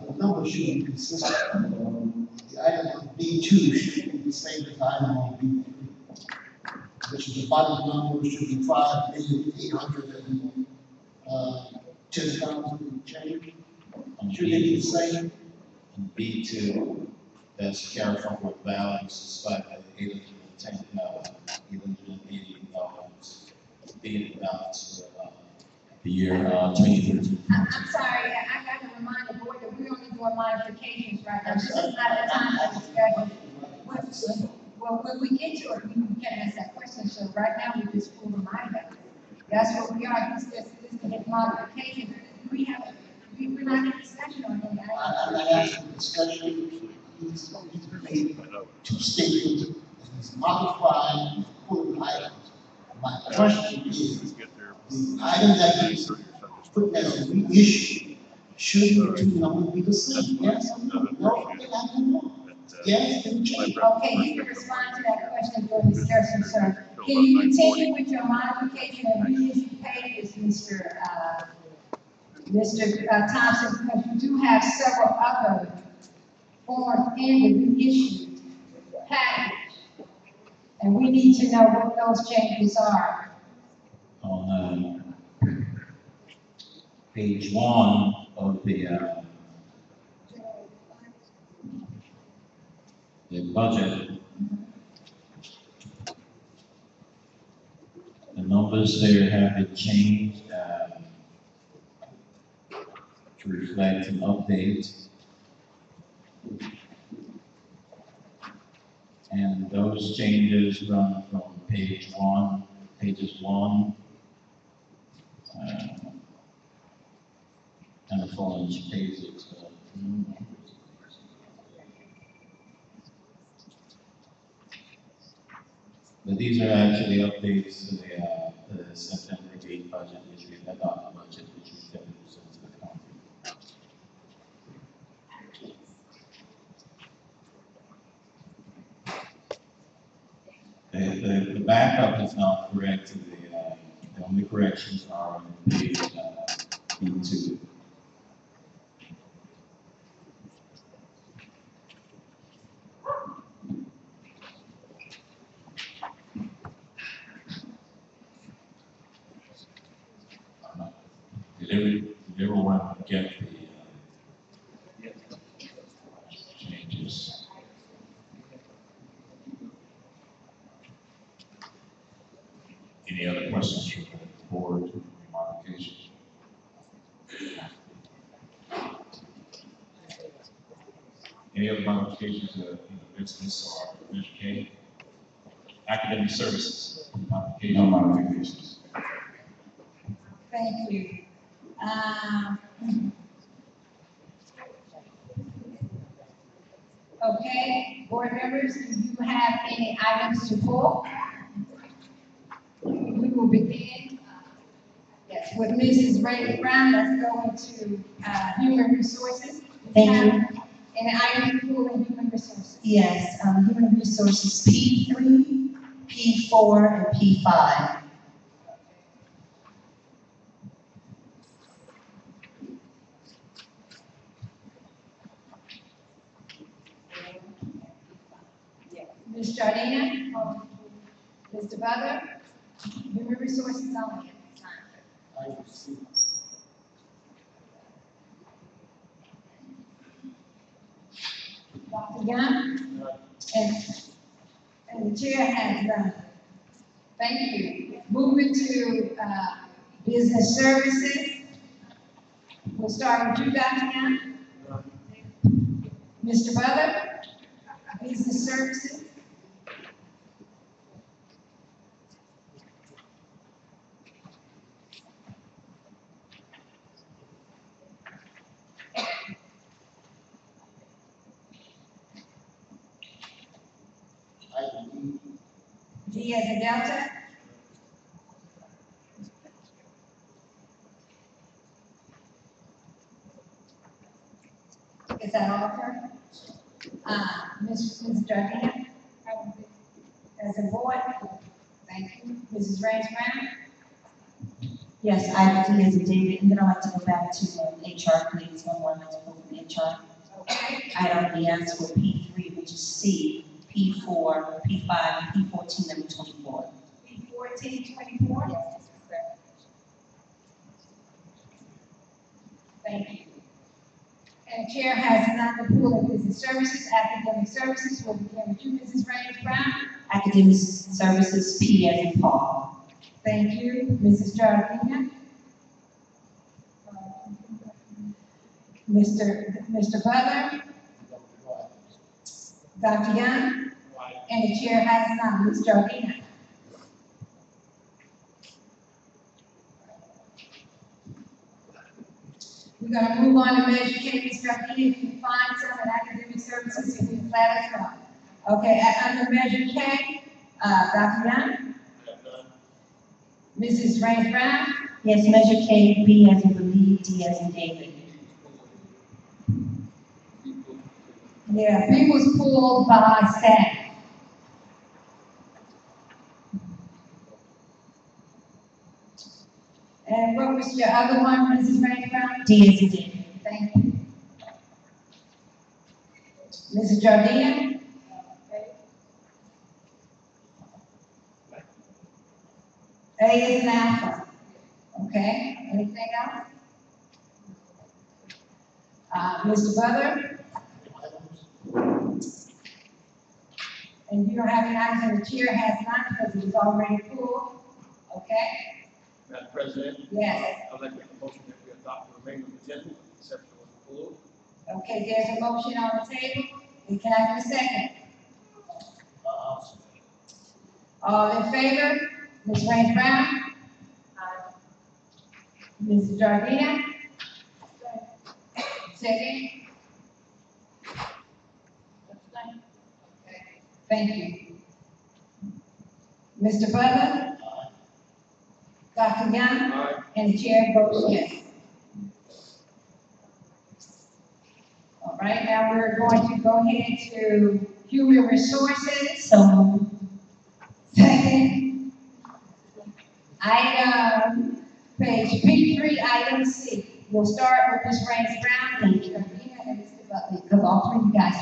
The numbers should be consistent. The item on B2 should be the same as the item on B3, which is the bottom number should be 5,810,000 change. Should they be the same? B2, that's carried forward balance is $5,810,000, $880 being balance for the year 2013. I'm sorry, I got to remind the board that we're only doing modifications right now. This is not the time for discussion. Well, when we get to it, we can ask that question. So right now, we just pull the mind up. That's what we are. This is modification. We're not in discussion on any item. I'm not asking discussion. He's made two statements and he's modified pulling items. My question is, the item that he's put as a reissue, should the two numbers be the same? Yes or no? No, then I don't know. Yes, then change. Okay, you can respond to that question during discussion, sir. Can you continue with your modification and reissue pages, Mr. Thompson, because you do have several other forms in the reissued package. And we need to know what those changes are. On page 1 of the budget, the numbers there have been changed to reflect an update. And those changes run from pages 1 and the following pages. But these are actually updates to the September 8 budget, which we adopted budget, which we kept to the county. The backup is not correct. The only corrections are on page B2. Did everyone get the changes? Any other questions from the board, modifications? Any other modifications in the business or education? Academic services, modifications? No modifications. Thank you. Okay, board members, do you have any items to pull? We will begin with Mrs. Ray Brown. Let's go into human resources. Thank you. Any items to pull in human resources? Yes, human resources P3, P4, and P5. Ms. Jardina? Mr. Butler? Human Resources only at this time. Dr. Young? And the chair has none. Thank you. Moving to business services. We'll start with you, Dr. Young. Mr. Butler, business services. D as in Delta. Is that all of her? Ms. Jardina? As a board? Thank you. Mrs. Raines Brown? Yes, item D as in David, and then I'd like to go back to HR, please, one more, let's go from HR. Okay. Item B asks for P3, which is C, P4, P5, and P14, number 24. P14, 24? Yes, correct. Thank you. And the chair has none. The pool of business services, academic services will begin with you, Mrs. Raines Brown. Academic services, P as in Paul. Thank you. Mrs. Jardina. Mr. Butler. Dr. Young. And the chair has none. Ms. Jardina. We're going to move on to Measure K, Ms. Jardina. If you find some in academic services, if you let us know. Okay, under Measure K, Dr. Young. Mrs. Raines Brown. Yes, Measure K, B as in believe, D as in David. Yeah, B was pulled by staff. And what was your other one, Mrs. Raines Brown? D as in David. Thank you. Mrs. Jardina? A is an alpha. Okay, anything else? Mr. Butler? And you don't have any items, and the chair has none because it was already pulled. Okay? Madam President? Yes. I'd like to make a motion that we adopt the remainder of the agenda with the exception of the pool. Okay, there's a motion on the table. And can I get a second? All in favor? Ms. Raines Brown? Mrs. Jardina? Second? Thank you. Mr. Butler? Dr. Young? And the chair votes yes. All right, now we're going to go ahead to human resources. So, second. Item, page P3, item C. We'll start with Ms. Raines Brown, and Mr. Jardina, and Mr. Butler, because all three of you guys.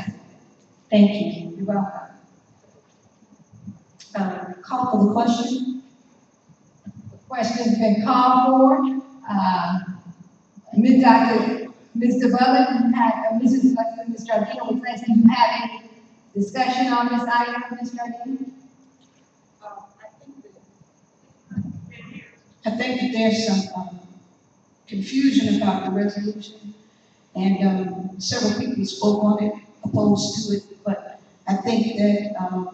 thank you. You're welcome. Call for the question. The question's been called for. Mr. Butler, you have, Mrs. Jardina was asking, do you have any discussion on this item, Ms. Jardina? I think that there's some confusion about the resolution, and several people spoke on it, opposed to it, but I think that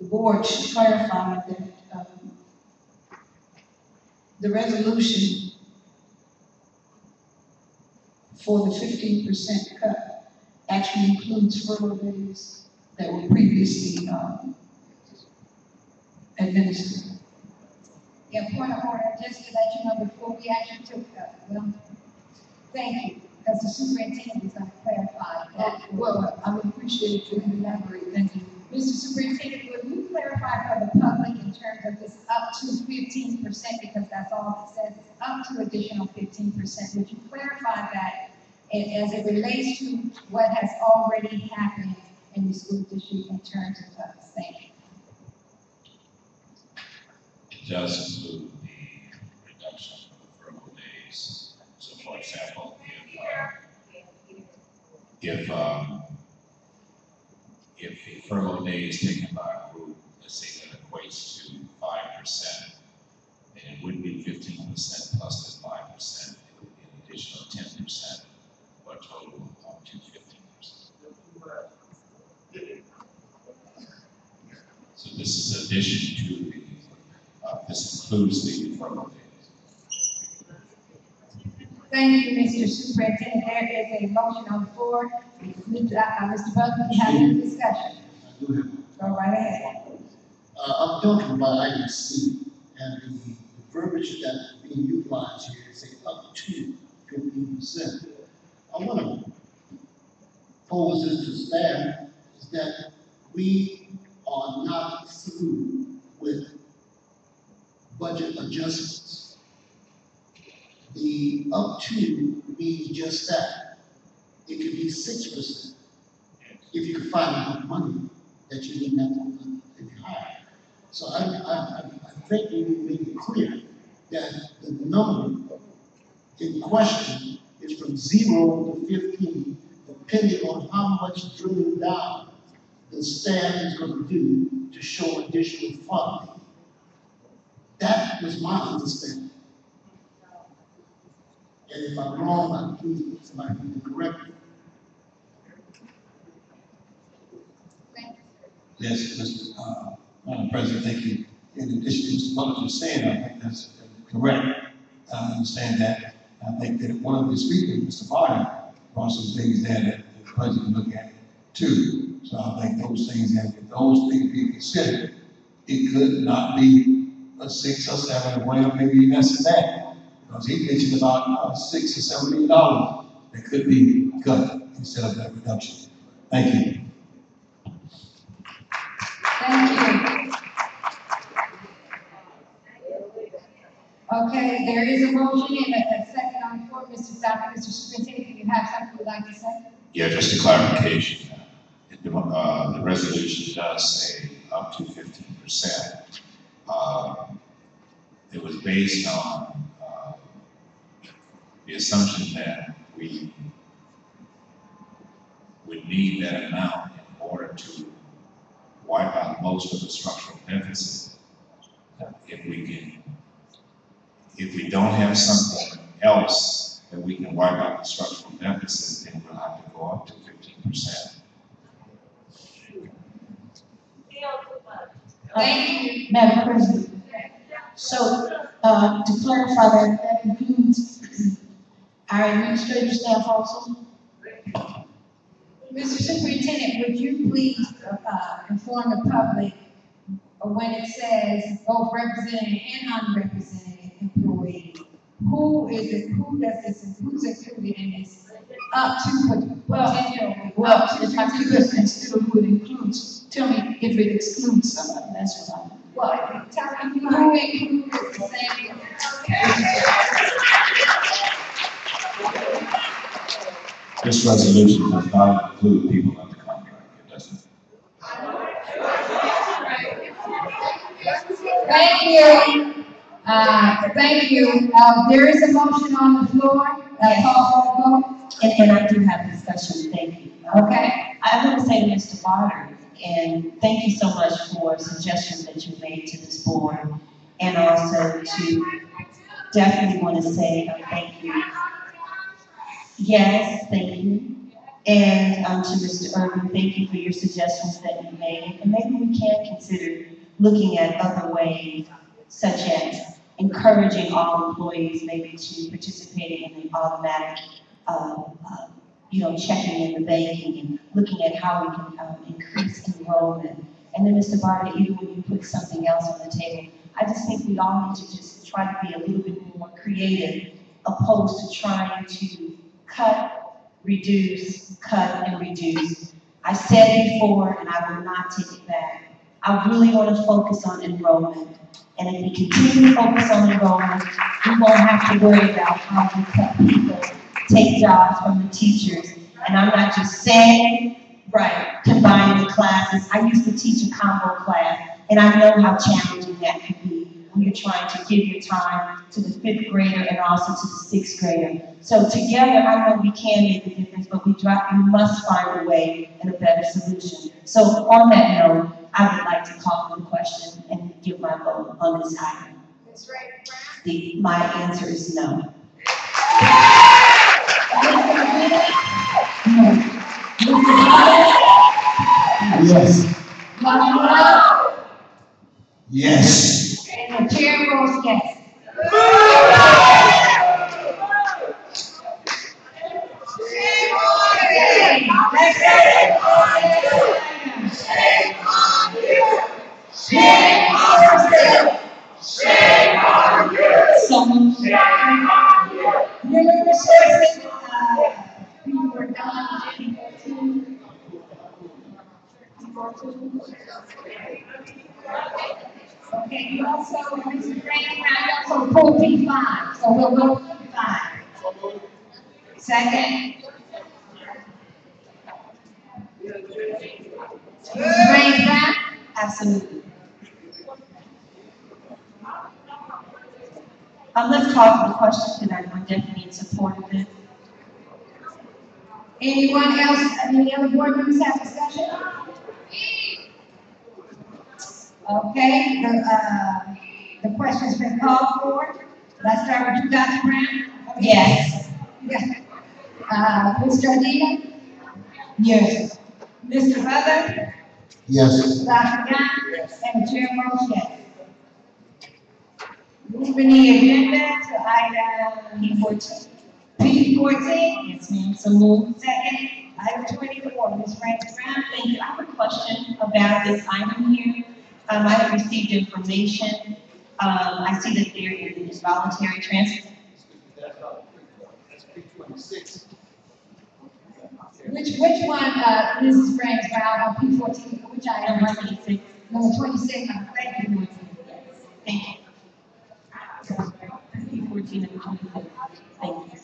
the board should clarify that the resolution for the 15% cut actually includes furlough days that were previously administered. Yeah, point of order, just to let you know, before we actually took that, well, thank you, because the superintendent was going to clarify that. Well, I would appreciate you elaborate, thank you. Mr. Superintendent, would you clarify for the public in terms of this up to 15%, because that's all it says, up to additional 15%. Would you clarify that as it relates to what has already happened in the school district in terms of cuts? Thank you. does include the reduction of furlough days. So for example, if the furlough day is taken by a group, let's say that equates to 5%, then it wouldn't be 15% plus the 5%, it would be an additional 10%, or a total of up to 15%. So this is addition to the, this includes the furlough days. Thank you, Mr. Superintendent. There is a motion on the floor. Mr. Butler, we have any discussion? Go right ahead. I'm talking about item C, and the verbiage that's being utilized here is say up to 15%. I want to pose this to staff, is that we are not through with budget adjustments. The up to means just that. It could be 6% if you can find enough money that you need that money to be higher. So I think we need to make it clear that the number in question is from 0 to 15, depending on how much drilling down the staff is going to do to show additional funding. That was my understanding. And if I'm wrong, please somebody need to correct me. Yes, Mr. Madam President, thank you. In addition to Mr. Butler just saying, I think that's correct. I understand that. I think that one of the speakers, Mr. Barton, brought some things there that the president look at too. So I think those things be considered. It could not be a 6 or 7 or whatever, maybe less than that. Because he mentioned about $6 or $7 million that could be cut instead of that reduction. Thank you. Thank you. Okay, there is a motion and a second on the floor. Mr. Stockton, Mr. Superintendent, do you have something you'd like to say? Yeah, just a clarification. The resolution does say up to 15%. It was based on the assumption that we would need that amount in order to wipe out most of the structural deficit. If we don't have something else that we can wipe out the structural deficit, then we'll have to go up to 15%. Thank you. Madam President. So, to clarify that includes our administrative staff also? Mr. Superintendent, would you please inform the public when it says both represented and unrepresented employee, who's included in this up to potential? Well, if I could consider who it includes, tell me if it excludes somebody, that's what I'm. Well, tell me who includes the same. This resolution does not include people under contract. It doesn't. Thank you. Thank you. There is a motion on the floor. And I do have discussion. Thank you. Okay. I want to say to Mr. Barter, and thank you so much for suggestions that you made to this board, and also to definitely want to say thank you. Yes, thank you. And to Mr. Irvin, thank you for your suggestions that you made. And maybe we can consider looking at other ways, such as encouraging all employees maybe to participate in the automatic, checking in the banking and looking at how we can increase enrollment. And then Mr. Barter, even when you put something else on the table, I just think we all need to just try to be a little bit more creative, opposed to trying to cut, reduce, cut, and reduce. I said it before, and I will not take it back. I really want to focus on enrollment. And if we continue to focus on enrollment, we won't have to worry about how we cut people, take jobs from the teachers. And I'm not just saying, right, combining the classes. I used to teach a combo class, and I know how challenging that could be. when you're trying to give your time to the 5th grader and also to the 6th grader. So together, I know we can make a difference, but we must find a way and a better solution. So on that note, I would like to call for the question and give my vote on this item. My answer is no. Yes. Yes. Yes. And the chair votes yes. Okay, you also, Mr. Graham, I also pulled P5, so we'll go P5. Second. Mr. Graham, Absolutely. Let's call for the question, and I'm definitely in support of it. anyone else, any other board members have discussion? Okay, the question's been called for. Let's start with you, Dr. Brown. Yes. Ms. Jardina? Yes. Mr. Butler? Yes. Dr. Young? Yes. And the chair votes yes. Moving the agenda to item P14. P14. Yes, ma'am. So move. Second, item 24, Ms. Francis Brown. Thank you. I have a question about this item here. I have received information. I see that there is voluntary transfer. Which one, Mrs. Francis Brown, on P14, which item? Number 26. Number 26, thank you. Thank you. P14 and 26. Thank you.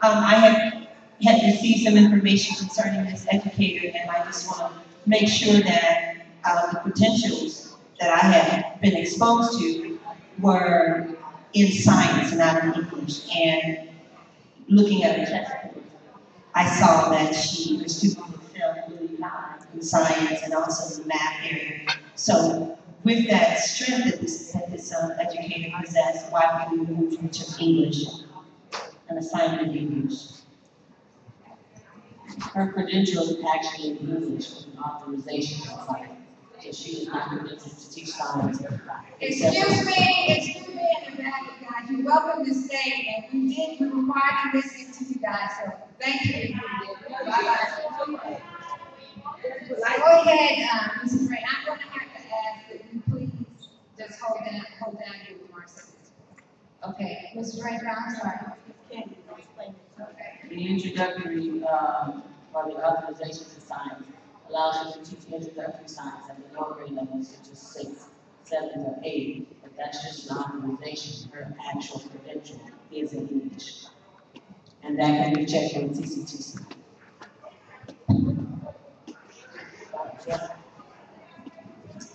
I had received some information concerning this educator, and I just want to make sure that the potentials that I have been exposed to were in science and not in English. And looking at her test, I saw that her student had failed really high in science and also in the math area. So with that strength that this educator possessed, why would we remove her to English, an assignment in English? Her credentials actually in English with an authorization science. So she was not permitted to teach science. Excuse me in the back, guys. You're welcome to stay, and we require to listen to you guys, so thank you. Go ahead, Mrs. Ray. I'm going to have to ask that you please just hold down your remarks. Okay, Mrs. Ray, I'm sorry. The introductory, or the authorization to science allows you to teach introductory science at the lower grade levels, such as 6, 7, or 8, but that's just an authorization. Her actual credential is in English. And that can be checked on TCTC.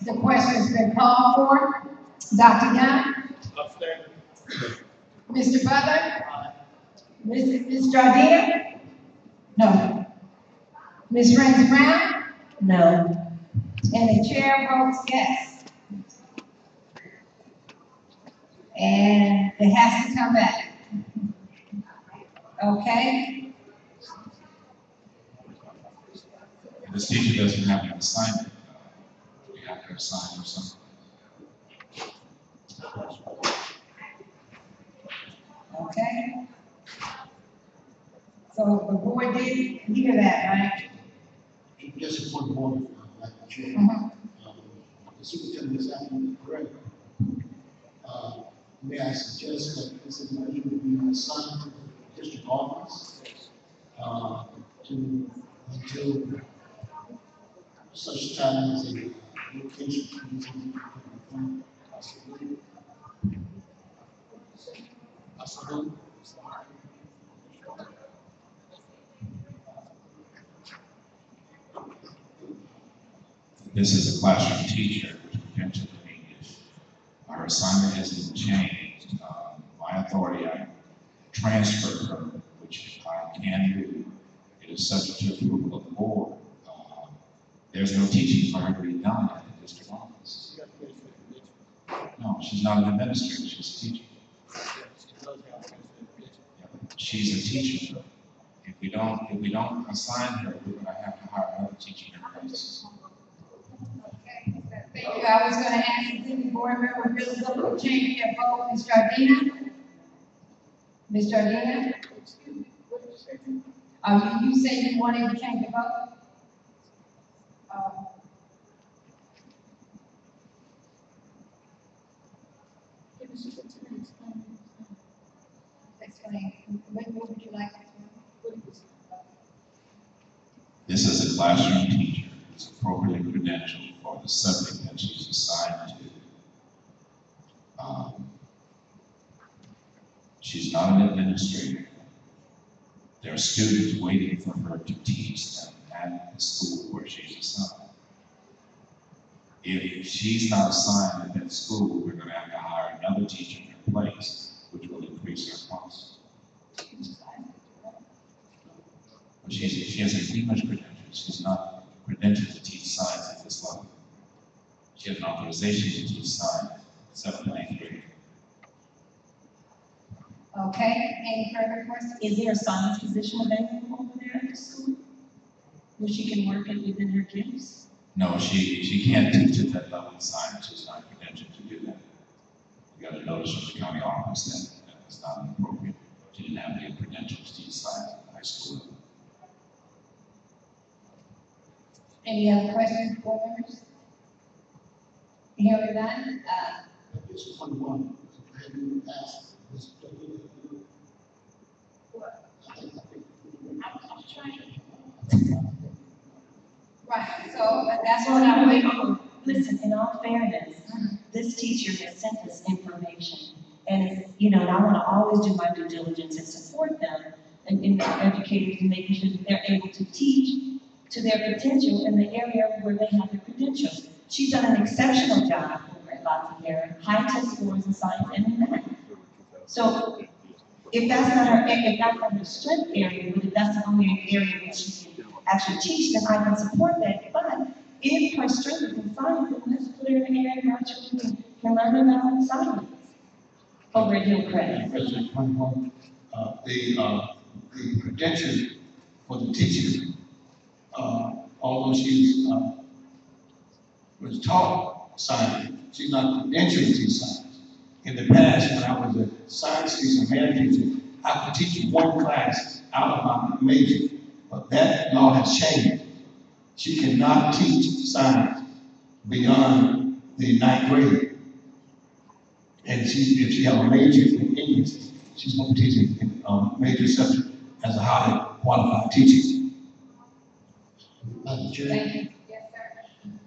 The question's been called for. Dr. Young? Mr. Butler? Ms. Jardina? No. Ms. Francis Brown? No. And the chair votes yes. And it has to come back. Okay? This teacher doesn't have an assignment. We have to assign her something. Okay? So the board did hear that, right? Just one more, Madam Chair. The superintendent is absolutely correct. May I suggest that this individual be assigned to the district office until such time as a location can be possibly. This is a classroom teacher with potential in English. Our Her assignment hasn't changed. My authority, I transferred her, which I can do. It is subject to approval of the board. There's no teaching for her to be done at the district office. No, she's not an administrator, she's a teacher. She's a teacher. If we don't assign her, we're gonna have to hire another teacher in place. Thank you. I was gonna ask if any board member really looking to change their vote. Ms. Jardina? Ms. Jardina? You said you wanted to change the vote? Explain. What would you like to explain? This is a classroom teacher who's appropriately credentialed for the subject that she's assigned to. She's not an administrator. There are students waiting for her to teach them at the school where she's assigned. If she's not assigned at that school, we're going to have to hire another teacher in her place, which will increase her cost. But she has a English credential. She's not credentialed to teach science at this level. She has an authorization to teach science, 7th and 8th grade. Okay, any further questions? Is there a science position available over there at the school? Where she can work it within her gifts? No, she can't teach at that level of science. She's not credentialed to do that. We got a notice from the county office that was not appropriate. She didn't have the credential to teach science at high school level. Any other questions, board members? Hearing none, Just one. Have you asked Ms. Jardina? I'm trying. Right, so that's what I'm waiting for. Listen, in all fairness, this teacher has sent us information. And, and I want to always do my due diligence and support them in their educators and making sure that they're able to teach to their potential in the area where they have the credentials. She's done an exceptional job over at La Tierra, high test scores in science and in math. So if that's not her strength area, but if that's the only area where she can actually teach, then I can support that. But if her strength is in science, then let's put her in an area where our children can learn about science over at Hillcrest. President, the credential for the teacher, although she's was taught science, she's not credentialed to teach science. In the past, when I was a science teacher, math teacher, I could teach one class out of my major, but that law has changed. She cannot teach science beyond the 9th grade. And if she has a major in English, she's going to be teaching a major subject as a highly qualified teacher. Thank you. Yes,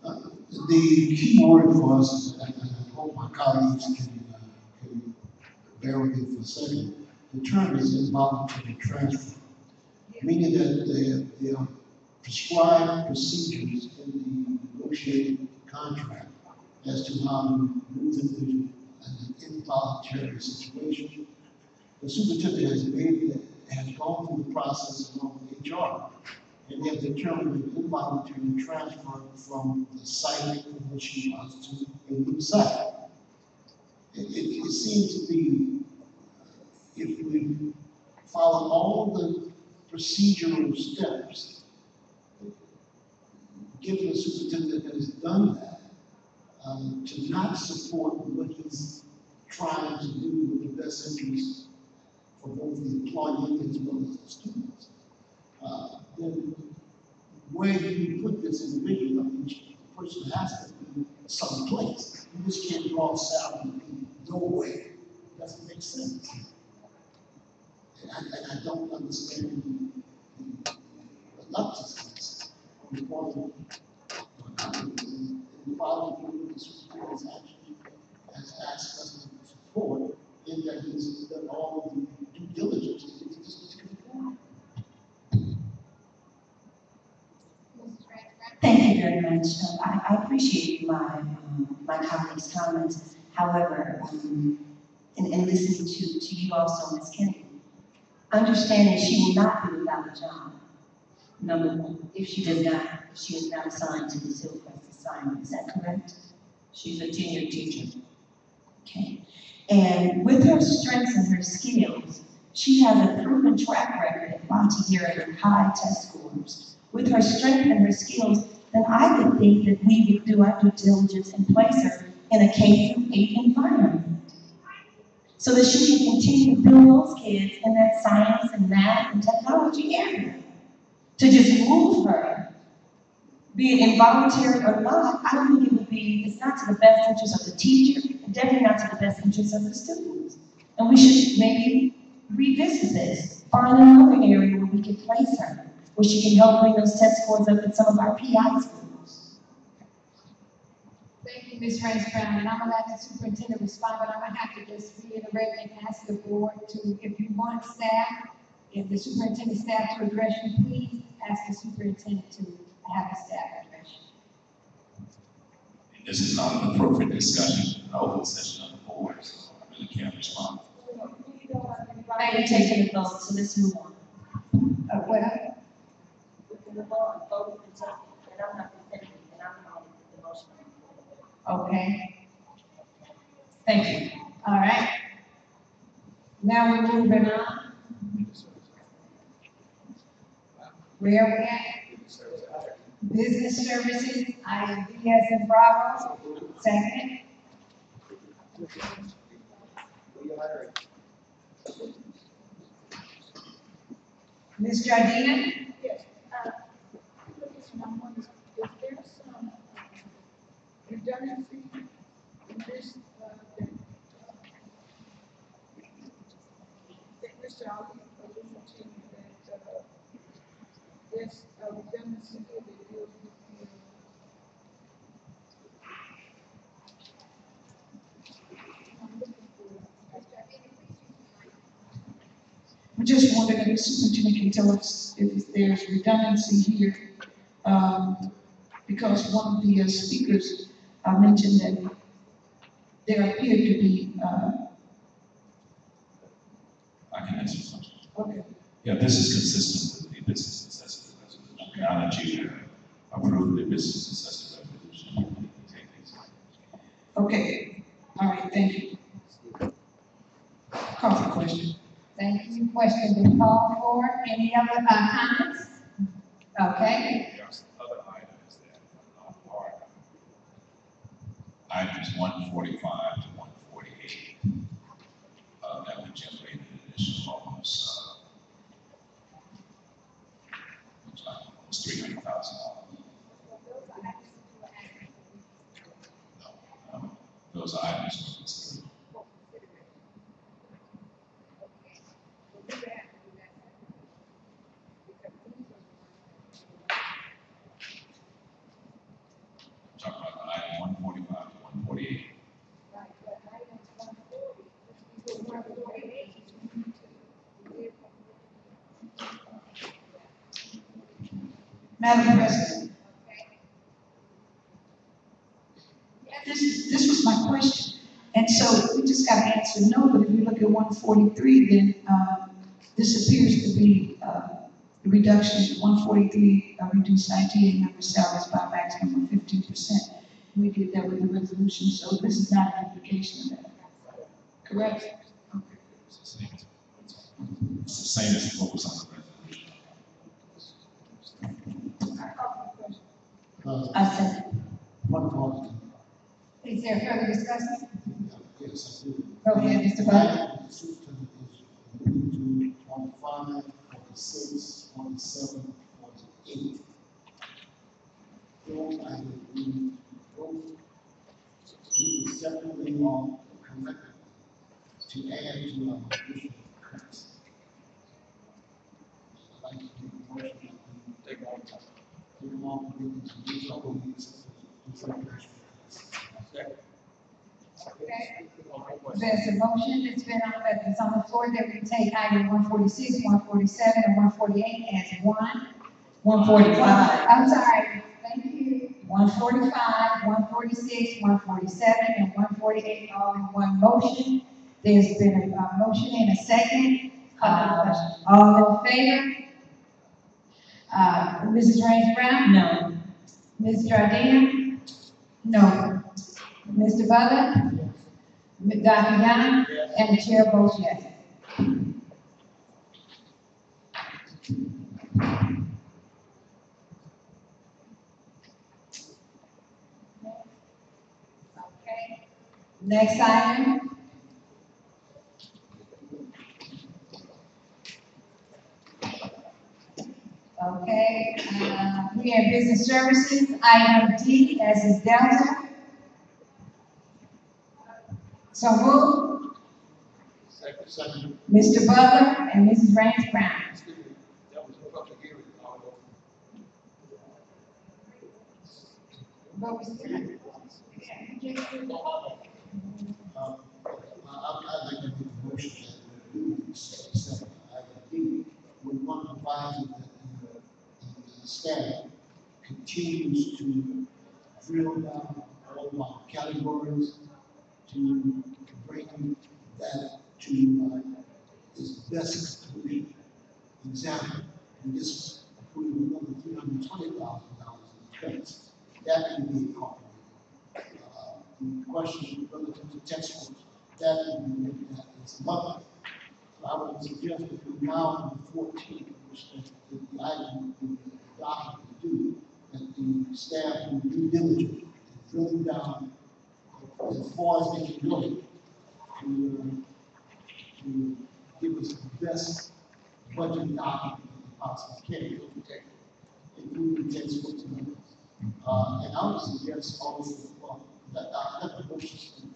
sir. The key word for us, and I hope my colleagues can bear with me for a second, the term is involuntary transfer, meaning that there are prescribed procedures in the negotiated contract as to how to move into an involuntary situation. The superintendent has gone through the process along with HR, and they have determined an involuntary transfer from the site from which she wants to a new site. It seems to be, if we follow all the procedural steps, given the superintendent that has done that, to not support what he's trying to do with the best interest for both the employee as well as the students. Then where do you put this individual? I mean, the person has to be someplace. You just can't draw salary and be nowhere. It doesn't make sense. And I don't understand the reluctance on the part of the following the superintendent actually has asked us to support in that he's done all of the due diligence to get this particular point. Thank you very much. I appreciate my colleagues' comments. However, and listening to you also, Ms. Kennedy, understand that she will not be without a job. Number one, if she is not assigned to the Hillcrest assignment, is that correct? She's a tenured teacher. Okay. And with her strengths and her skills, she has a proven track record at Montevideo with high test scores. With her strength and her skills, then I would think that we would do our due diligence and place her in a K-8 environment, so that she can continue to build those kids in that science and math and technology area. To just move her, be it involuntary or not, I don't think it would be, it's not to the best interest of the teacher, and definitely not to the best interest of the students. And we should maybe revisit this, find another area where we can place her, where she can help bring those test scores up in some of our PI schools. Thank you, Ms. Rance Brown, and I'm gonna let the superintendent respond, but I'm gonna have to just reiterate and ask the board to, if you want staff, if the superintendent staff to address you, please ask the superintendent to have the staff address you. This is not an appropriate discussion, an open session of the board, so I really can't respond. I am taking the vote, so let's move on. Well, we can move on, vote and take, and I'm not defending, and I'm not the motion. okay, Thank you. all right. Now we're moving on. Where are we at? Business services, item B as in Bravo, second. Ms. Jardina? Yes, is there some redundancy in this, that Mr. Ali alluded to, that, there's a redundancy here that deals with I just wondered if the superintendent can tell us if there's redundancy here, because one of the speakers mentioned that there appeared to be. I can answer the question. Okay. Yeah, this is consistent with the business necessity resolution. Now that you approve the business necessity resolution, you can take these. Okay. All right. Thank you. Call for question. Thank you. Question been called for. Any other comments? Okay. There are some other items that are not part of items 145 to 148 that would generate an additional almost $300,000. No, those are items were considered. Talk about item 145 to 148. Madam President. This was my question. And so we just got to answer no, but if you look at 143, then this appears to be the reduction. 143 reduced ITA member salaries by a maximum of 15%. We did that with the resolution, so this is not an implication of that. Correct? Okay. It's the same as what was on the resolution. I said. One comment. Is there further discussion? Yes, I do. Go ahead, Mr. Butler. The superintendent is moving to 25, 46, 47, 48. Those I would agree both. We will separately on correct to add to our additional cuts. I'd like to make a motion that we take them on, to use up on these. Okay. There's a motion that's on the floor that we take item 146, 147, and 148 as one. 145. I'm sorry. Thank you. 145, 146, 147, and 148 all in one motion. There's been a motion and a second. All in favor? Mrs. Raines Brown? No. Ms. Jardine? No. Mr. Butler? Dr. Young? And the chair votes yes. Okay. Next item. Okay, we have business services, item D, as is Delta. So move. Second. Mr. Butler and Mrs. Raines Brown. That was a public hearing. But we still. I'd like to make a motion that we do accept item D. We want to provide that the staff continues to drill down all of our categories to bring that to its best solution. Example, we just approved another $320,000 in cuts. That can be incorporated. The question relative to textbooks, that can be looked at as monthly. So I would suggest that we now on the 14th, which the item the document to do, that the staff will do diligent and drill down as far as they can go to give us the best budget document that possibly can, including textbooks and others. And I would suggest also, well, let the motion stand.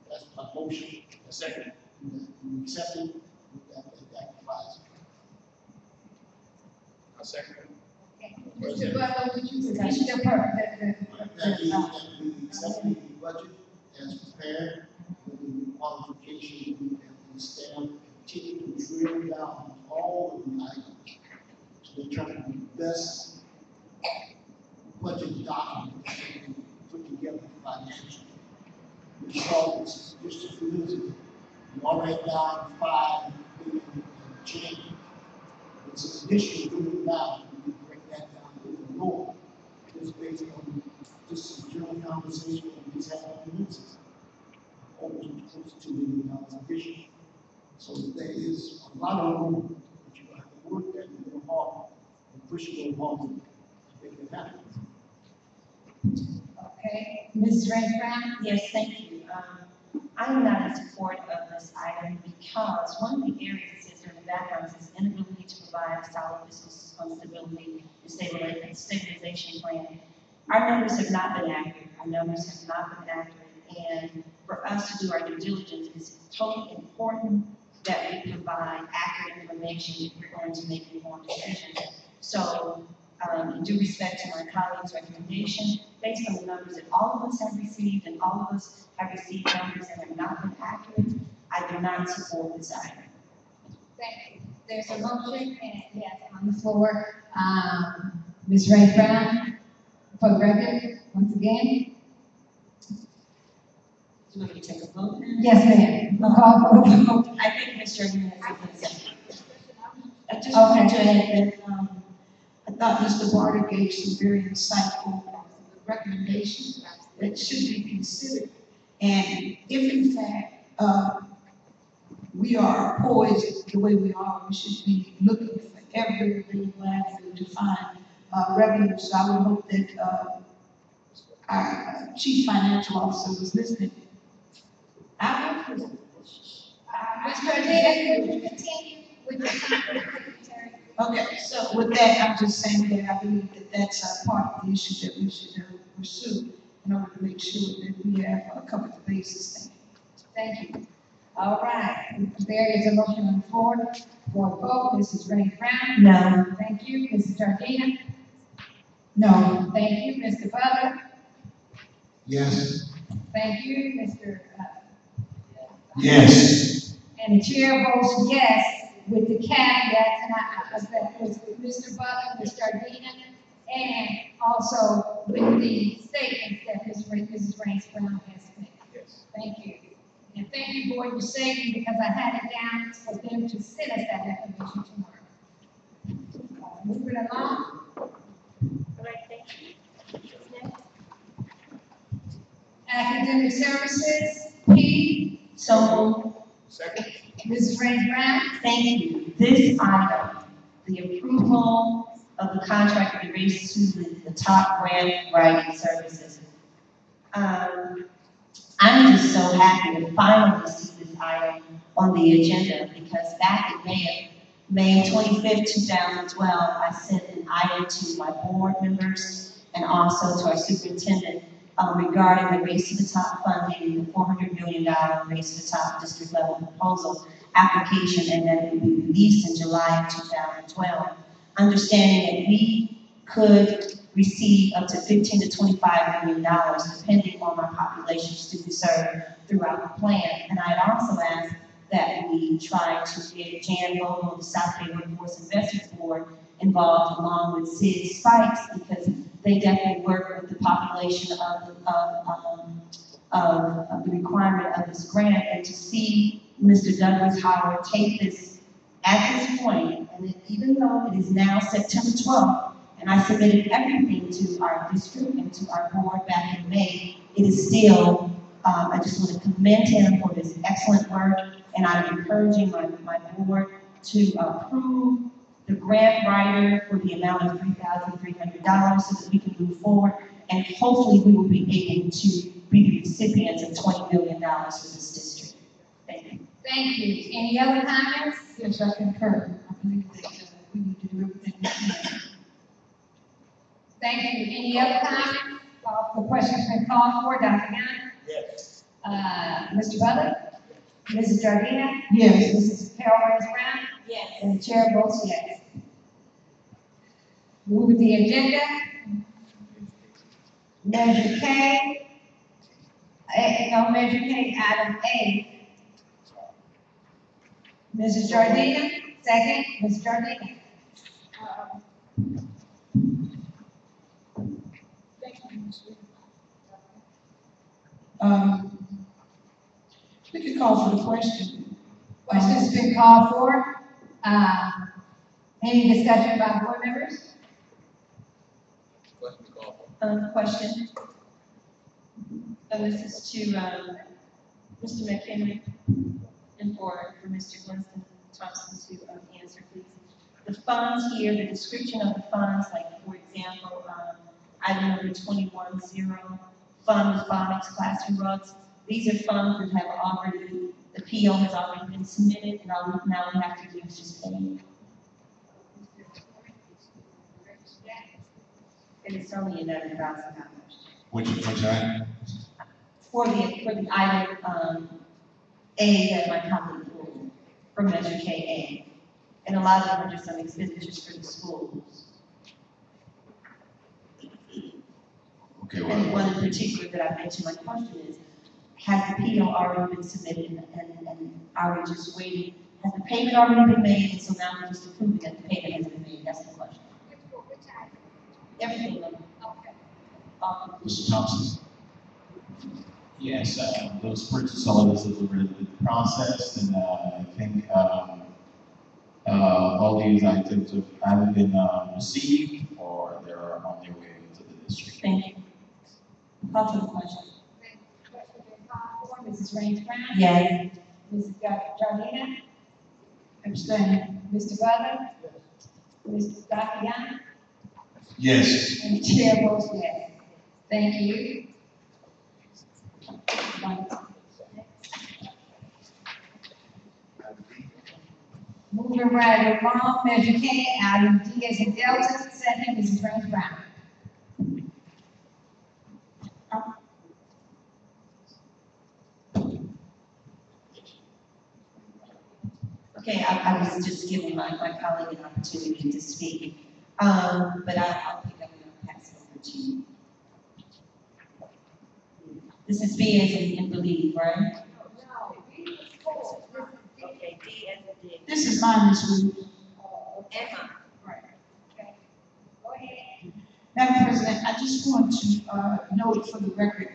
That's my motion. A second. We accept it with that advice. A second. Mr. Butler, would you repeat the That we accept the budget as prepared with the qualification and the staff continue to drill down all of the items to determine the best budget document that we can put together financially. We saw this just a few years ago. We already down $5 billion and change. It's an issue moving down. We can bring that down a little lower. Just based on just a general conversation that we had on the news. Over close to $2 million addition. So there is a lot of room, but you have to work that a little hard and push it a little hard to make it happen. Okay, Mrs. Raines Brown? Yes, thank you. I'm not in support of this item because one of the areas that sits in the background is inability to provide a solid fiscal stability and stabilization plan. Our numbers have not been accurate. Our numbers have not been accurate. And for us to do our due diligence, it's totally important that we provide accurate information if we're going to make informed decisions. So, in due respect to my colleagues' recommendation, based on the numbers that all of us have received, and all of us have received numbers that have not been accurate, I do not support this item. Thank you. There's a motion and yes, on the floor. Ms. Raines Brown, for the record, once again. Do you want me to take a vote now? Yes, ma'am. Call for the vote. I think Ms. Jardine has something to say. I just wanted to add that, I thought Mr. Barter gave some very insightful recommendations that should be considered. And if in fact, we are poised the way we are, we should be looking for every little avenue to find revenue. So I would hope that our chief financial officer was listening. I would. Mr. Adina, would you continue with your secretary? Okay, so with that, I'm just saying that I believe that that's part of the issue that we should pursue in order to make sure that we have covered the bases. Thank you. All right, there is a motion on the floor for a vote. Mrs. Raines Brown? No. Thank you. Mrs. Jardina? No. Thank you. Mr. Butler? Yes. Thank you. Mr. Yes. And the chair votes yes, with the caveats, and that was Mr. Butler, Ms. Jardina, and also with the statements that Mrs. Raines Brown has made. Yes. Thank you. And thank you, board, for saving, because I had it down for them to send us that information tomorrow. Moving along. All right, thank you. Academic services, P. So, Second. Mrs. Raines Brown. thank you. This item, the approval of the contract relates to the top grant writing services. I'm just so happy to finally see this item on the agenda, because back in May 25th, 2012, I sent an item to my board members and also to our superintendent regarding the Race to the Top funding, the $400 million Race to the Top district level proposal application, and that it would be released in July of 2012. Understanding that we could receive up to $15 to $25 million, depending on our populations to be served throughout the plan. And I had also asked that we try to get Jan Vogel of the South Bay Workforce Investment Board involved, along with Sid Spikes, because they definitely work with the population of the requirement of this grant, and to see Mr. Douglas Howard take this at this point, and even though it is now September 12th, and I submitted everything to our district and to our board back in May, it is still, I just want to commend him for his excellent work, and I'm encouraging my board to approve the grant writer for the amount of $3,300 so that we can move forward, and hopefully we will be able to be the recipients of $20 million for this district. Thank you. Thank you. Any other comments? Yes, I concur. I believe that we need to do everything we can. Thank you. Any other comments? The question's been called for. Dr. Young? Yes. Mr. Butler? Mrs. Jardina? Yes. Mrs. Carol Raines Brown? Yes. And the chair votes yes. Move the agenda. Measure K. Measure K, item A. Mrs. Jardina, second. Ms. Jardina. We can call for the question. Question's been called for. Any discussion by board members? Question. This is to Mr. McHenry and for Mr. Winston Thompson to answer, please. The funds here, the description of the funds, like for example, item number 21-0, fund robotics classroom rugs. These are funds that have already, the PO has already been submitted, and all now we have to do is just pay. And it's only $11,000. Which item? For the item A that my colleague pulled from Measure KA. And a lot of them are just some expenditures for the schools. Okay, And one in particular that I mentioned, my question is, has the PO already been submitted and are we just waiting? Has the payment already been made, and so now we're just approving that the payment has been made? That's the question. Everything. Mr. Thompson? Yes, those purchase orders have already been processed, and I think all these items have either been received or they're on their way to the district. Thank you. Call to the question. Mrs. Raines Brown? Yes. Mrs. Jardina? Abstain. Mr. Butler? Mr. Dr. Young? Yes. And the chair votes yes. Thank you. Moving right along, Measure K, item D as in Delta, second, Mrs. Raines Brown. Okay, I was just giving my colleague an opportunity to speak, but I'll pick up and I'll pass it over to you. This is B as in believe, right? Okay, D as in D. This is mine this week. Emma. Madam President, just want to, note for the record.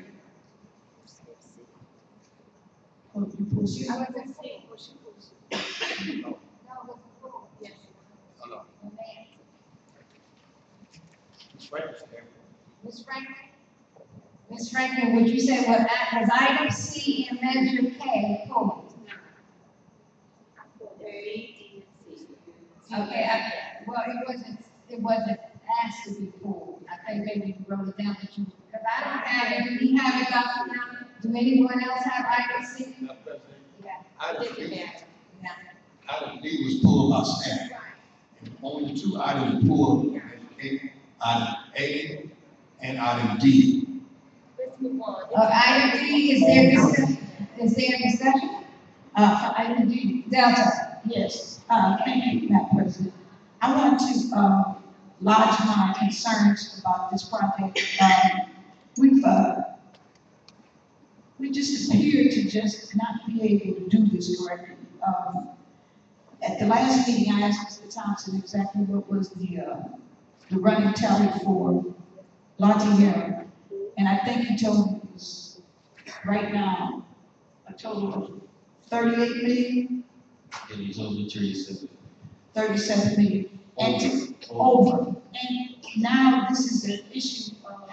Oh, you pulled C. I wasn't saying, or she was. No, it was full. Yes. Hello. Ms. Franklin? Ms. Franklin, would you say was item C in measure K pulled? Okay, well, it wasn't asked to be pulled. I think maybe you wrote it down that you, because I don't have it. Do we have it, Dr. Young? Do anyone else have item C? Madam President, Yeah. item D was pulled by staff. And only two items pulled, item A and item D. Let's move on. Item D, is there discussion? Is there discussion? For item D, Delta. yes, thank you, Madam President. I want to, lodge my concerns about this project. We just appear to just not be able to do this correctly. At the last meeting, I asked Mr. Thompson exactly what was the running tally for Lottie Heron. And I think he told me it was right now a total of 38 million. It was over 37. 37 million. And over. And now this is an issue of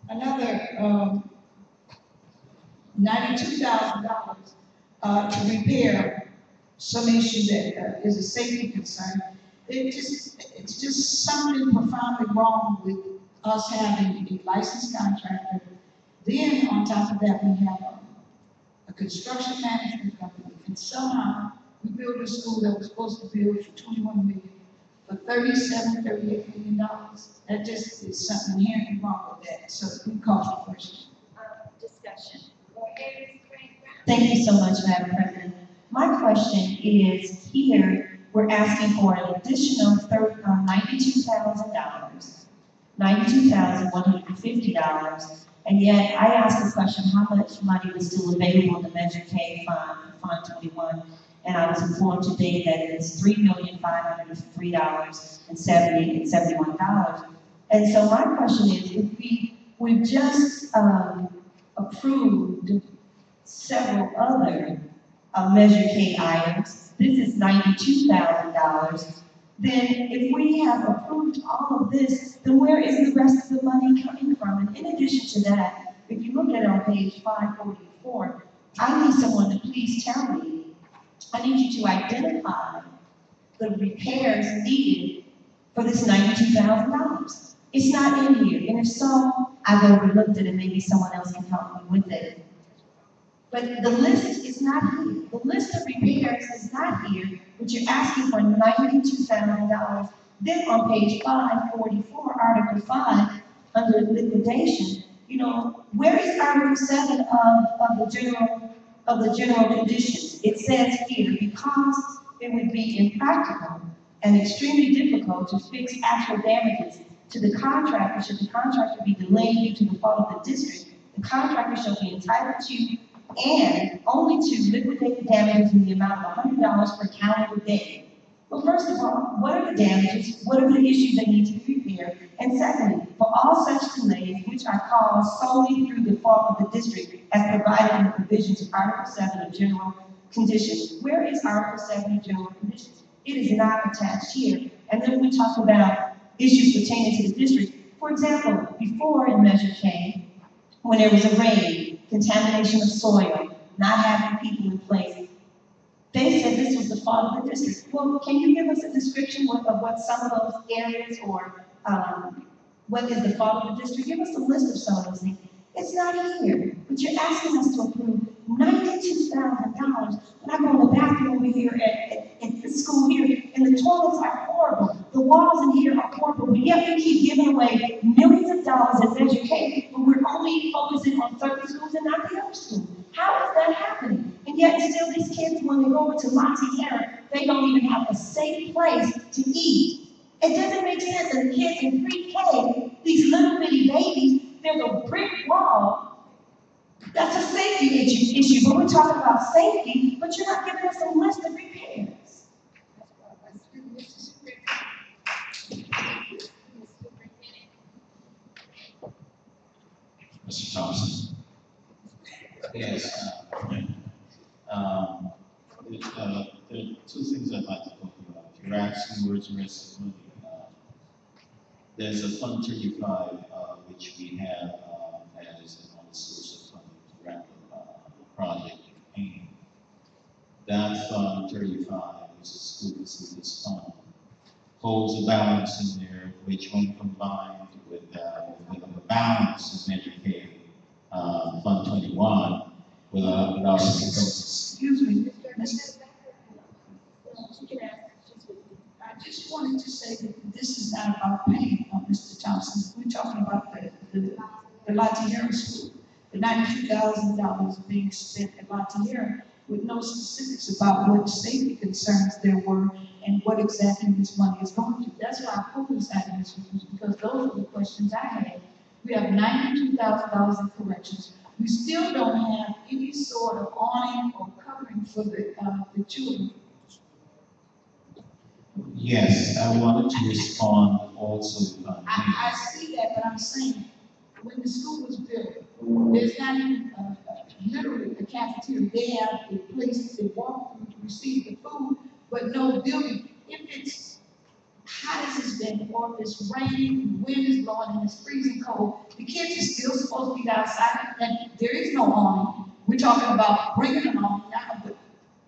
another $92,000 to repair some issue that is a safety concern. It's just something profoundly wrong with us having a licensed contractor. Then on top of that, we have a construction management company, and somehow we built a school that was supposed to build for 21 million, for $38 million. That just is something inherently wrong with that. So we call for question. Discussion. Thank you so much, Madam President. My question is, here, we're asking for an additional $92,000, $92,150, and yet I asked the question how much money was still available in the Measure K fund, Fund 21, and I was informed today that it's $3,503.71. And so my question is, if we've just approved several other Measure K items, this is $92,000, then if we have approved all of this, then where is the rest of the money coming from? And in addition to that, if you look at it on page 544, I need someone to please tell me, I need you to identify the repairs needed for this $92,000. It's not in here, and if so, I've overlooked it and maybe someone else can help me with it. But the list is not here. The list of repairs is not here, but you're asking for $92,000. Then on page 544, Article 5, under liquidation, where is Article 7 of the general conditions? It says here, because it would be impractical and extremely difficult to fix actual damages to the contractor should the contractor be delayed due to the fault of the district, the contractor shall be entitled to and only to liquidate the damages in the amount of $100 per calendar day. Well, first of all, what are the damages? What are the issues that need to be repaired? And secondly, for all such delays which are caused solely through the fault of the district as provided in the provisions of Article 7 of General Conditions. Where is Article 7 of General Conditions? It is not attached here. And then we talk about issues pertaining to the district. For example, before in Measure K, when there was a raid, contamination of soil, not having people in place, they said this was the fault of the district. Well, can you give us a description of what some of those areas or what is the fault of the district? Give us a list of some of those things. It's not here, but you're asking us to approve $92,000 when I go in the bathroom over here at this school here, and the toilets are horrible. The walls in here are horrible, but yet we keep giving away millions of dollars in Measure K, but we're only focusing on certain schools and not the other schools. How is that happening? And yet still these kids, when they go over to Lottie Heron, they don't even have a safe place to eat. It doesn't make sense that the kids in pre-K, these little bitty babies, there's a brick wall. That's a safety issue, but we're talking about safety, but you're not giving us a list of repairs. things I'd like to talk about. You're asking where's the rest of the money. There's a Fund 35, which we have as another source of funding to wrap up the project campaign. That Fund 35, which is school facilities fund, holds a balance in there, which when combined with the balance of Medicaid, Fund 21, with our Excuse me, I just wanted to say that this is not about paying, Mr. Thompson. We're talking about the Latiera School. The $92,000 being spent at Latiera with no specifics about what safety concerns there were and what exactly this money is going to. That's why I pulled this item, because those are the questions I had. We have $92,000 in corrections. We still don't have any sort of awning or covering for the children. Yes, I wanted to respond also. I see that, but I'm saying, when the school was built, there's not even literally a cafeteria. They have a place they walk through to receive the food, but no building. If it's hot as it's been, or if it's raining, the wind is blowing, and it's freezing cold, the kids are still supposed to be outside, and there is no awning. We're talking about bringing them on now, but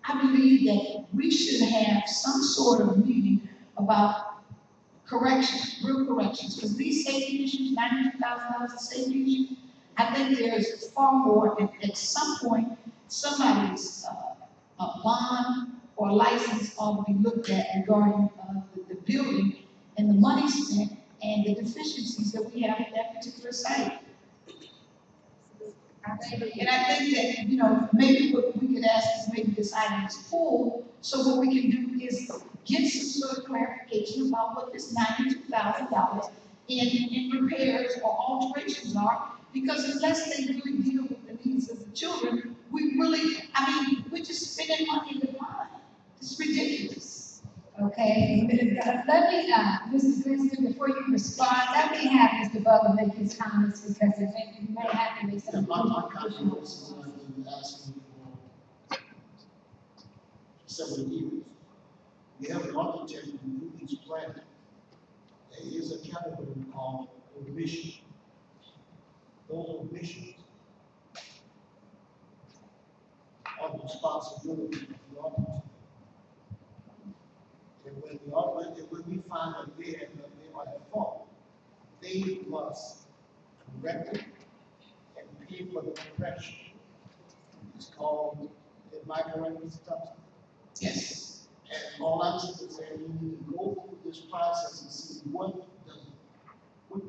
I believe that we should have some sort of meeting about corrections, real corrections, because these safety issues, $92,000 of safety issues, I think there's far more, and at some point, somebody's bond or license ought to be looked at regarding the building and the money spent and the deficiencies that we have at that particular site. And I think that, you know, maybe what we could ask is maybe this item is full, so what we can do is get some sort of clarification about what this $92,000 in repairs or alterations are, because unless they really deal with the needs of the children, we really, I mean, we're just spending money in the blind. It's ridiculous. Okay, let me, Mrs. Winston, before you respond, let me have Mr. Butler make his comments, because you may have to make some. My comment was asking for several years. We have an architect who do these plans. There is a category called omission. Those omissions are the responsibility of the architect. And when we find that they are at fault, they must correct it and pay for the correction. It's called, am I correct, Mr. Thompson? Yes. And all I'm saying is that we need to go through this process and see what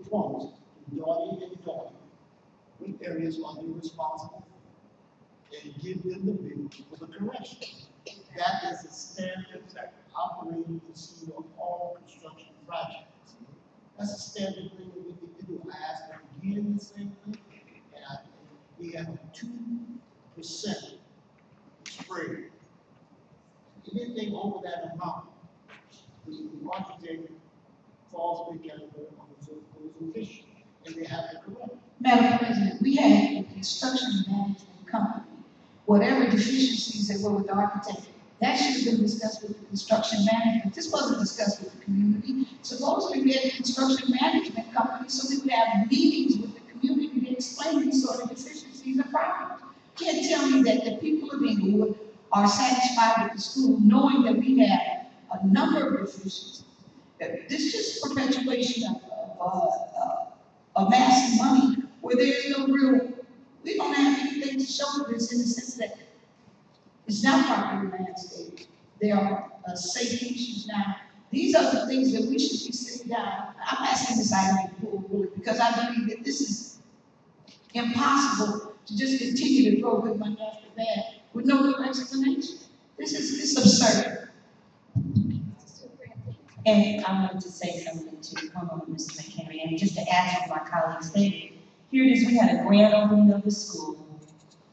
forms, majority and daughter, what areas are they responsible for, and give them the bill for the correction. That is a standard operating procedure of all construction projects. That's a standard thing that we need to do. I asked them again the same thing, and we have a 2% spread. Anything over that amount, the architect falls in the category of those issues, and they have to correct it. Madam President, we had a construction management company, whatever deficiencies that were with the architect, that should have been discussed with the construction management. This wasn't discussed with the community. Supposedly we had a construction management company, so we would have meetings with the community to explain these sort of deficiencies and problems. You can't tell me that the people of Inglewood are satisfied with the school, knowing that we have a number of deficiencies. This is just perpetuation of massive money where there's no real, we don't have anything to show for this, in the sense that it's not properly landscaped. There are safety issues now. These are the things that we should be sitting down. I'm asking this item to pull really, because I believe that this is impossible to just continue to throw good money after bad with no real explanation. This is absurd. And I wanted to say something to Mr. McHenry, and just to add to what my colleague stated. Here it is, we had a grand opening of the school,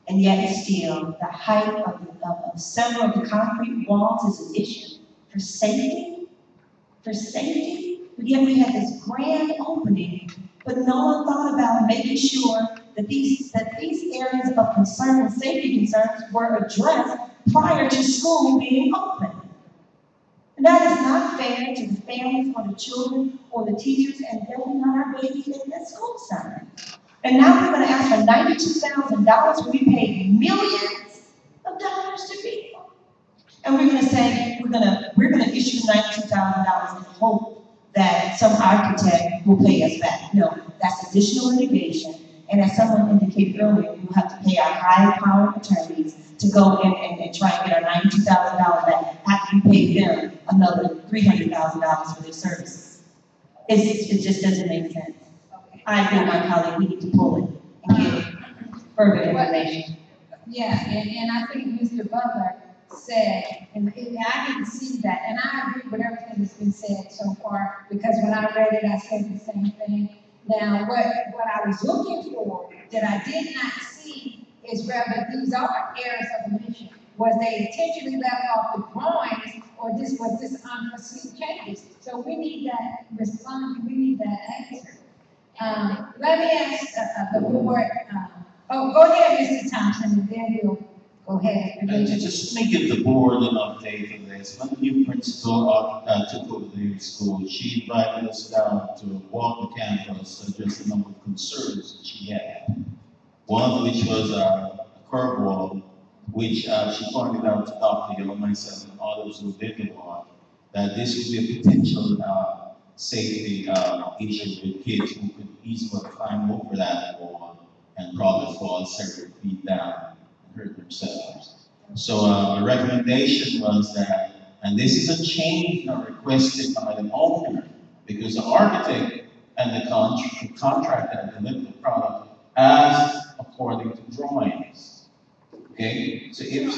and yet still the height of several of the concrete walls is an issue for safety. For safety, but yet we had this grand opening, but no one thought about making sure that these areas of concern and safety concerns were addressed prior to school being open. And that is not fair to the families or the children or the teachers, and definitely not our babies in that school center. And now we're going to ask for $92,000 when we paid millions of dollars to people. And we're going to say we're going to issue $92,000 and hope that some architect will pay us back. No, that's additional litigation. And as someone indicated earlier, we'll have to pay our high-powered attorneys to go in and try and get our $92,000 back after we pay them another $300,000 for their services. It just doesn't make sense. I agree with my colleague, we need to pull it and get further information. Yeah, and I think Mr. Butler said, and I didn't see that, and I agree with everything that's been said so far, because when I read it, I said the same thing. Now, what I was looking for that I did not see is whether these are errors of omission. Was they intentionally left off the drawings, or was this unforeseen changes? So we need that response, we need that answer. Let me ask the board, go ahead, Mr. Thompson, and then we'll go ahead. And just let me give the board an update on this. When the new principal took over the new school, she invited us down to walk the campus to address a number of concerns that she had. One of which was a curb wall, which she pointed out to Dr. Young, myself, and others who did the walk, that this would be a potential safety issue with kids who could easily climb over that wall and probably fall several feet down and hurt themselves. So the recommendation was that, and this is a change not requested by the owner, because the architect and the contractor delivered the product as according to drawings. Okay, so if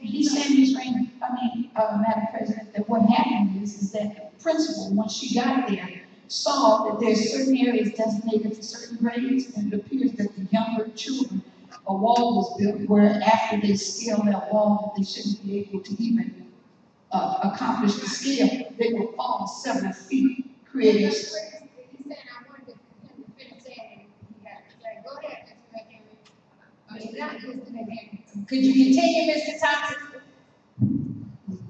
He's saying, Ms. Rainer, Madam President, that what happened is that the principal, once she got there, saw that there's certain areas designated for certain grades, and it appears that the younger children, a wall was built where after they scaled that wall, they shouldn't be able to even accomplish the scale. They will fall several feet, creating. He said, I wanted him to finish saying, go ahead, Mr. McHenry. Could you continue, Mr. Thompson?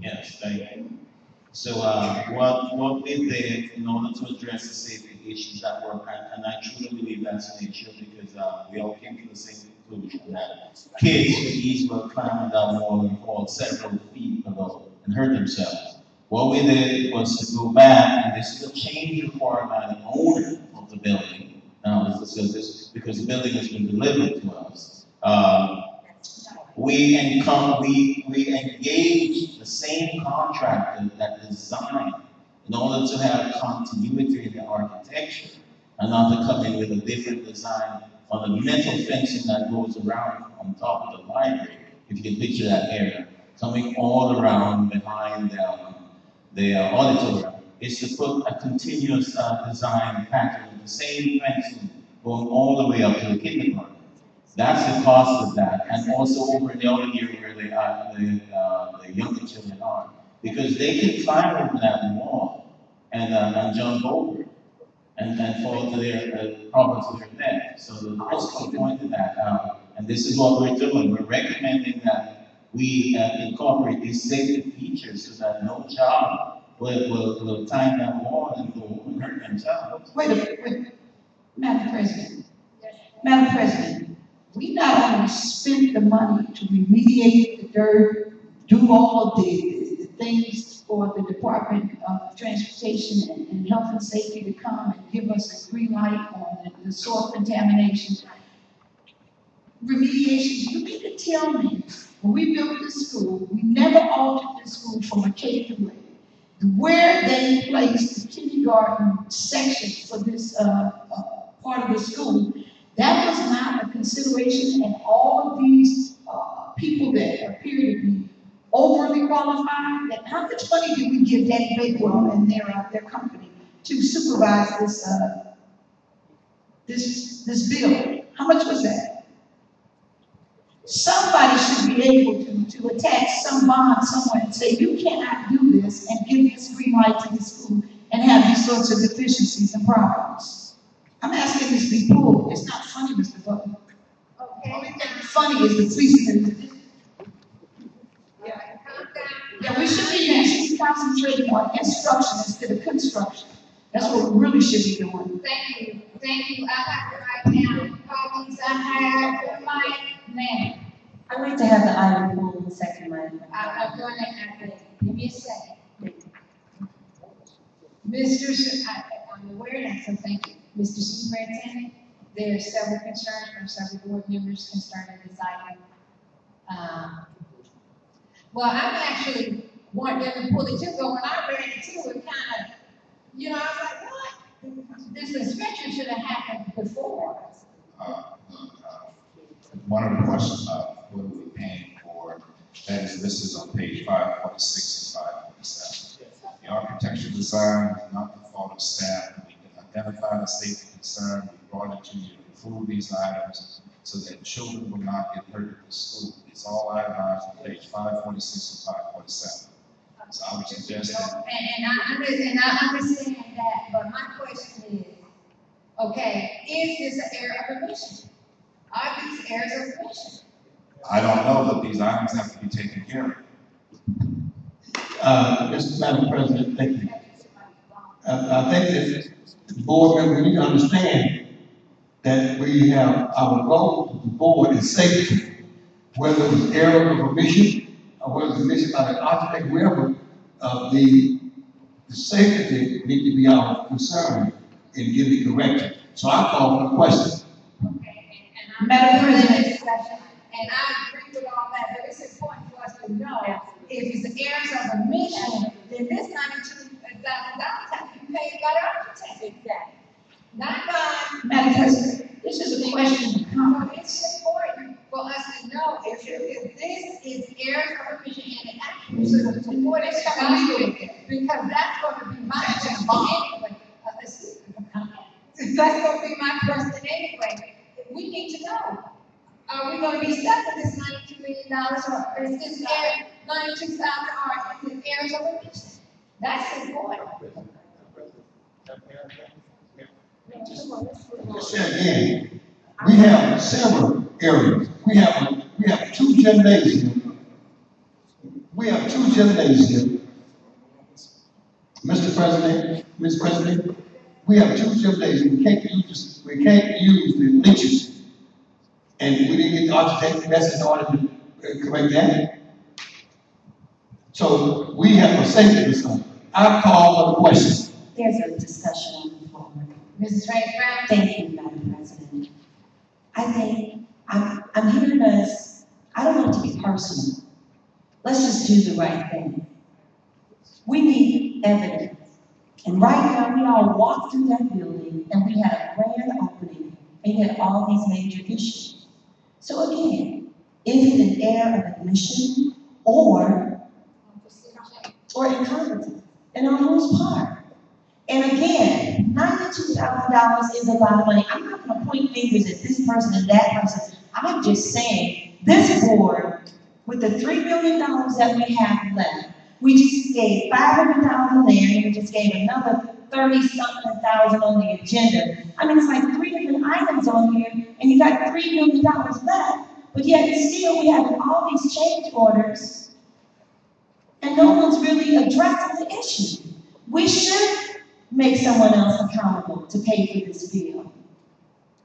Yes, thank you. So what we did in order to address the safety issues that were, and I truly believe that's an issue, because we all came to the same conclusion that kids could easily climb down the wall and fall several feet below and hurt themselves. What we did was to go back, and this is a change required by the owner of the building. Now, because the building has been delivered to us. We engaged the same contractor that designed in order to have continuity in the architecture and not to come in with a different design on the metal fencing that goes around on top of the library. If you can picture that area, coming all around behind the auditorium, is to put a continuous design pattern of the same fencing going all the way up to the kindergarten. That's the cost of that, and also over the other area where the younger children are, because they can climb over that wall and jump over and fall to their problems to their neck. So the principal pointed that out, and this is what we're doing. We're recommending that we incorporate these safety features so that no child will climb that wall and go and hurt themselves. Wait, Madam President. Madam President. We not only spent the money to remediate the dirt, do all of the things for the Department of Transportation and Health and Safety to come and give us a green light on the soil contamination. Remediation, you need to tell me, when we built this school, we never altered this school from a K to A. Where they placed the kindergarten section for this part of the school, that was not a consideration, and all of these people that appear to be overly qualified. That how much money did we give Danny Bakewell and their company to supervise this bill? How much was that? Somebody should be able to attach some bond somewhere and say, you cannot do this, and give this green light to the school and have these sorts of deficiencies and problems. I'm asking this to be pulled. It's not funny, Mr. Butler. Okay. The only thing that's funny is the policeman. Yeah, we should be concentrating on instruction instead of construction. That's what we really should be doing. Thank you. I have to write down. Colleagues, I have the mic now. I'd like to have the item pulled and second my. I'm going to, give me a second. I'm aware of that, so thank you. Mr. Superintendent, there are several concerns from several board members concerning this item. Well, I'm actually wanting them to pull it too, but when I read it too, it kind of, I was like, what? This inspection should have happened before. One of the questions, what are we paying for, that is listed on page 546 and 547. The architectural design is not the fault of staff. We identified a safety concern, we brought it to you to improve these items so that children will not get hurt at the school. It's all itemized on page 546 and 547. So I would suggest that. And I understand that, but my question is, okay, is this an error of omission? Are these errors of omission? I don't know, but these items have to be taken care of. Madam President, thank you. I think that the board members need to understand that we have our goal of the board is safety, whether it's error of omission or whether it's omission by the architect, wherever, the safety need to be our concern in getting corrected. So I call for the question. Madam President, and I agree with all that, but it's important for us to know if it's errors of omission, then this $92,000 have to be paid by the architect. Exactly. Not by. Madam President, this is a question. It's important for us to know if this is errors of omission and it actually is what it's coming to, because that's going to be my question anyway. That's going to be my question anyway. We need to know. Are we going to be stuck with this $92 million or is this $92,000 or is it errors of omission? That's important. Say again, we have several areas. We have two gymnasiums. Mr. President, Ms. President, we have two gymnasiums. We can't use the bleachers. And we didn't get the architect message in order to correct that. So we have a safety concern. I call for the question. There's a discussion on the floor. Mrs. Frank-Brown? Thank you, Madam President. I think I'm hearing us, I don't want it to be personal. Let's just do the right thing. We need evidence. And right now, we all walked through that building and we had a grand opening and you had all these major issues. So again, is it an error of admission or incompetence? And on whose part? And again, $92,000 is a lot of money. I'm not going to point fingers at this person and that person. I'm just saying, this board, with the $3 million that we have left, we just gave $500,000 there, and we just gave another 30-something thousand on the agenda. I mean, it's like 3 different items on here, and you got $3 million left, but yet still we have all these change orders, and no one's really addressing the issue. We should make someone else accountable to pay for this bill,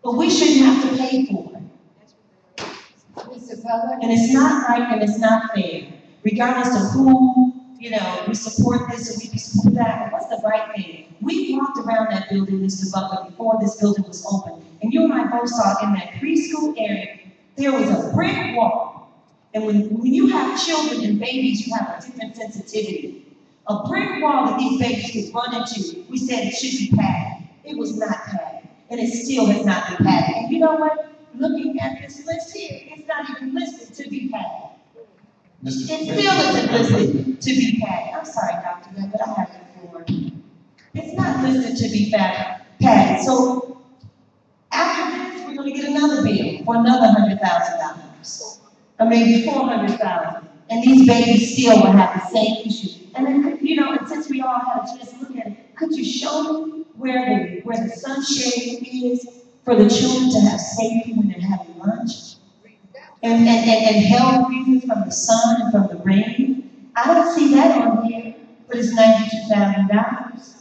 but we shouldn't have to pay for it. And it's not right and it's not fair, regardless of who, we support this or we support that. What's the right thing? We walked around that building, Mr. Butler, before this building was open, and you and I both saw in that preschool area, there was a brick wall. And when you have children and babies, you have a different sensitivity. A brick wall that these babies could run into, we said it should be padded. It was not padded, and it still has not been padded. And you know what? Looking at this list here, it's not even listed to be padded. It still isn't listed to be padded. I'm sorry, Dr. Webb, but I have the floor. It's not listed to be padded. So after this, we're going to get another bill for another $100,000, or maybe $400,000, and these babies still will have the same issue. And then, and since we all had a chance to look at it, could you show me where the sunshade is for the children to have safety when they're having lunch? And health reasons from the sun and from the rain? I don't see that on here. But this $92,000.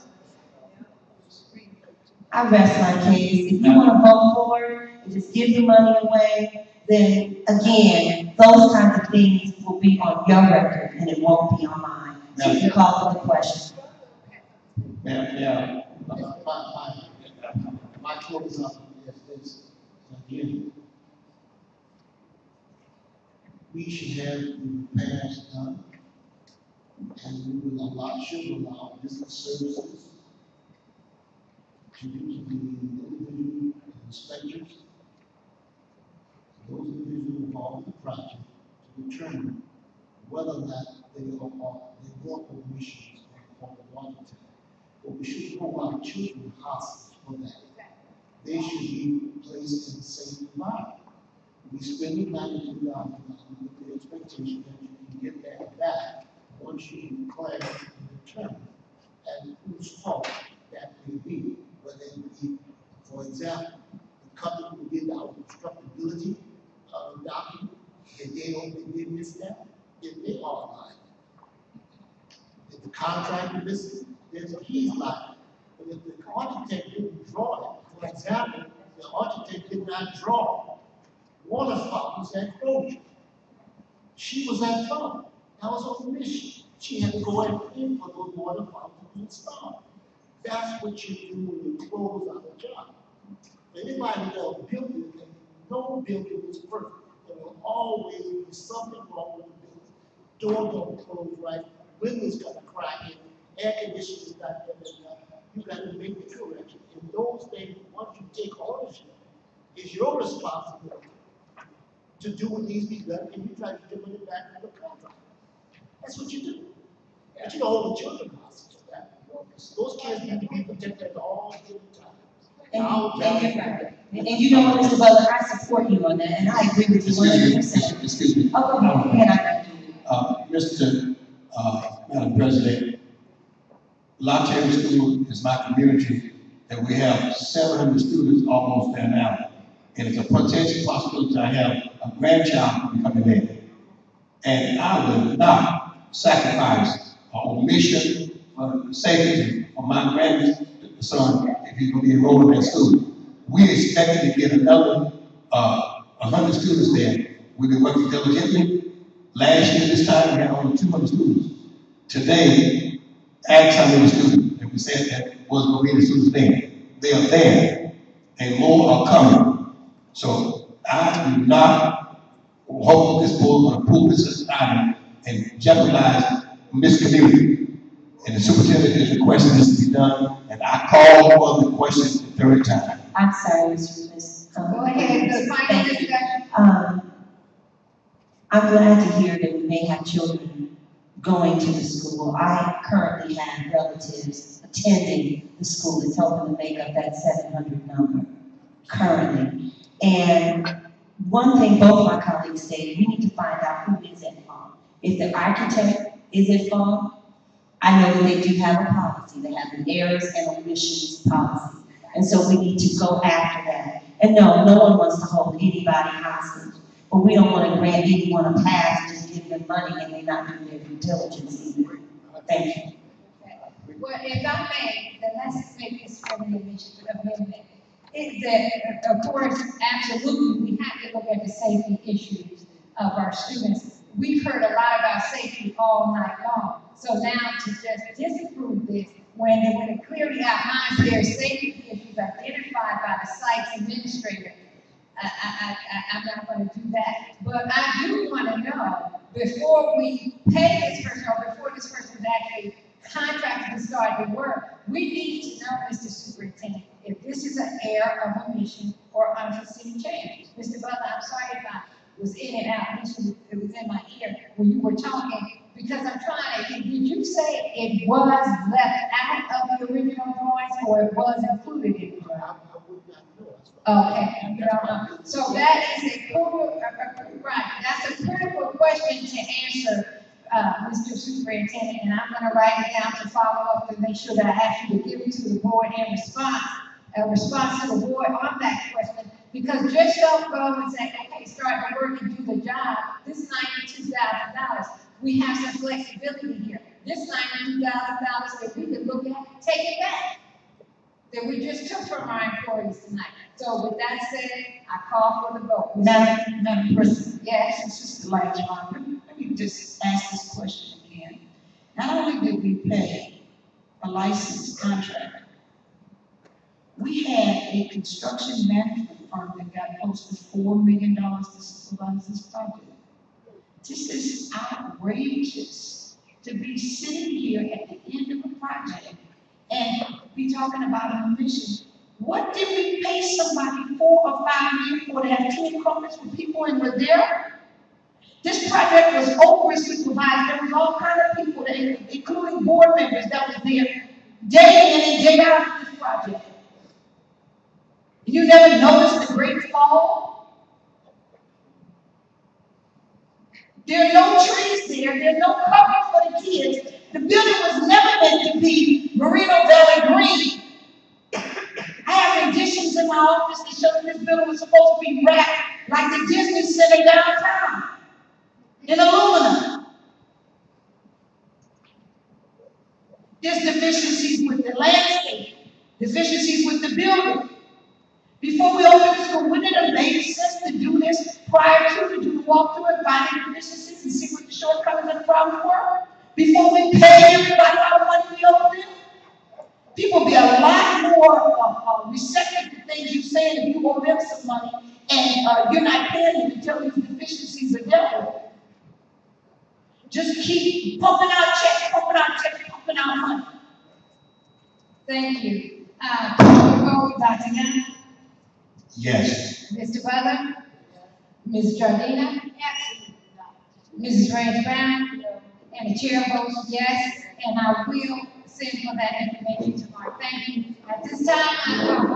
I rest my case. If you want to vote for it and just give the money away, then again, those kinds of things will be on your record and it won't be on mine. So you call for the question. Ma'am, my close up is this. Again, we should have the repairs done, and we will should allow business services to the individual inspectors, those individuals involved in the project, to determine whether or not they were omissions on the water tank. But we shouldn't hold our children hostage for that. They should be placed in a safe environment. We spend $92,000 with the expectation that you can get that back once you declare and determine and whose fault that may be. Whether it be, for example, the company who did our constructability document, if they missed that, if they are lying. If the contractor misses it, there's a he's lying. But if the architect didn't draw it, for example, the architect did not draw water fountains at closure. She was at fault. That was her mission. She had to go and pay for those water fountains to be installed. That's what you do when you close out a job. For anybody who does building, no building is perfect. There will always be something wrong with the building. Door don't close right, windows got to crack in, air conditioning is not good enough. You got to make the correction. And those things, once you take ownership, it's your responsibility to do what needs to be done, and you try to give it back to the contractor. That's what you do. But you don't hold the children hostage to that. Those kids need to be protected at all times. And you know what, Mr. Butler, I support you on that, and I agree with you 100%. Excuse me. Oh, go ahead. Madam President, La Terre School is my community, and we have 700 students almost there now. And it's a potential possibility I have a grandchild coming there. And I will not sacrifice or omission or safety of my grandson if he's going to be enrolled in that school. We expected to get another 100 students there. We've been working diligently. Last year, this time, we had only 200 students. Today, ask how many students, and we said that was going to be the students there. They are there, and more are coming. So I do not hope this board will approve this item and jeopardize this community. And the superintendent is requesting this to be done, and I call for the question the third time. I'm sorry, Ms. Go ahead, the final discussion. I'm glad to hear that we may have children going to the school. I currently have relatives attending the school that's helping to make up that 700 number currently. And one thing both my colleagues stated, we need to find out who is at fault. If the architect is at fault, I know that they do have a policy. They have an errors and omissions policy. And so we need to go after that. And no one wants to hold anybody hostage. But we don't want to grant anyone a pass, just give them money and they not do their due diligence either. Thank you. Well, if I may, then let's make this friendly amendment. Is that, of course, absolutely, we have to look at the safety issues of our students. We've heard a lot about safety all night long. So now to just disapprove this, when it clearly outlines there are safety issues identified by the site's administrator, I'm not going to do that. But I do want to know, before we pay this person, or before this person is actually contracted to start the work, we need to know, Mr. Superintendent, if this is an error of omission or unforeseen change. Mr. Butler, I'm sorry if I was in and out, it was in my ear when you were talking, because I'm trying to, did you say it was left out of the original drawings or it was included in the drawing? Okay, you don't know. So that is that's a critical question to answer, Mr. Superintendent, and I'm going to write it down to follow up to make sure that I actually give it to the board in response to the board on that question, because just don't go and say, okay, start the work and do the job. This is $92,000. We have some flexibility here. this $92,000 that we could look at, take it back, that we just took from our employees tonight. So with that said, I call for the vote. Madam President. Yes. Sister Lightline, let me just ask this question again. Not only did we pay a licensed contractor, we had a construction management firm that got close to $4 million to supervise this project. This is outrageous to be sitting here at the end of a project and be talking about a mission. What did we pay somebody 4 or 5 years for to have 2 incumbents with people in Ladera? This project was over-supervised. There was all kinds of people, that, including board members, that was there day in and day out of this project. You never noticed the great fall? There are no trees there. There's no cover for the kids. The building was never meant to be Merino Valley Green. I have renditions in my office that show that this building was supposed to be wrapped like the Disney Center downtown in aluminum. There's deficiencies with the landscape, deficiencies with the building. Before we open the school, wouldn't it have made sense to do this prior to do the walkthrough and find the deficiencies and see what the shortcomings and the problems were? Before we pay everybody our money we owe them? People be a lot more receptive to things you say if you owe them some money and you're not paying them until these deficiencies are dealt with. Just keep pumping out checks, pumping out money. Thank you. Dr. Young? Yes. Mr. Butler? Ms. Jardina? Yes. Mrs. Rance Brown? And the chair votes yes, and I will send for that information tomorrow. Thank you. At this time, I call